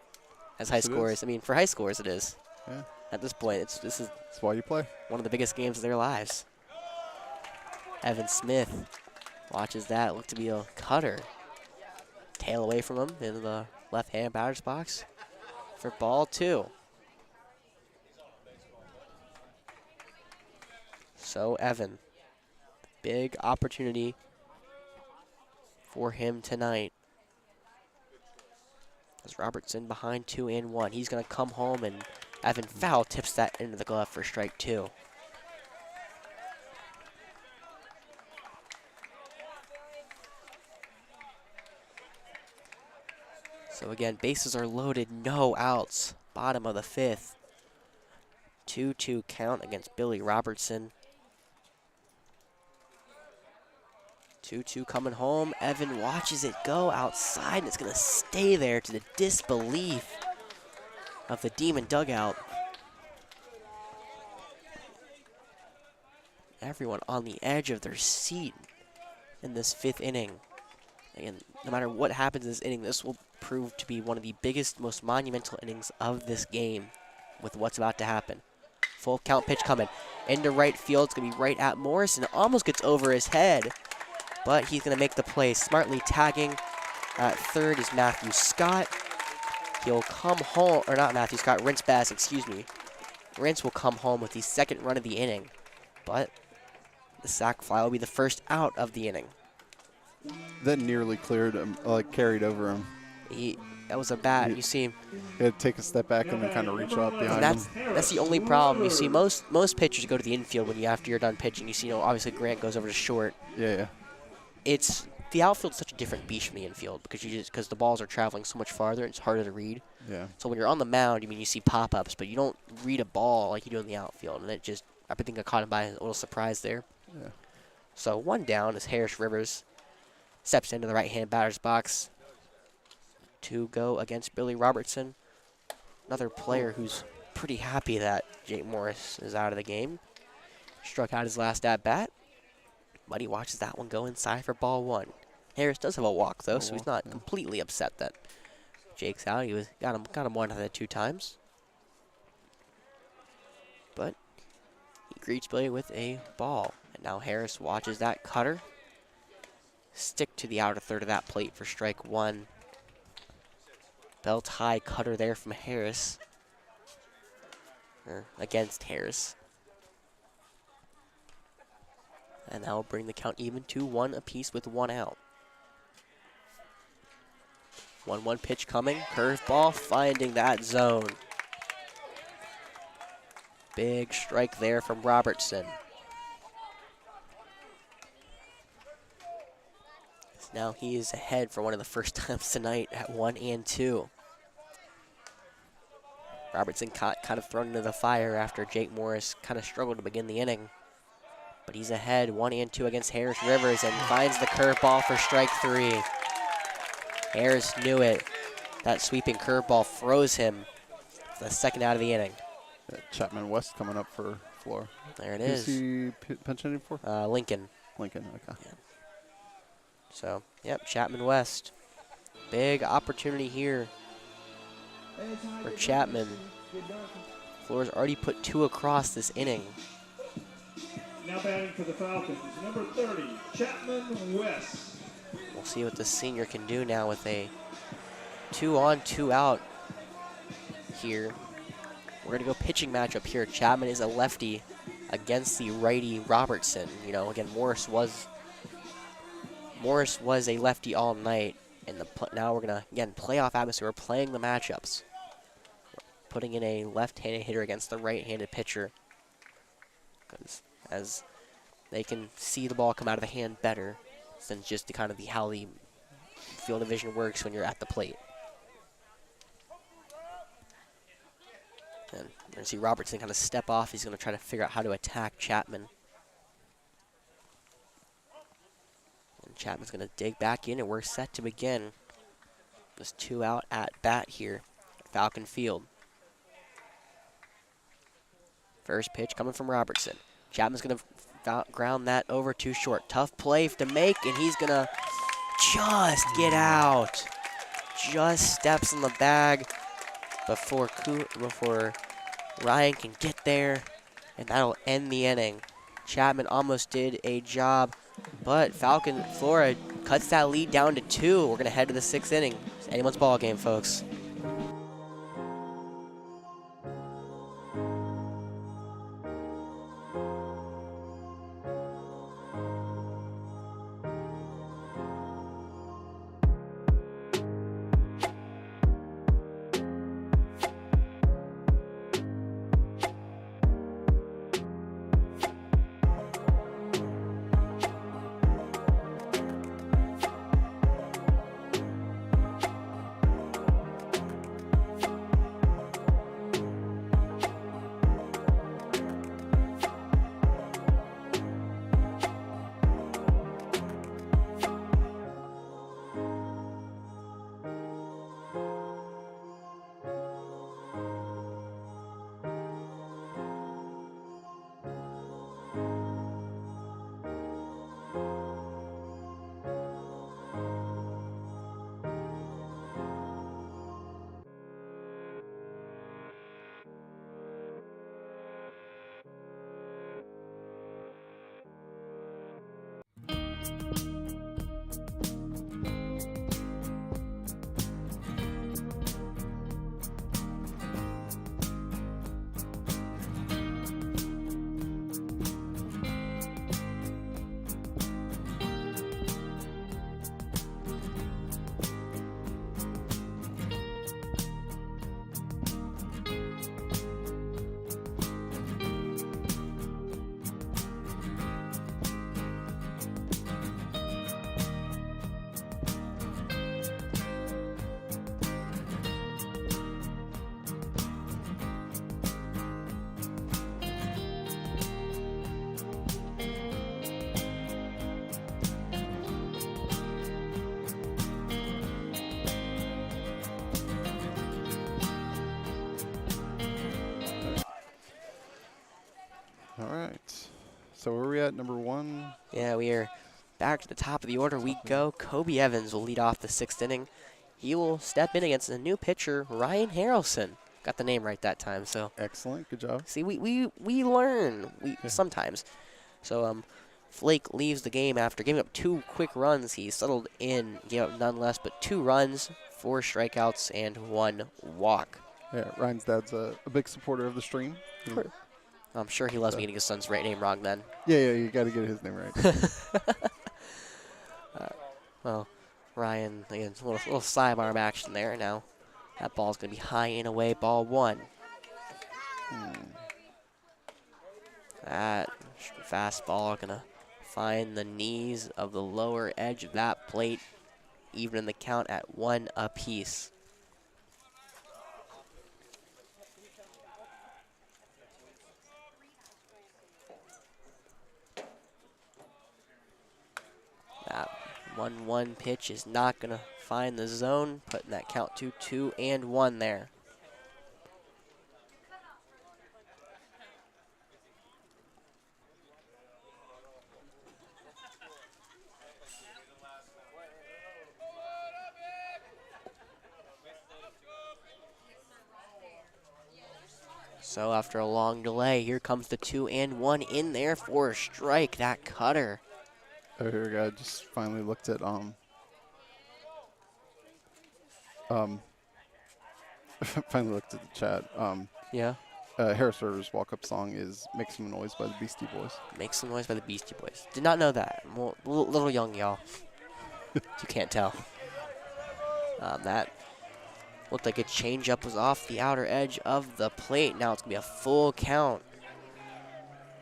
as high scores. I mean, for high scores, it is. Yeah. At this point, this is That's why you play. one of the biggest games of their lives. Evan Smith watches that. Look to be a cutter. Tail away from him in the left-hand batter's box for ball 2. So Evan, big opportunity for him tonight. As Robertson behind 2-1. He's going to come home, and Evan foul tips that into the glove for strike 2. So again, bases are loaded, no outs. Bottom of the 5th. 2-2 count against Billy Robertson. 2-2 coming home. Evan watches it go outside, and it's going to stay there to the disbelief of the Demon dugout. Everyone on the edge of their seat in this 5th inning. Again, no matter what happens in this inning, this will prove to be one of the biggest, most monumental innings of this game with what's about to happen. Full count pitch coming into right field. It's going to be right at Morrison. It almost gets over his head, but he's going to make the play. Smartly tagging at third is Matthew Scott. He'll come home, or not Matthew Scott, Rince Bass, excuse me. Rince will come home with the 2nd run of the inning, but the sac fly will be the first out of the inning. That nearly cleared him, carried over him. That was a bat. You see, He had to take a step back and then kind of reach up behind him. that's the only problem. You see, most pitchers go to the infield when after you're done pitching. You see, obviously Grant goes over to short. Yeah. It's the outfield's such a different beast from the infield because the balls are traveling so much farther. It's harder to read. Yeah. So when you're on the mound, you see pop-ups, but you don't read a ball like you do in the outfield. And I think I caught him by a little surprise there. Yeah. So 1 down as Harris Rivers steps into the right-hand batter's box to go against Billy Robertson. Another player who's pretty happy that Jake Morris is out of the game. Struck out his last at-bat, but he watches that one go inside for ball 1. Harris does have a walk, though, so he's not completely upset that Jake's out. He got him 1 out of 2 times. But he greets Billy with a ball. And now Harris watches that cutter stick to the outer third of that plate for strike 1. Belt high cutter there from Harris. Or against Harris. And that will bring the count even to 1 apiece with 1 out. 1-1 pitch coming. Curveball finding that zone. Big strike there from Robertson. Now he is ahead for one of the first times tonight at 1-2. Robertson kind of thrown into the fire after Jake Morris kind of struggled to begin the inning. But he's ahead 1-2 against Harris Rivers and finds the curveball for strike 3. Harris knew it. That sweeping curveball froze him for the 2nd out of the inning. Chapman West coming up for Flora. There it is. Who's he pinching for? Lincoln. Lincoln, okay. Yeah. So, yep, Chapman West. Big opportunity here for Chapman. Flora's already put 2 across this inning. Now batting for the Falcons, number 30, Chapman West. We'll see what the senior can do now with a 2-on, 2-out here. We're going to go pitching matchup here. Chapman is a lefty against the righty Robertson. Again, Morris was a lefty all night, and now we're going to, again, playoff atmosphere. We're playing the matchups. Putting in a left-handed hitter against the right-handed pitcher. Because as they can see the ball come out of the hand better than just how the field division works when you're at the plate. And we're going to see Robertson kind of step off. He's going to try to figure out how to attack Chapman. And Chapman's going to dig back in, and we're set to begin this 2-out at bat here at Falcon Field. First pitch coming from Robertson. Chapman's going to ground that over too short. Tough play to make, and he's going to just get out. just steps on the bag before Ryan can get there, and that'll end the inning. Chapman almost did a job, but Flora cuts that lead down to 2. We're going to head to the 6th inning. It's anyone's ball game, folks. All right. So where are we at? Number 1? Yeah, we are back to the top of the order. We go. Kobe Evans will lead off the 6th inning. He will step in against a new pitcher, Ryan Harrelson. Got the name right that time. So Excellent. Good job. see, we learn sometimes. So Flake leaves the game after giving up 2 quick runs. He settled in, gave up none less but 2 runs, 4 strikeouts, and 1 walk. Yeah, Ryan's dad's a big supporter of the stream. I'm sure he loves me getting his son's right name wrong then. Yeah, you got to get his name right. Well, Ryan, again, a little sidearm action there. Now that ball's going to be high and away, ball 1. That fastball going to find the knees of the lower edge of that plate, even the count at 1 apiece. That 1-1 pitch is not going to find the zone, putting that count to 2-1 there. So after a long delay, here comes the 2-1 in there for a strike. That cutter. Oh, here we go. I just finally looked at finally looked at the chat. Yeah. Harris Rivers' walk-up song is "Make Some Noise" by the Beastie Boys. Make Some Noise by the Beastie Boys. Did not know that. I'm a little young, y'all. You can't tell. That looked like a changeup was off the outer edge of the plate. Now it's going to be a full count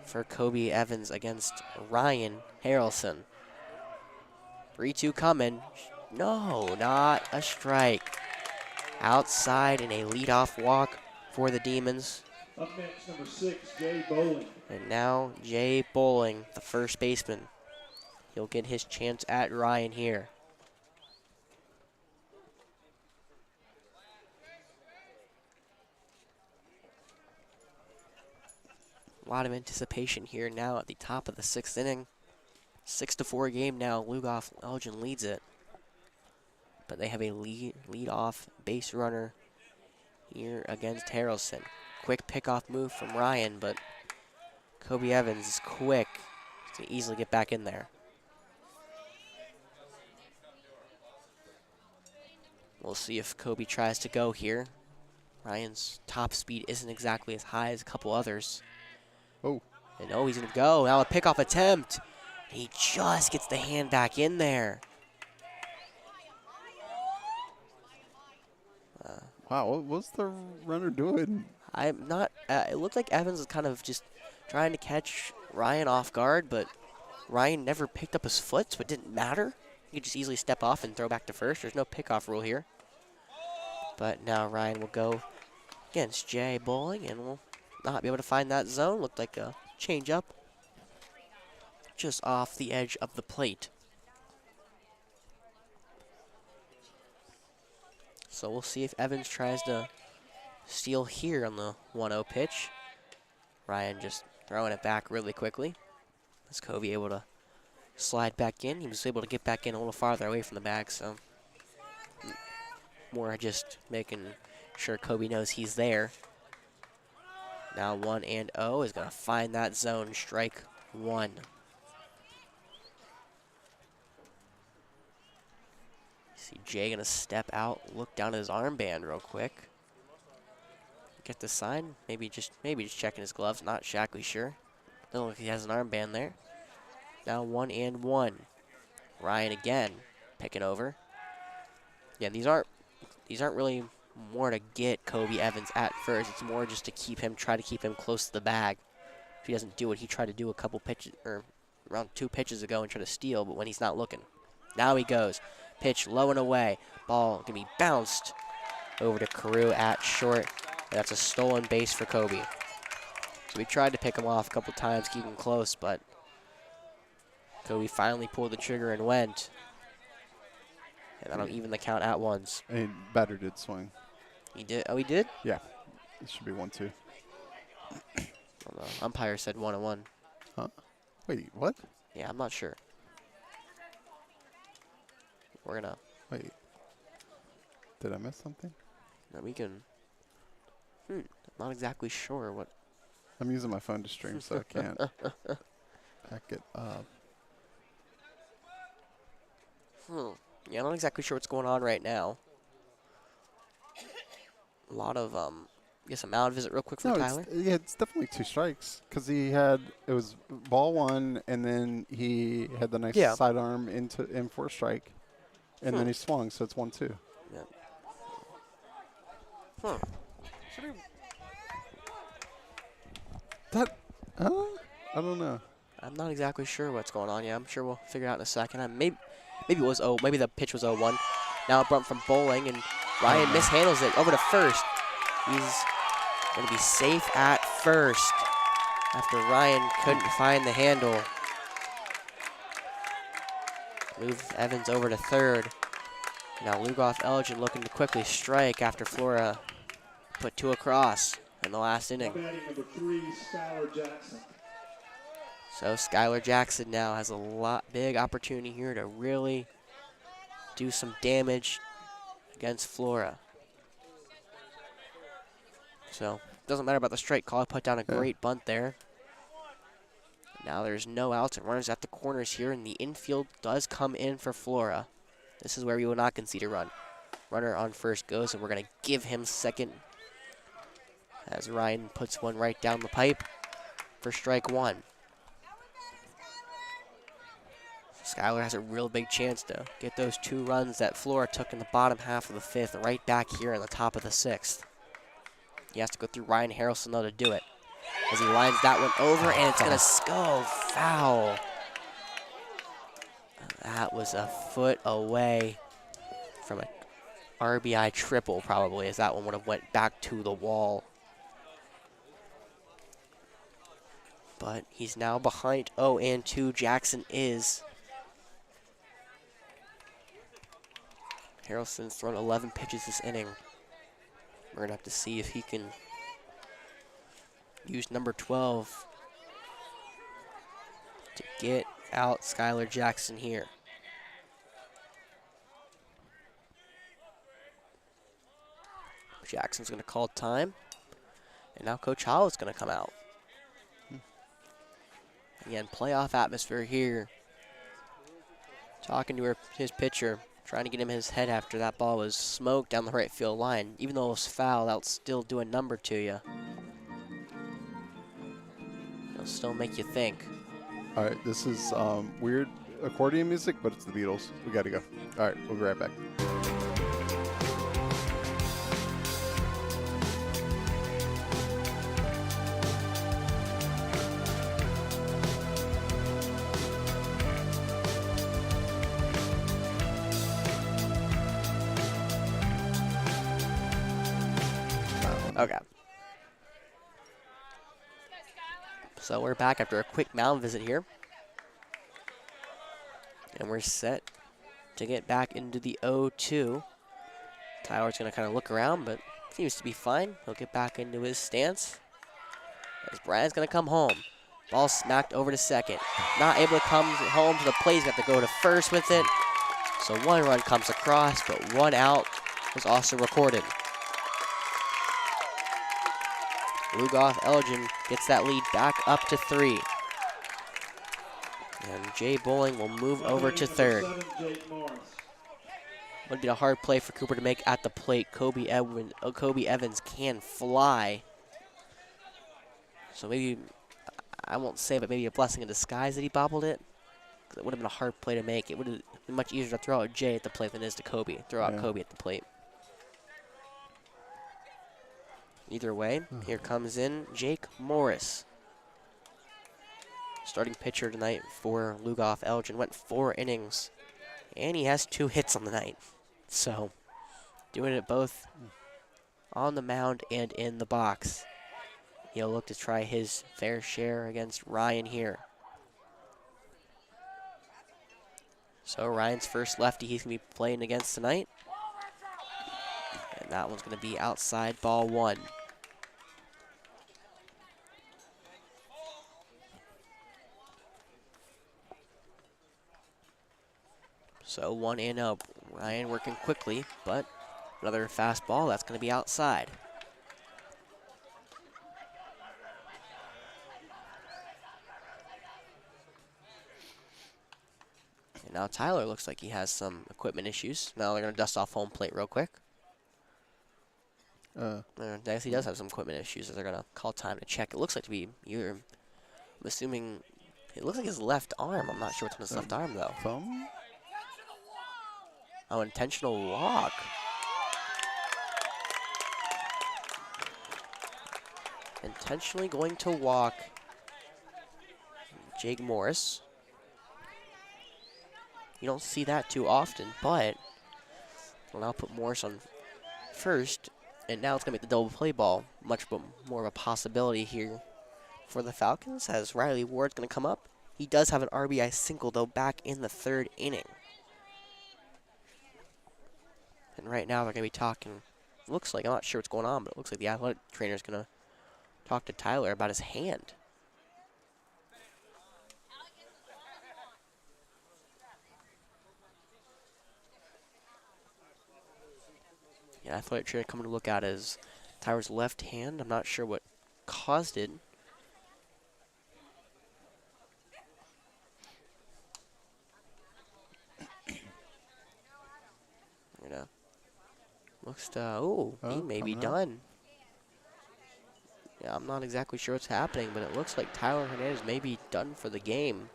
for Kobe Evans against Ryan Harrelson. 3-2 coming. No, not a strike. Outside in a leadoff walk for the Demons. Up next, number 6, Jay Bowling. And now Jay Bowling, the first baseman. He'll get his chance at Ryan here. A lot of anticipation here now at the top of the 6th inning. 6-4 game now. Lugoff Elgin leads it. but they have a lead-off base runner here against Harrelson. Quick pickoff move from Ryan, but Kobe Evans is quick to easily get back in there. We'll see if Kobe tries to go here. Ryan's top speed isn't exactly as high as a couple others. Oh. And he's going to go. Now a pickoff attempt. He just gets the hand back in there. Wow, what was the runner doing? I'm not. It looked like Evans was kind of just trying to catch Ryan off guard, but Ryan never picked up his foot, so it didn't matter. He could just easily step off and throw back to first. There's no pickoff rule here. But now Ryan will go against Jay Bowling and will not be able to find that zone. Looked like a change up just off the edge of the plate. So we'll see if Evans tries to steal here on the 1-0 pitch. Ryan just throwing it back really quickly. Is Kobe able to slide back in? He was able to get back in a little farther away from the bag, so more just making sure Kobe knows he's there. Now 1-0 is going to find that zone, strike one. See Jay going to step out, look down at his armband real quick. Get the sign, maybe just checking his gloves, not exactly sure. Doesn't look like he has an armband there. Now 1-1. Ryan again, picking over. Yeah, these aren't really more to get Kobe Evans at first. It's more just to try to keep him close to the bag. If he doesn't do what he tried to do a couple pitches, or around 2 pitches ago and try to steal, but when he's not looking. Now he goes. Pitch low and away. Ball going to be bounced over to Carew at short. And that's a stolen base for Kobe. So we tried to pick him off a couple times, keep him close, but Kobe finally pulled the trigger and went. And that'll even the count at once. And batter did swing. He did? Oh, he did? Yeah. It should be 1-2. Well, the umpire said 1-1. Huh? Wait, what? Yeah, I'm not sure. We're going to... Wait. Did I miss something? No, we can... I'm not exactly sure what... I'm using my phone to stream, so I can't back it up. Yeah, I'm not exactly sure what's going on right now. A lot of, guess a mound visit real quick from Tyler. It's definitely 2 strikes because it was ball 1, and then he had the nice sidearm in for a strike, and then he swung, so it's 1-2. Yeah. I don't know. I'm not exactly sure what's going on. Yeah, I'm sure we'll figure it out in a second. Maybe it was maybe the pitch was 0-1. Now a bunt from Bowling, and Ryan mishandles it over to first. He's going to be safe at first after Ryan couldn't find the handle. Move Evans over to third. Now Lugoff Elgin looking to quickly strike after Flora put 2 across in the last inning. Batting number 3, Skylar Jackson. So Skylar Jackson now has a big opportunity here to really do some damage against Flora. So doesn't matter about the strike call. Put down a great bunt there. Now there's no outs and runners at the corners here, and the infield does come in for Flora. This is where we will not concede a run. Runner on first goes, and we're going to give him second as Ryan puts one right down the pipe for strike 1. Skylar has a real big chance to get those 2 runs that Flora took in the bottom half of the 5th right back here in the top of the 6th. He has to go through Ryan Harrelson, though, to do it. As he lines that one over, and it's going to go foul. That was a foot away from an RBI triple, probably, as that one would have went back to the wall. But he's now behind 0-2. Jackson is. Harrelson's thrown 11 pitches this inning. We're going to have to see if he can use number 12 to get out Skylar Jackson here. Jackson's going to call time. And now Coach Howell is going to come out. Again, playoff atmosphere here. Talking to his pitcher, trying to get him his head after that ball was smoked down the right field line. Even though it was foul, that'll still do a number to you. It'll still make you think. All right, this is weird accordion music, but it's the Beatles. We got to go. All right, we'll be right back. Okay. So we're back after a quick mound visit here. And we're set to get back into the 0-2. Tyler's going to kind of look around, but seems to be fine. He'll get back into his stance. As Brian's going to come home. Ball smacked over to second. Not able to come home to the plate. He's got to go to first with it. So one run comes across, but one out was also recorded. Lugoff Elgin gets that lead back up to 3. And Jay Bowling will move over to third. Would be a hard play for Cooper to make at the plate. Kobe Evans can fly. So maybe, I won't say, but maybe a blessing in disguise that he bobbled it. It would have been a hard play to make. It would have been much easier to throw out Jay at the plate than it is to Kobe. Throw out Kobe at the plate. Either way, here comes in Jake Morris. Starting pitcher tonight for Lugoff Elgin. Went 4 innings, and he has 2 hits on the night. So, doing it both on the mound and in the box. He'll look to try his fair share against Ryan here. So, Ryan's first lefty he's going to be playing against tonight. And that one's going to be outside, ball 1. So 1-0. Ryan working quickly, but another fastball. That's going to be outside. And now Tyler looks like he has some equipment issues. Now they're going to dust off home plate real quick. I guess he does have some equipment issues as they're going to call time to check. It looks like to be either, I'm assuming, it looks like his left arm. I'm not sure what's on his left arm, though. Thumb? Oh, intentional walk. Intentionally going to walk Jake Morris. You don't see that too often, but we'll now put Morris on first, and now it's going to make the double play ball much more of a possibility here for the Falcons as Riley Ward's going to come up. He does have an RBI single, though, back in the 3rd inning. And right now they're going to be talking, looks like, I'm not sure what's going on, but it looks like the athletic trainer is going to talk to Tyler about his hand. Yeah, athletic trainer coming to look at is Tyler's left hand. I'm not sure what caused it. Looks to, he may be done. Yeah, I'm not exactly sure what's happening, but it looks like Tyler Hernandez may be done for the game.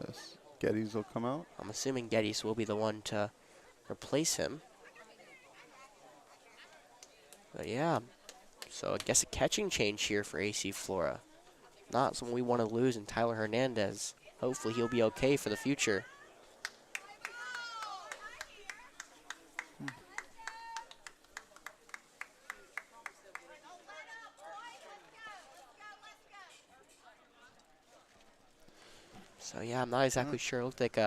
Yes. Geddes will come out. I'm assuming Geddes will be the one to replace him. But yeah, so I guess a catching change here for AC Flora. Not someone we want to lose in Tyler Hernandez. Hopefully he'll be okay for the future. So yeah, I'm not exactly sure. It looked like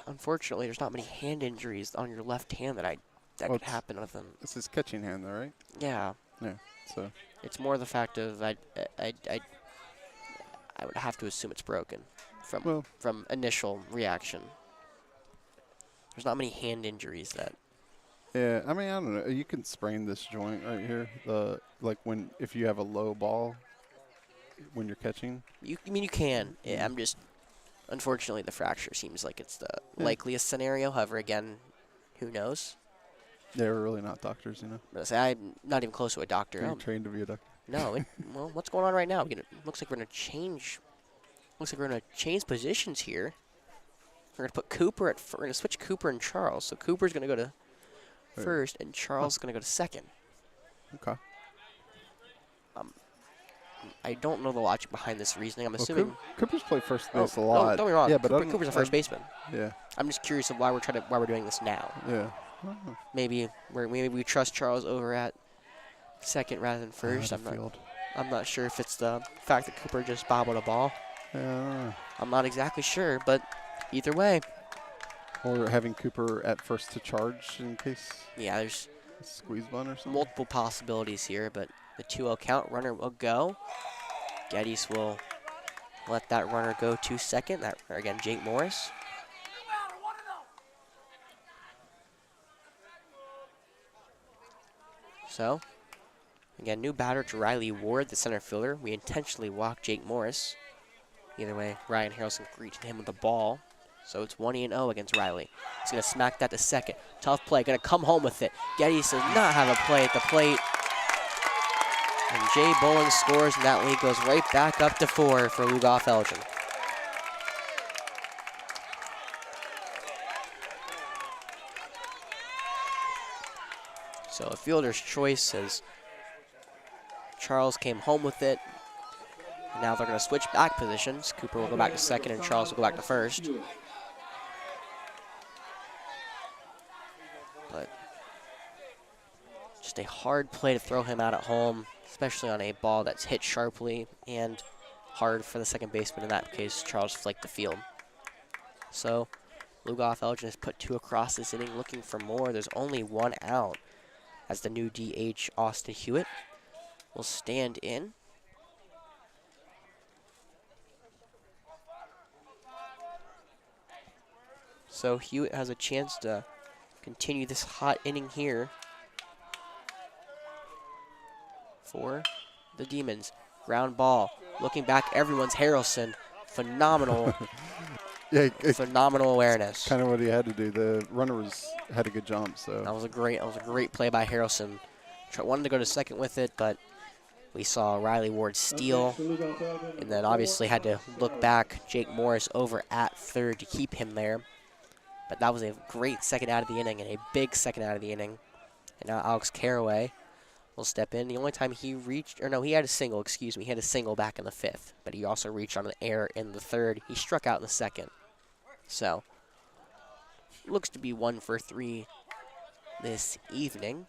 unfortunately there's not many hand injuries on your left hand that could happen with them. It's his catching hand though, right? Yeah. Yeah. So it's more the fact of I would have to assume it's broken from initial reaction. There's not many hand injuries that Yeah, I mean, I don't know. You can sprain this joint right here. Like if you have a low ball when you're catching. I mean, you can. Yeah, I'm just, unfortunately, the fracture seems like it's the Yeah. likeliest scenario. However, again, who knows? They're really not doctors, you know. But I say, I'm not even close to a doctor. Are you trained to be a doctor? No. Well, what's going on right now? Looks like we're gonna change. Looks like we're gonna change positions here. We're gonna put Cooper at. We're gonna switch Cooper and Charles. So Cooper's gonna go to first, and Charles is gonna go to second. Okay. I don't know the logic behind this reasoning. I'm assuming. Cooper's played first base a lot. Don't be wrong. Yeah, but Cooper's a first baseman. Yeah. I'm just curious of why we're doing this now. Yeah. Maybe we trust Charles over at second rather than first. I'm not sure if it's the fact that Cooper just bobbled a ball. Yeah. I'm not exactly sure, but either way. Or having Cooper at first to charge in case. Yeah, there's a squeeze bun or something. Multiple possibilities here, but the 2-0 count, runner will go. Geddes will let that runner go to second. That again, Jake Morris. So, again, new batter to Riley Ward, the center fielder. We intentionally walked Jake Morris. Either way, Ryan Harrelson greeted him with the ball. So it's 1-0 against Riley. He's going to smack that to second. Tough play, going to come home with it. Geddes does not have a play at the plate. And Jay Bowling scores, and that lead goes right back up to 4 for Lugoff Elgin. So a fielder's choice as Charles came home with it. And now they're going to switch back positions. Cooper will go back to second, and Charles will go back to first. But just a hard play to throw him out at home, especially on a ball that's hit sharply and hard for the second baseman. In that case, Charles flaked the field. So Lugoff Elgin has put 2 across this inning, looking for more. There's only 1 out as the new DH, Austin Hewitt, will stand in. So Hewitt has a chance to continue this hot inning here for the Demons. Ground ball. Looking back, everyone's Harrelson. Phenomenal. Yeah, phenomenal awareness. Kind of what he had to do. The runner had a good jump, so that was a great play by Harrelson. Wanted to go to second with it, but we saw Riley Ward steal, and then obviously had to look back. Jake Morris over at third to keep him there. But that was a great second out of the inning and a big second out of the inning. And now Alex Caraway will step in. The only time he reached, or no, he had a single, excuse me. He had a single back in the 5th, but he also reached on an error in the 3rd. He struck out in the 2nd. So, looks to be 1 for 3 this evening.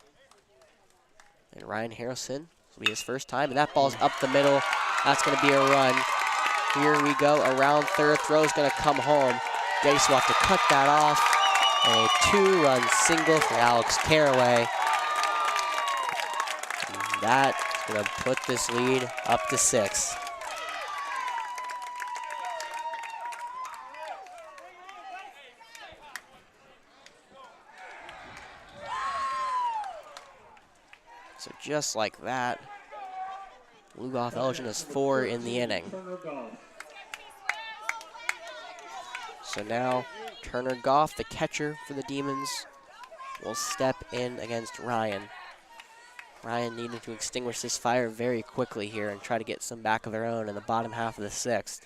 And Ryan Harrelson, this will be his first time, and that ball's up the middle. That's going to be a run. Here we go, around third, throw's going to come home. Geddes will have to cut that off. And a 2-run single for Alex Caraway. And that's going to put this lead up to 6. So just like that, Lugoff Elgin has 4 in the inning. So now Turner Goff, the catcher for the Demons, will step in against Ryan. Ryan needing to extinguish this fire very quickly here and try to get some back of their own in the bottom half of the 6th.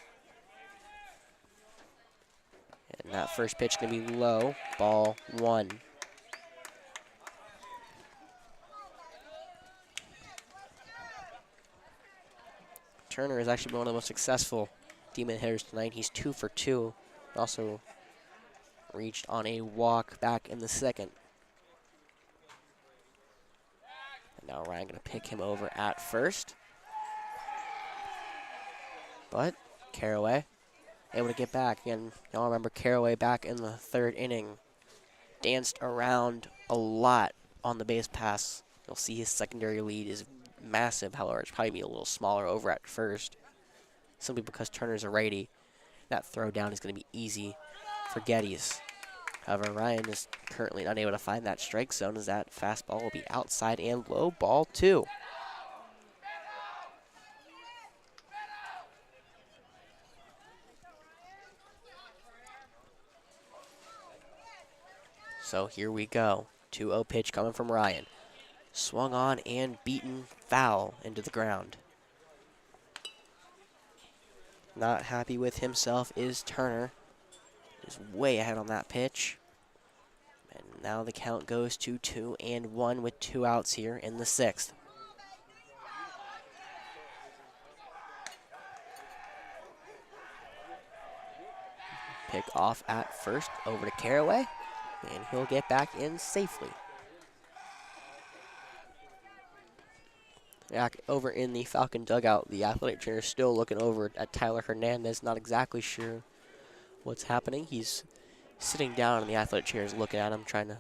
And that first pitch going to be low, ball 1. Turner is actually one of the most successful Demon hitters tonight. He's 2 for 2. Also reached on a walk back in the 2nd. And now Ryan going to pick him over at first. But Caraway able to get back. Again, y'all remember Caraway back in the 3rd inning. Danced around a lot on the base pass. You'll see his secondary lead is massive. However, it's probably be a little smaller over at first. Simply because Turner's a righty. That throw down is going to be easy for Geddes. However, Ryan is currently unable to find that strike zone as that fastball will be outside and low, ball 2. So here we go. 2-0 pitch coming from Ryan. Swung on and beaten foul into the ground. Not happy with himself is Turner. Is way ahead on that pitch. And now the count goes to 2-1 with 2 outs here in the 6th. Pick off at first over to Caraway, and he'll get back in safely. Back over in the Falcon dugout, the athletic trainer is still looking over at Tyler Hernandez, not exactly sure what's happening. He's sitting down and the athletic chair is looking at him, trying to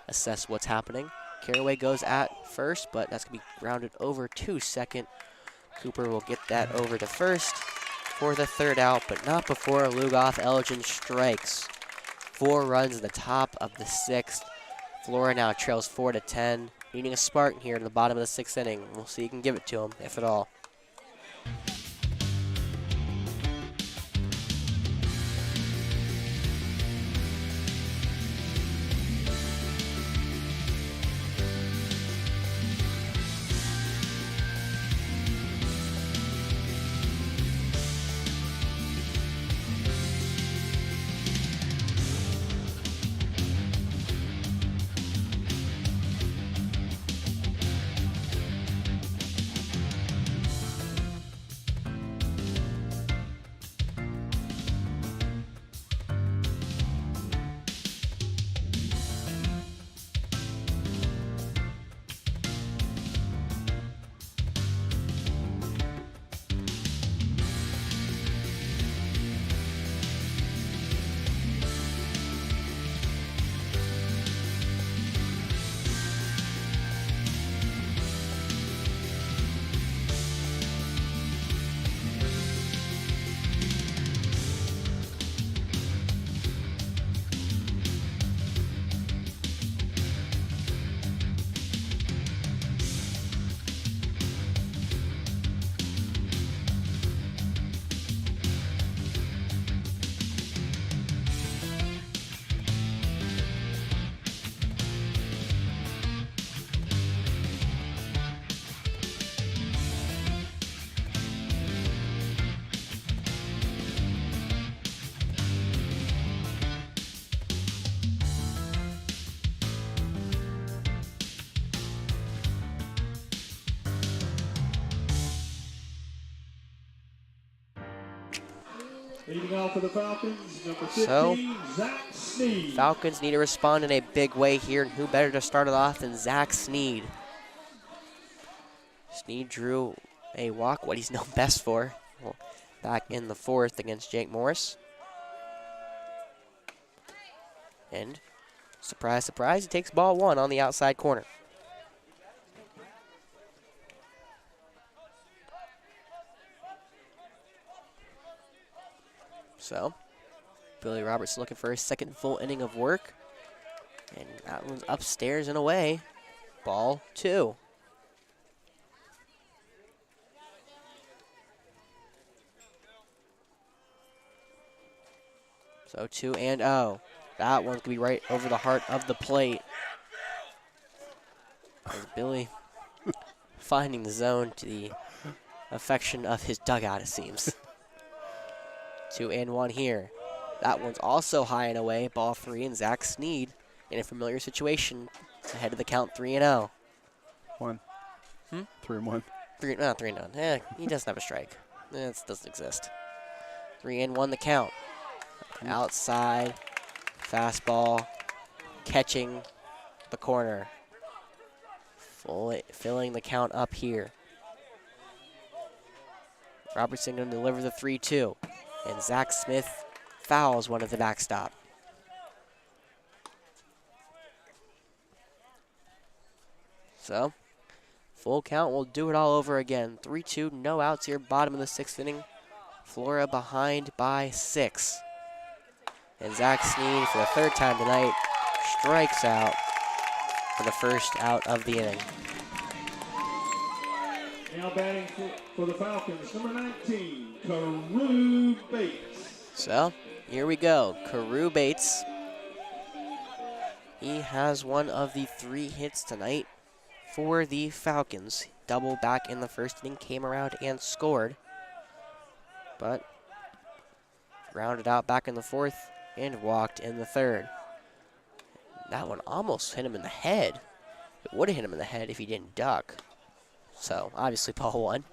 assess what's happening. Caraway goes at first, but that's going to be grounded over to second. Cooper will get that over to first for the 3rd out, but not before Lugoff Elgin strikes. 4 runs in the top of the 6th. Flora now trails 4-10. Needing a Spartan here in the bottom of the 6th inning. We'll see if he can give it to him, if at all. Leading off for the Falcons, number 15, So, Zach Sneed. Falcons need to respond in a big way here, and who better to start it off than Zach Sneed. Sneed drew a walk, what he's known best for, back in the 4th against Jake Morris. And surprise, surprise, he takes ball 1 on the outside corner. So, Billy Roberts looking for his 2nd full inning of work. And that one's upstairs and away. Ball 2. So 2-0. That one's going to be right over the heart of the plate. As Billy finding the zone to the affection of his dugout, it seems. 2-1 here. That one's also high and away. Ball 3, and Zach Sneed in a familiar situation ahead of the count 3-0. 1. 3-1. 3-0. He doesn't have a strike. It doesn't exist. 3-1 the count. Outside, fastball, catching the corner. Filling the count up here. Robertson going to deliver the 3-2. And Zach Smith fouls one at the backstop. So, full count, we'll do it all over again. 3-2, no outs here, bottom of the 6th inning. Flora behind by 6. And Zach Sneed, for the third time tonight, strikes out for the first out of the inning. Now batting for the Falcons, number 19, Carew Bates. So, here we go. Carew Bates. He has one of the 3 hits tonight for the Falcons. Double back in the first inning, came around and scored. But grounded out back in the fourth and walked in the third. That one almost hit him in the head. It would have hit him in the head if he didn't duck. So, obviously, ball 1.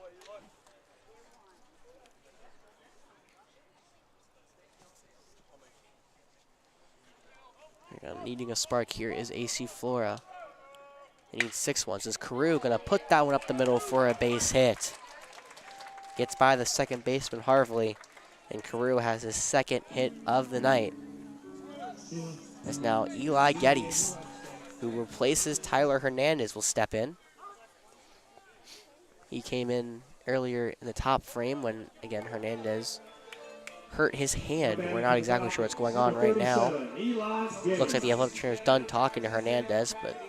Needing a spark here is AC Flora. They need 6 ones. Is Carew going to put that one up the middle for a base hit? Gets by the second baseman, Harvley, and Carew has his 2nd hit of the night. As now Eli Geddes, who replaces Tyler Hernandez, will step in. He came in earlier in the top frame when, again, Hernandez hurt his hand. We're not exactly sure what's going on right now. Looks like the athletic trainer is done talking to Hernandez, but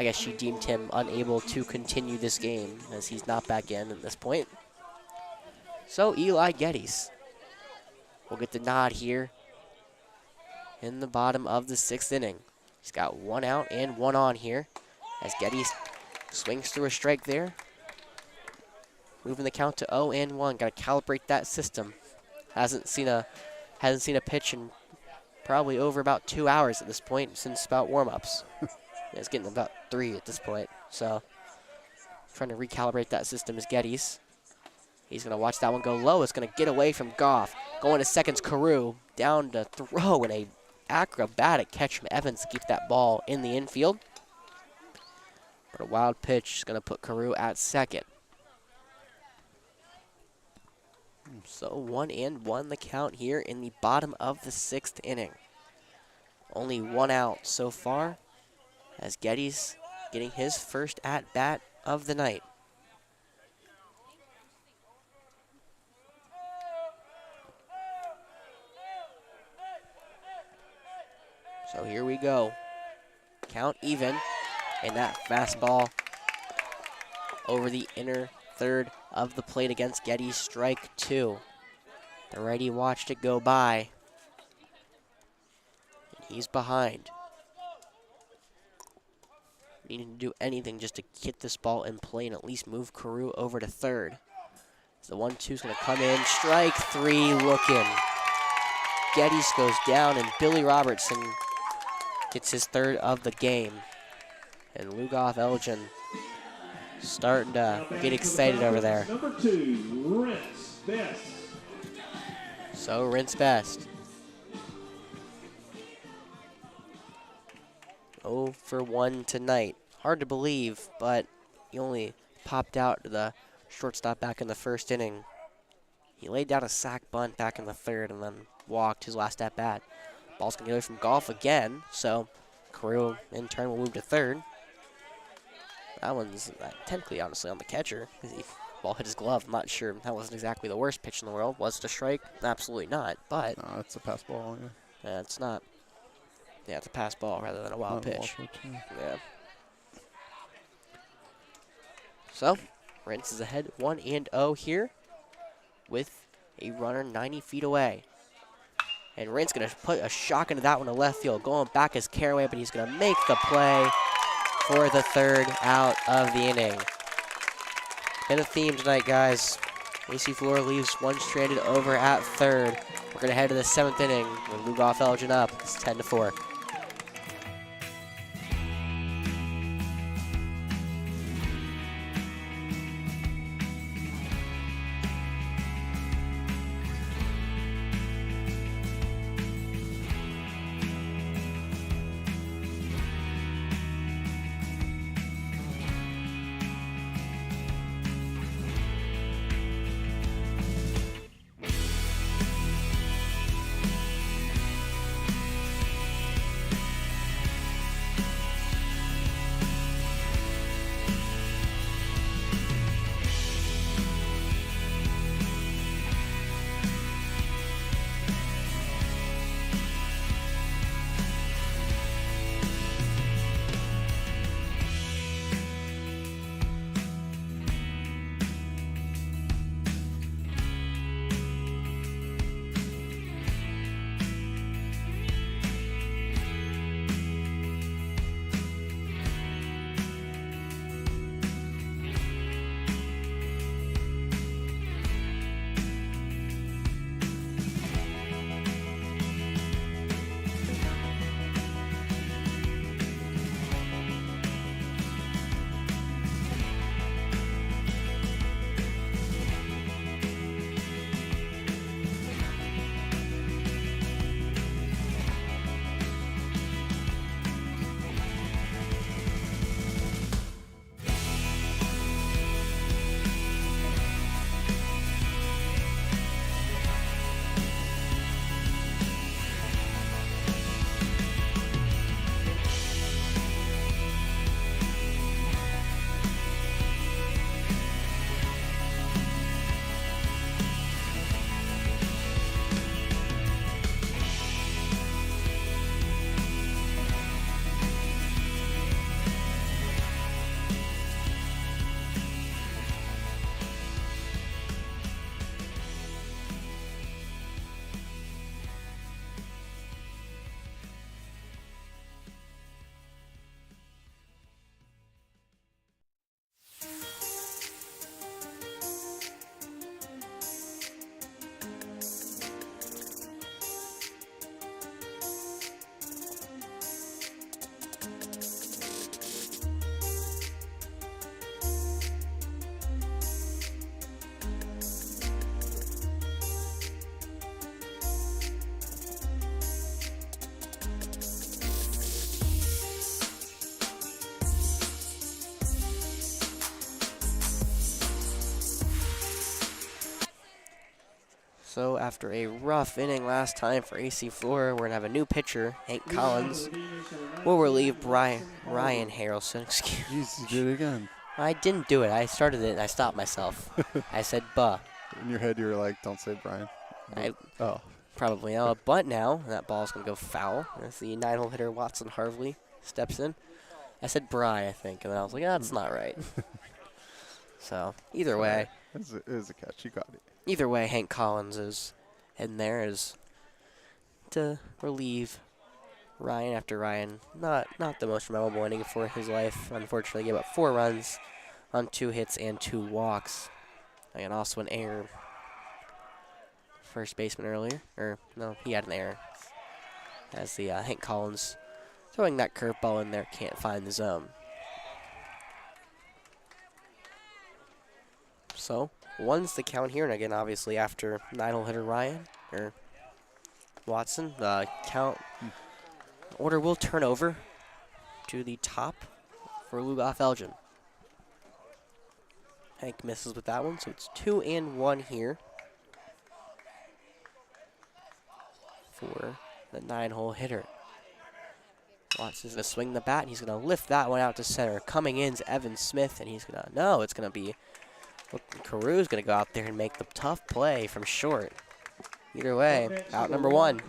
I guess she deemed him unable to continue this game as he's not back in at this point. So Eli Geddes will get the nod here in the bottom of the 6th inning. He's got 1 out and 1 on here as Geddes swings through a strike there. Moving the count to 0-1. Got to calibrate that system. Hasn't seen a pitch in probably over about 2 hours at this point since about warm-ups. It's getting about 3 at this point. So trying to recalibrate that system is Geddes. He's going to watch that one go low. It's going to get away from Goff. Going to second's Carew. Down to throw, and a acrobatic catch from Evans to keep that ball in the infield. But a wild pitch is going to put Carew at second. So 1-1 the count here in the bottom of the 6th inning. Only 1 out so far as Geddes getting his first at-bat of the night. So here we go. Count even, and that fastball over the inner third of the plate against Geddes, strike 2. The righty watched it go by. And he's behind. Needing to do anything just to get this ball in play and at least move Carew over to third. So the 1-2's going to come in. Strike 3 looking. Geddes goes down, and Billy Robertson gets his 3rd of the game. And Lugoff Elgin starting to get excited over there. Number 2, Rince Best. So Rince Best. 0 for 1 tonight. Hard to believe, but he only popped out to the shortstop back in the 1st inning. He laid down a sac bunt back in the 3rd and then walked his last at bat. Ball's going to get away from Goff again, so Carew in turn will move to 3rd. That one's technically, honestly, on the catcher. The ball hit his glove. I'm not sure. That wasn't exactly the worst pitch in the world. Was it a strike? Absolutely not. But No, it's a pass ball. Yeah. it's not. Yeah, it's a pass ball rather than a wild pitch. Yeah. So, Rince is ahead 1-0 here with a runner 90 feet away. And Rince going to put a shock into that one to left field. Going back is Caraway, but he's going to make the play for the 3rd out of the inning. Been a theme tonight, guys. AC Flora leaves one stranded over at 3rd. We're going to head to the 7th inning with Lugoff Elgin up. It's 10-4. So after a rough inning last time for AC Flora, we're going to have a new pitcher, Hank Collins. Will relieve Ryan Harrelson. Excuse Jeez, you did it again. I didn't do it. I started it and I stopped myself. I said buh. In your head, you were like, don't say Brian. Oh. Probably now a bunt now. And that ball's going to go foul. As the 9-hole hitter Watson Harvey steps in. I said Bry, I think, and then I was like, that's not right. So either way. It was a catch. You got it. Either way, Hank Collins is in there is to relieve Ryan after Ryan. Not the most memorable inning for his life. Unfortunately, gave up 4 runs on 2 hits and 2 walks. And also an error. First baseman earlier. Or, no, he had an error. As the Hank Collins throwing that curveball in there can't find the zone. So, 1's the count here. And again, obviously, after 9-hole hitter Ryan, or Watson, the count order will turn over to the top for Lugoff Elgin. Hank misses with that one, so it's 2-1 here for the 9-hole hitter. Watson's going to swing the bat, and he's going to lift that one out to center. Coming in is Evan Smith, and he's going to, no, it's going to be, Carew's going to go out there and make the tough play from short. Either way, out number 1.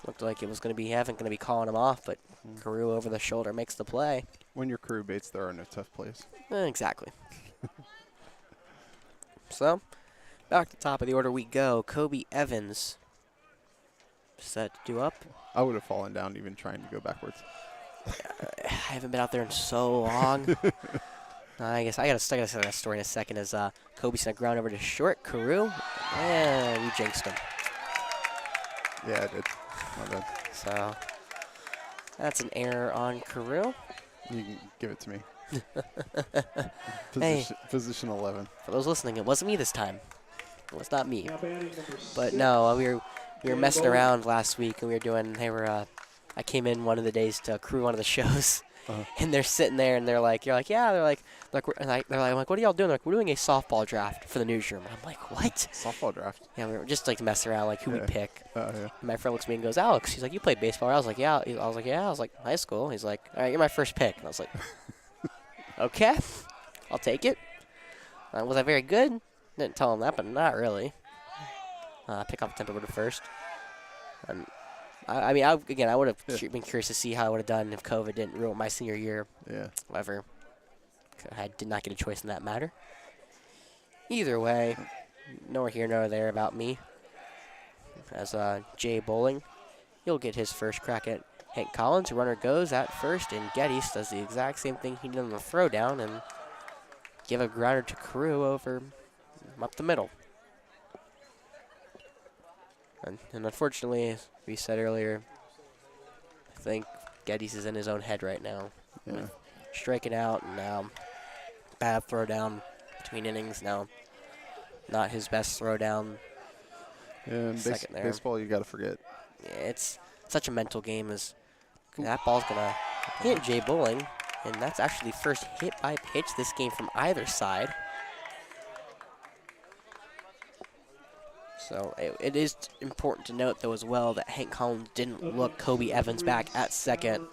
Looked like it was going to be Evan going to be calling him off, but Carew over the shoulder makes the play. When your crew baits, there are no tough plays. Exactly. So, back to the top of the order we go. Kobe Evans set to do up. I would have fallen down even trying to go backwards. I haven't been out there in so long. I guess I got to tell that story in a second. As Kobe's going to ground over to short. Carew, and you jinxed him. Yeah, I did. My bad. So, that's an error on Carew. You can give it to me. Hey. Position 11. For those listening, it wasn't me this time. It was not me. But no, we were messing around last week, and we were doing. I came in one of the days to crew one of the shows, and they're sitting there, and they're like, yeah, they're like, what are y'all doing? They're like, we're doing a softball draft for the newsroom. And I'm like, what? Softball draft. Yeah, we were just like to mess around, like who we pick. Yeah. And my friend looks at me and goes, Alex. He's like, you played baseball? I was like, yeah. I was like, yeah. I was like, high school. He's like, all right, you're my first pick. And I was like, okay, I'll take it. Was I very good? Didn't tell him that, but not really. Pick off the tempo to first. And I would have been curious to see how I would have done if COVID didn't ruin my senior year. Yeah. However, I did not get a choice in that matter. Either way, nor here nor there about me. As Jay Bowling, he'll get his first crack at Hank Collins. Runner goes at first, and Geddes does the exact same thing he did on the throwdown and give a grounder to Carew over up the middle. And unfortunately, as we said earlier, I think Geddes is in his own head right now. Yeah. Striking out, and now bad throwdown between innings. Now, not his best throwdown. Yeah, and Second there. baseball, you got to forget. Yeah, it's such a mental game. As that ball's gonna hit Jay Bowling, and that's actually the first hit by pitch this game from either side. So it is important to note, though, as well, that Hank Collins didn't look Kobe Evans back at second.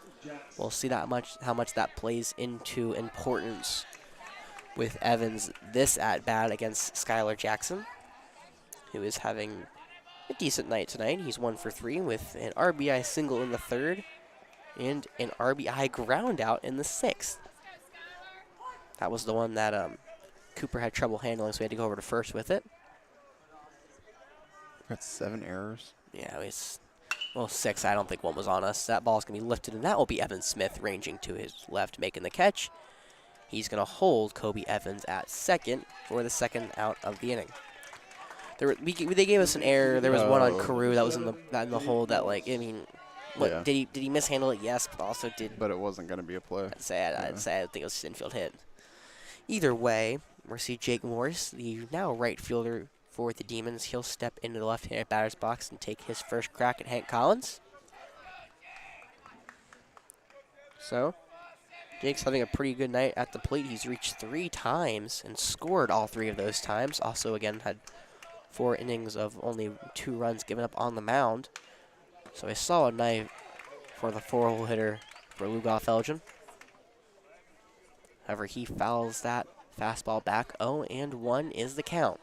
We'll see how much that plays into importance with Evans this at-bat against Skylar Jackson, who is having a decent night tonight. He's 1 for 3 with an RBI single in the 3rd and an RBI ground out in the 6th. That was the one that Cooper had trouble handling, so we had to go over to first with it. Got 7 errors. Yeah, it's 6. I don't think one was on us. That ball's going to be lifted, and that will be Evan Smith ranging to his left, making the catch. He's going to hold Kobe Evans at second for the second out of the inning. They gave us an error. There was one on Carew that was in the hole that, like, I mean, Yeah. did he mishandle it? Yes, but also did. But it wasn't going to be a play. I'd say I think it was an infield hit. Either way, we'll see Jake Morris, the now right fielder for the Demons. He'll step into the left-handed batter's box and take his first crack at Hank Collins. So, Jake's having a pretty good night at the plate. He's reached 3 times and scored all 3 of those times. Also, again, had 4 innings of only 2 runs given up on the mound. So a solid night for the 4-hole hitter for Lugoff Elgin. However, he fouls that fastball back. 0-1 is the count.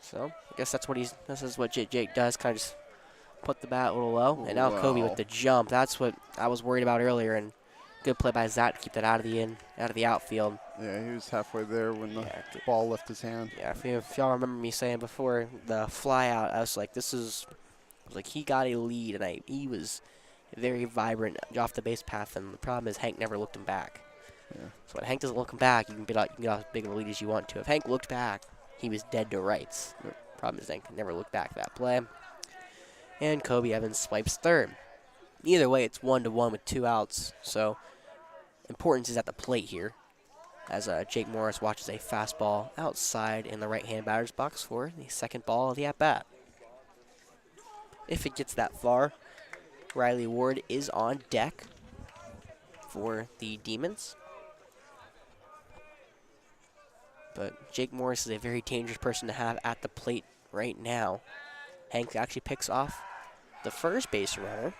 So I guess this is what Jake does, kind of just put the bat a little low. And now Kobe with the jump. That's what I was worried about earlier. And good play by Zach to keep that out of the outfield. Yeah, he was halfway there when the ball left his hand. Yeah, if y'all remember me saying before the fly out, I was like, he got a lead, and he was very vibrant off the base path. And the problem is Hank never looked him back. Yeah. So when Hank doesn't look him back, you can get as big of a lead as you want to. If Hank looked back, he was dead to rights. Yep. Problem is Hank never looked back that play. And Kobe Evans swipes third. Either way, it's 1-1 with 2 outs. So importance is at the plate here, as Jake Morris watches a fastball outside in the right-hand batter's box for the second ball of the at-bat. If it gets that far, Riley Ward is on deck for the Demons. But Jake Morris is a very dangerous person to have at the plate right now. Hank actually picks off the first base runner,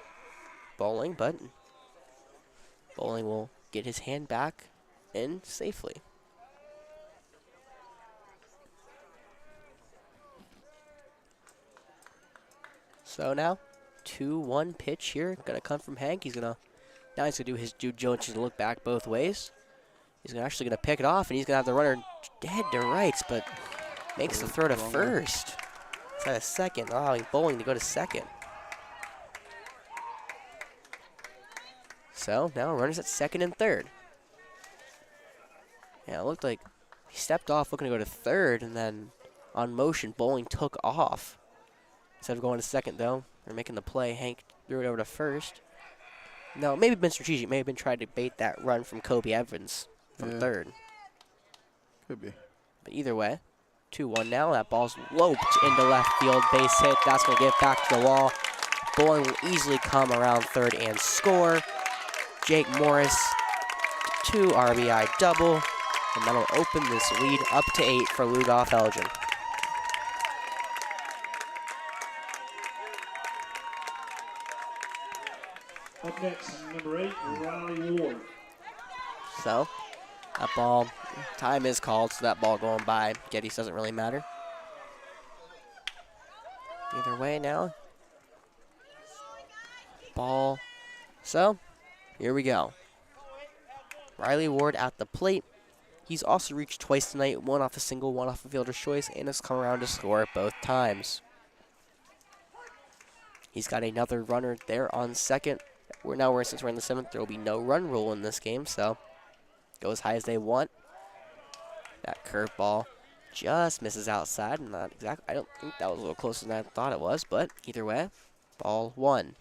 Bowling, but Bowling will get his hand back in safely. So now, 2-1 pitch here, gonna come from Hank. Now he's gonna do his due diligence and look back both ways. He's actually gonna pick it off, and he's gonna have the runner dead to rights, but makes the throw to first. It's at a second, allowing Bowling to go to second. So now runners at second and third. Yeah, it looked like he stepped off looking to go to third, and then on motion, Bowling took off. Instead of going to second, though, or making the play, Hank threw it over to first. No, maybe been strategic. Maybe been trying to bait that run from Kobe Evans from third. Could be. But either way, 2-1 now. That ball's loped into left field. Base hit. That's going to get back to the wall. Bowling will easily come around third and score. Jake Morris, 2 RBI double. And that'll open this lead up to 8 for Lugoff Elgin. Up next, number 8, Riley Ward. So, that ball, time is called, so that ball going by Geddes doesn't really matter. Either way now. Ball. So, here we go. Riley Ward at the plate. He's also reached twice tonight, 1 off a single, 1 off a fielder's choice, and has come around to score both times. He's got another runner there on second. Since we're in the 7th, there will be no run rule in this game, so go as high as they want. That curveball just misses outside, and not exactly. I don't think that was a little closer than I thought it was, but either way, ball 1.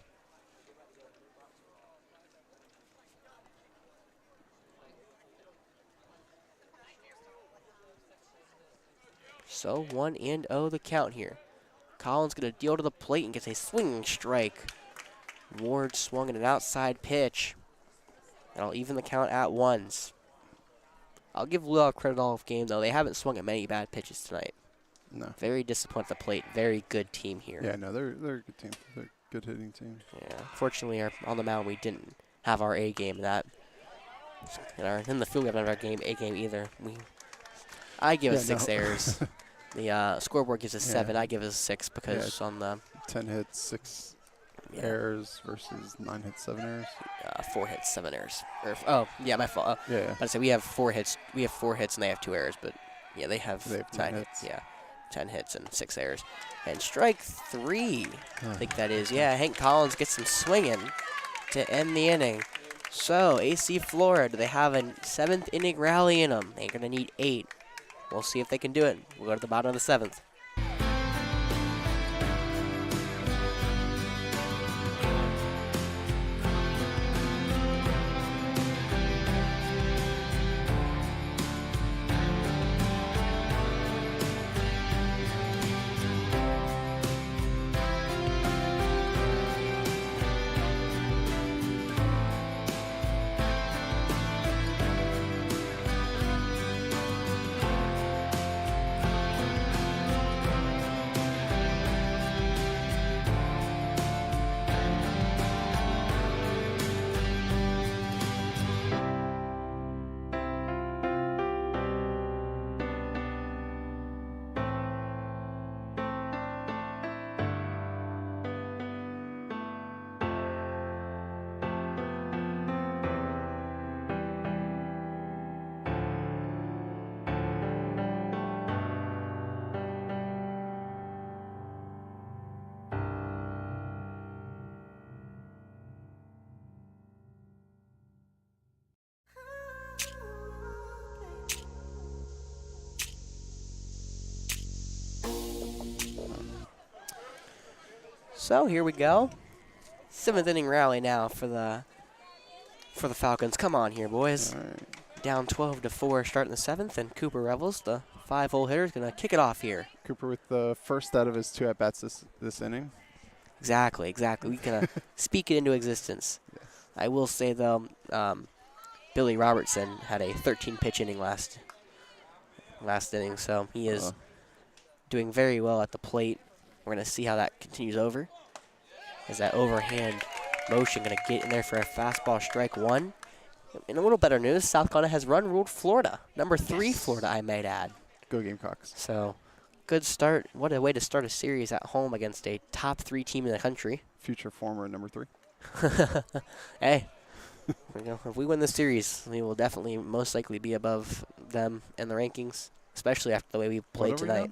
So 1-0 the count here. Collins going to deal to the plate and gets a swinging strike. Ward swung at an outside pitch. That'll even the count at 1s. I'll give Lugoff credit all of game, though. They haven't swung at many bad pitches tonight. No. Very disciplined at the plate. Very good team here. Yeah, no, they're a good team. They're a good hitting team. Yeah. Fortunately, on the mound, we didn't have our A game. In the field, we haven't had our A game either. I give us 6 errors. The scoreboard gives us 7. I give us 6 because on the 10 hits, 6 errors versus 9 hits, 7 errors. 4 hits, 7 errors. My fault. I said we have 4 hits. We have 4 hits and they have 2 errors, but yeah, they have 10 hits. Yeah, 10 hits and 6 errors. And strike 3, I think that is. Yeah, Hank Collins gets some swinging to end the inning. So AC Flora, do they have a 7th inning rally in them? They're gonna need 8. We'll see if they can do it. We'll go to the bottom of the 7th. So here we go. 7th inning rally now for the Falcons. Come on here, boys. All right. Down 12-4 starting the 7th, and Cooper Revels, the 5-hole hitter, is going to kick it off here. Cooper with the first out of his 2 at-bats this inning. Exactly. We can speak it into existence. Yes. I will say, though, Billy Robertson had a 13-pitch inning last inning, so he is doing very well at the plate. We're going to see how that continues over. Is that overhand motion going to get in there for a fastball strike 1? In a little better news, South Carolina has ruled Florida. Number 3 Florida, I might add. Go Gamecocks. So, good start. What a way to start a series at home against a top 3 team in the country. Future former number 3. Hey, if we win this series, we will definitely most likely be above them in the rankings, especially after the way we played tonight.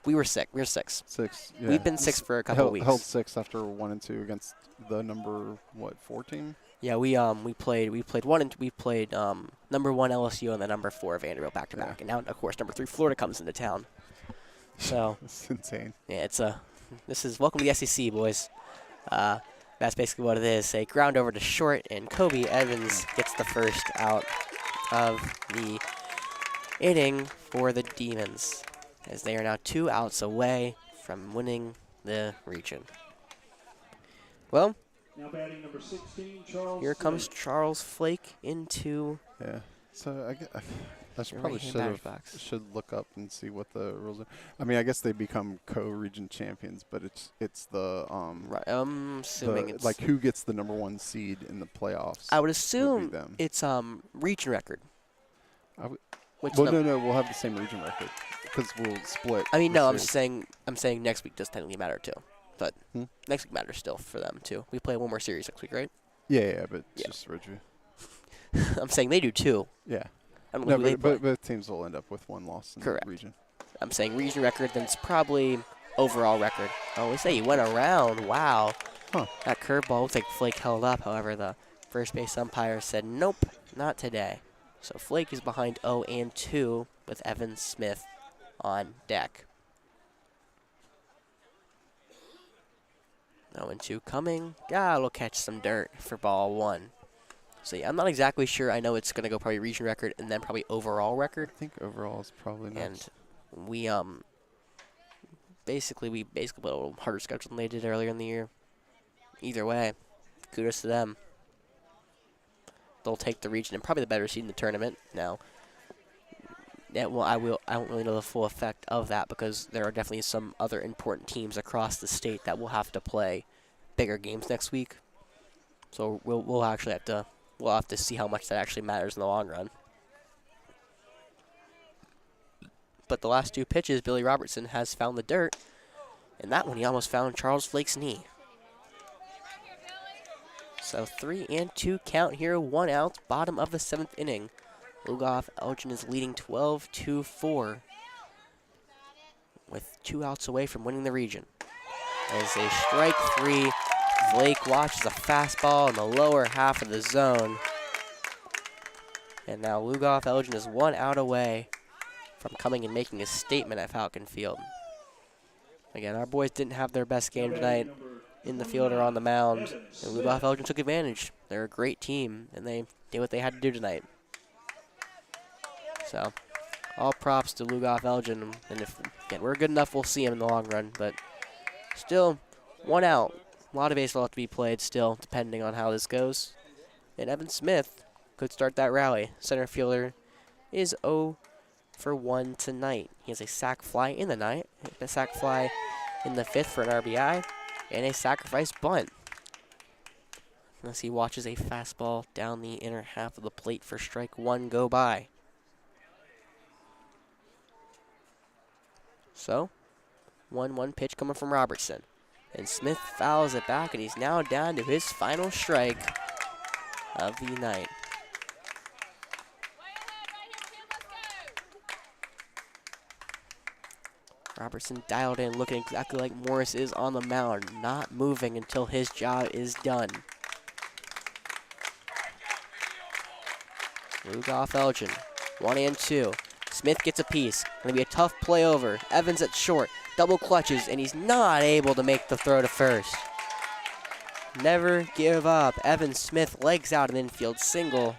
We were 6. We were 6. 6. Yeah. We've been 6 for a couple of weeks. Held 6 after 1 and 2 against the number 4 team. Yeah, we played number 1 LSU and the number 4 Vanderbilt back to back, and now of course number 3 Florida comes into town. So it's insane. Yeah, this is welcome to the SEC, boys. That's basically what it is. A ground over to short, and Kobe Evans gets the first out of the inning for the Demons, as they are now 2 outs away from winning the region. Well, now batting number 16, Charles here comes Charles Flake into. Yeah. So I probably should look up and see what the rules are. I mean, I guess they become co-region champions, but it's the Right, I'm assuming it's like who gets the number 1 seed in the playoffs. I would assume them. it's region record. No, we'll have the same region record because we'll split. I mean, no, I'm series. saying next week does technically matter too, but next week matters still for them too. We play one more series next week, right? Yeah, but just region. I'm saying they do too. Yeah. I don't know who they play. But both teams will end up with 1 loss in the region. I'm saying region record, then it's probably overall record. Oh, we say he went around. Wow. Huh. That curveball looks like Flake held up. However, the first base umpire said, nope, not today. So Flake is behind 0-2 with Evan Smith on deck. 0-2 coming. We'll catch some dirt for ball 1. So yeah, I'm not exactly sure. I know it's going to go probably region record and then probably overall record. I think overall is probably next. And we basically put a little harder schedule than they did earlier in the year. Either way, kudos to them. They'll take the region and probably the better seed in the tournament. Now, I don't really know the full effect of that because there are definitely some other important teams across the state that will have to play bigger games next week. So we'll have to see how much that actually matters in the long run. But the last 2 pitches, Billy Robertson has found the dirt, and that one he almost found Charles Flake's knee. So 3-2 count here, 1 out, bottom of the 7th inning. Lugoff Elgin is leading 12-4 with 2 outs away from winning the region. As a strike 3, Flake watches a fastball in the lower half of the zone. And now Lugoff Elgin is 1 out away from coming and making a statement at Falcon Field. Again, our boys didn't have their best game tonight in the field or on the mound, and Lugoff Elgin took advantage. They're a great team, and they did what they had to do tonight. So, all props to Lugoff Elgin, and if again, we're good enough, we'll see him in the long run, but still, 1 out. A lot of baseball left to be played still, depending on how this goes. And Evan Smith could start that rally. Center fielder is 0 for 1 tonight. He has a sac fly in the night, a sac fly in the 5th for an RBI, and a sacrifice bunt. As he watches a fastball down the inner half of the plate for strike 1 go by. So, 1-1 pitch coming from Robertson. And Smith fouls it back, and he's now down to his final strike of the night. Robertson dialed in, looking exactly like Morris is on the mound, not moving until his job is done. Lugoff Elgin, 1-2. Smith gets a piece. Going to be a tough play over. Evans at short. Double clutches, and he's not able to make the throw to first. Never give up. Evan Smith legs out an infield single.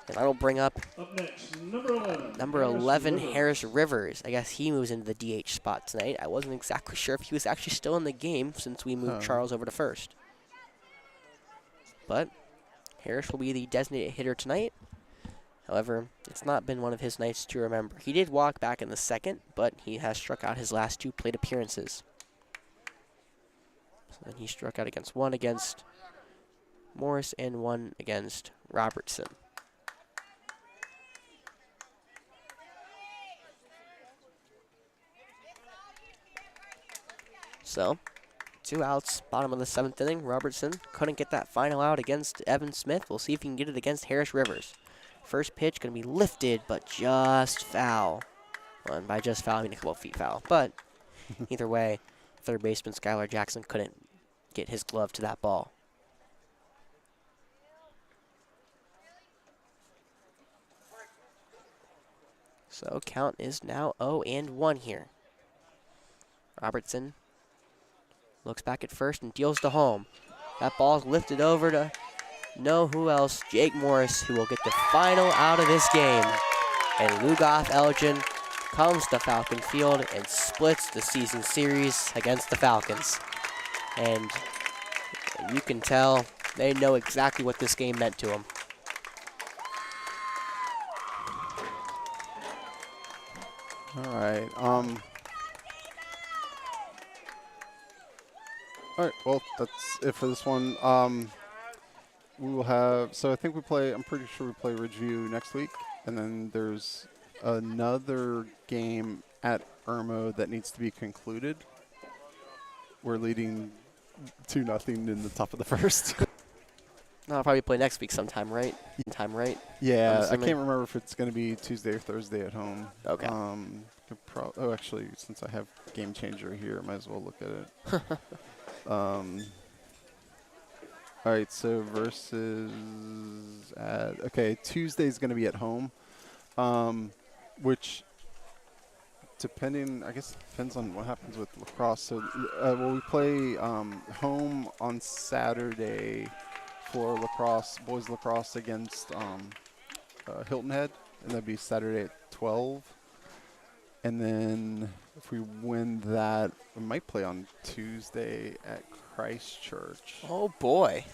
And that'll bring up Next, number 11, Harris Rivers. I guess he moves into the DH spot tonight. I wasn't exactly sure if he was actually still in the game since we moved Charles over to first. But Harris will be the designated hitter tonight. However, it's not been one of his nights to remember. He did walk back in the second, but he has struck out his last 2 plate appearances. So then he struck out one against Morris and 1 against Robertson. So, 2 outs, bottom of the 7th inning. Robertson couldn't get that final out against Evan Smith. We'll see if he can get it against Harris Rivers. First pitch going to be lifted, but just foul. Well, and by just foul, I mean a couple of feet foul. But either way, third baseman Skylar Jackson couldn't get his glove to that ball. So count is now 0-1 here. Robertson looks back at first and deals to home. That ball's lifted over to who else? Jake Morris, who will get the final out of this game. And Lugoff Elgin comes to Falcon Field and splits the season series against the Falcons. And you can tell they know exactly what this game meant to them. All right. All right, well, that's it for this one. We will have, so I think I'm pretty sure we play Ridgeview next week. And then there's another game at Irmo that needs to be concluded. We're leading 2-0 in the top of the first. I'll probably play next week sometime, right? Yeah, I can't remember if it's going to be Tuesday or Thursday at home. Okay. Actually, since I have Game Changer here, I might as well look at it. All right, so versus Tuesday's going to be at home, which I guess depends on what happens with lacrosse. So, we play home on Saturday for lacrosse, boys lacrosse against Hilton Head, and that'd be Saturday at 12. And then if we win that, we might play on Tuesday at Christchurch. Oh, boy.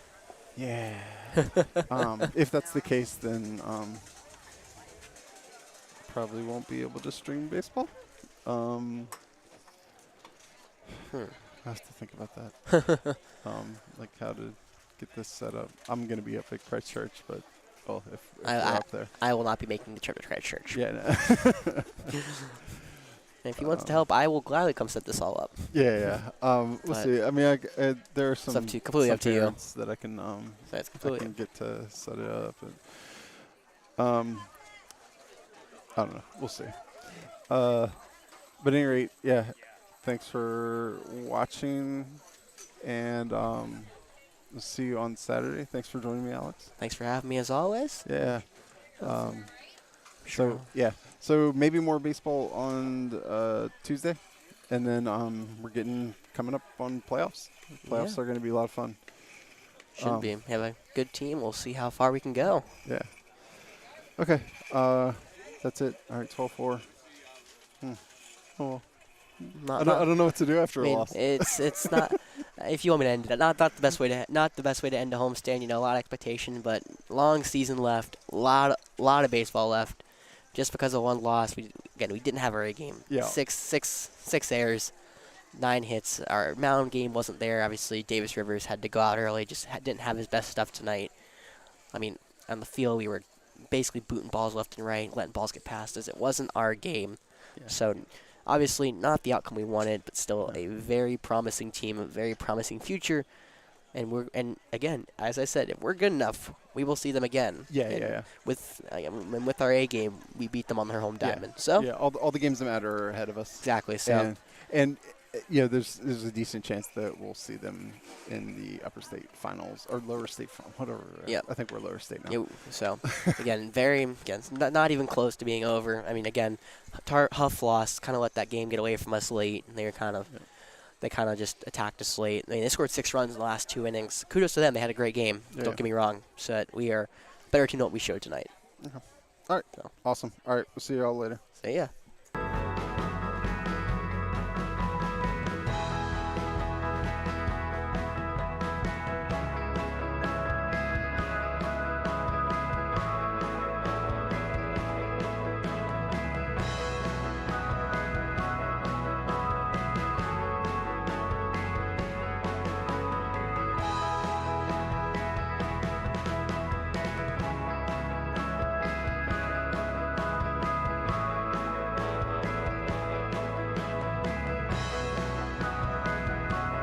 Yeah. If that's the case, then probably won't be able to stream baseball. I have to think about that. Like how to get this set up. I'm going to be up at Christchurch, but if we're up there. I will not be making the trip to Christchurch. Yeah. No. And if he wants to help, I will gladly come set this all up. Yeah. We'll see. I mean, there are some completely up to you that I can it's completely I can get to set it up. And, I don't know. We'll see. But at any rate, yeah. Thanks for watching, and we'll see you on Saturday. Thanks for joining me, Alex. Thanks for having me as always. Yeah. Sure. So maybe more baseball on Tuesday, and then we're coming up on playoffs. Playoffs are going to be a lot of fun. Should be. Have a good team. We'll see how far we can go. Yeah. Okay. That's it. All right. 12-4. Oh. I don't know what to do after a loss. It's not. If you want me to end it, not the best way to end a homestand. A lot of expectation, but long season left. A lot of baseball left. Just because of one loss, we didn't have our A game. Yeah. Six errors, 9 hits. Our mound game wasn't there. Obviously, Davis Rivers had to go out early. Just didn't have his best stuff tonight. I mean, on the field, we were basically booting balls left and right, letting balls get past us. It wasn't our game. Yeah. So, obviously, not the outcome we wanted, but still a very promising team, a very promising future. And again, as I said, if we're good enough, we will see them again. Yeah. With our A game, we beat them on their home diamond. So all the games that matter are ahead of us. Exactly. So and there's a decent chance that we'll see them in the upper state finals or lower state whatever. Yeah. I think we're lower state now. So, again, it's not even close to being over. I mean, again, Huff lost, kind of let that game get away from us late, and they kind of just attacked us late. I mean, they scored 6 runs in the last 2 innings. Kudos to them. They had a great game. Don't get me wrong. So we are a better team than what we showed tonight. Okay. All right. So. Awesome. All right. We'll see you all later. So, yeah.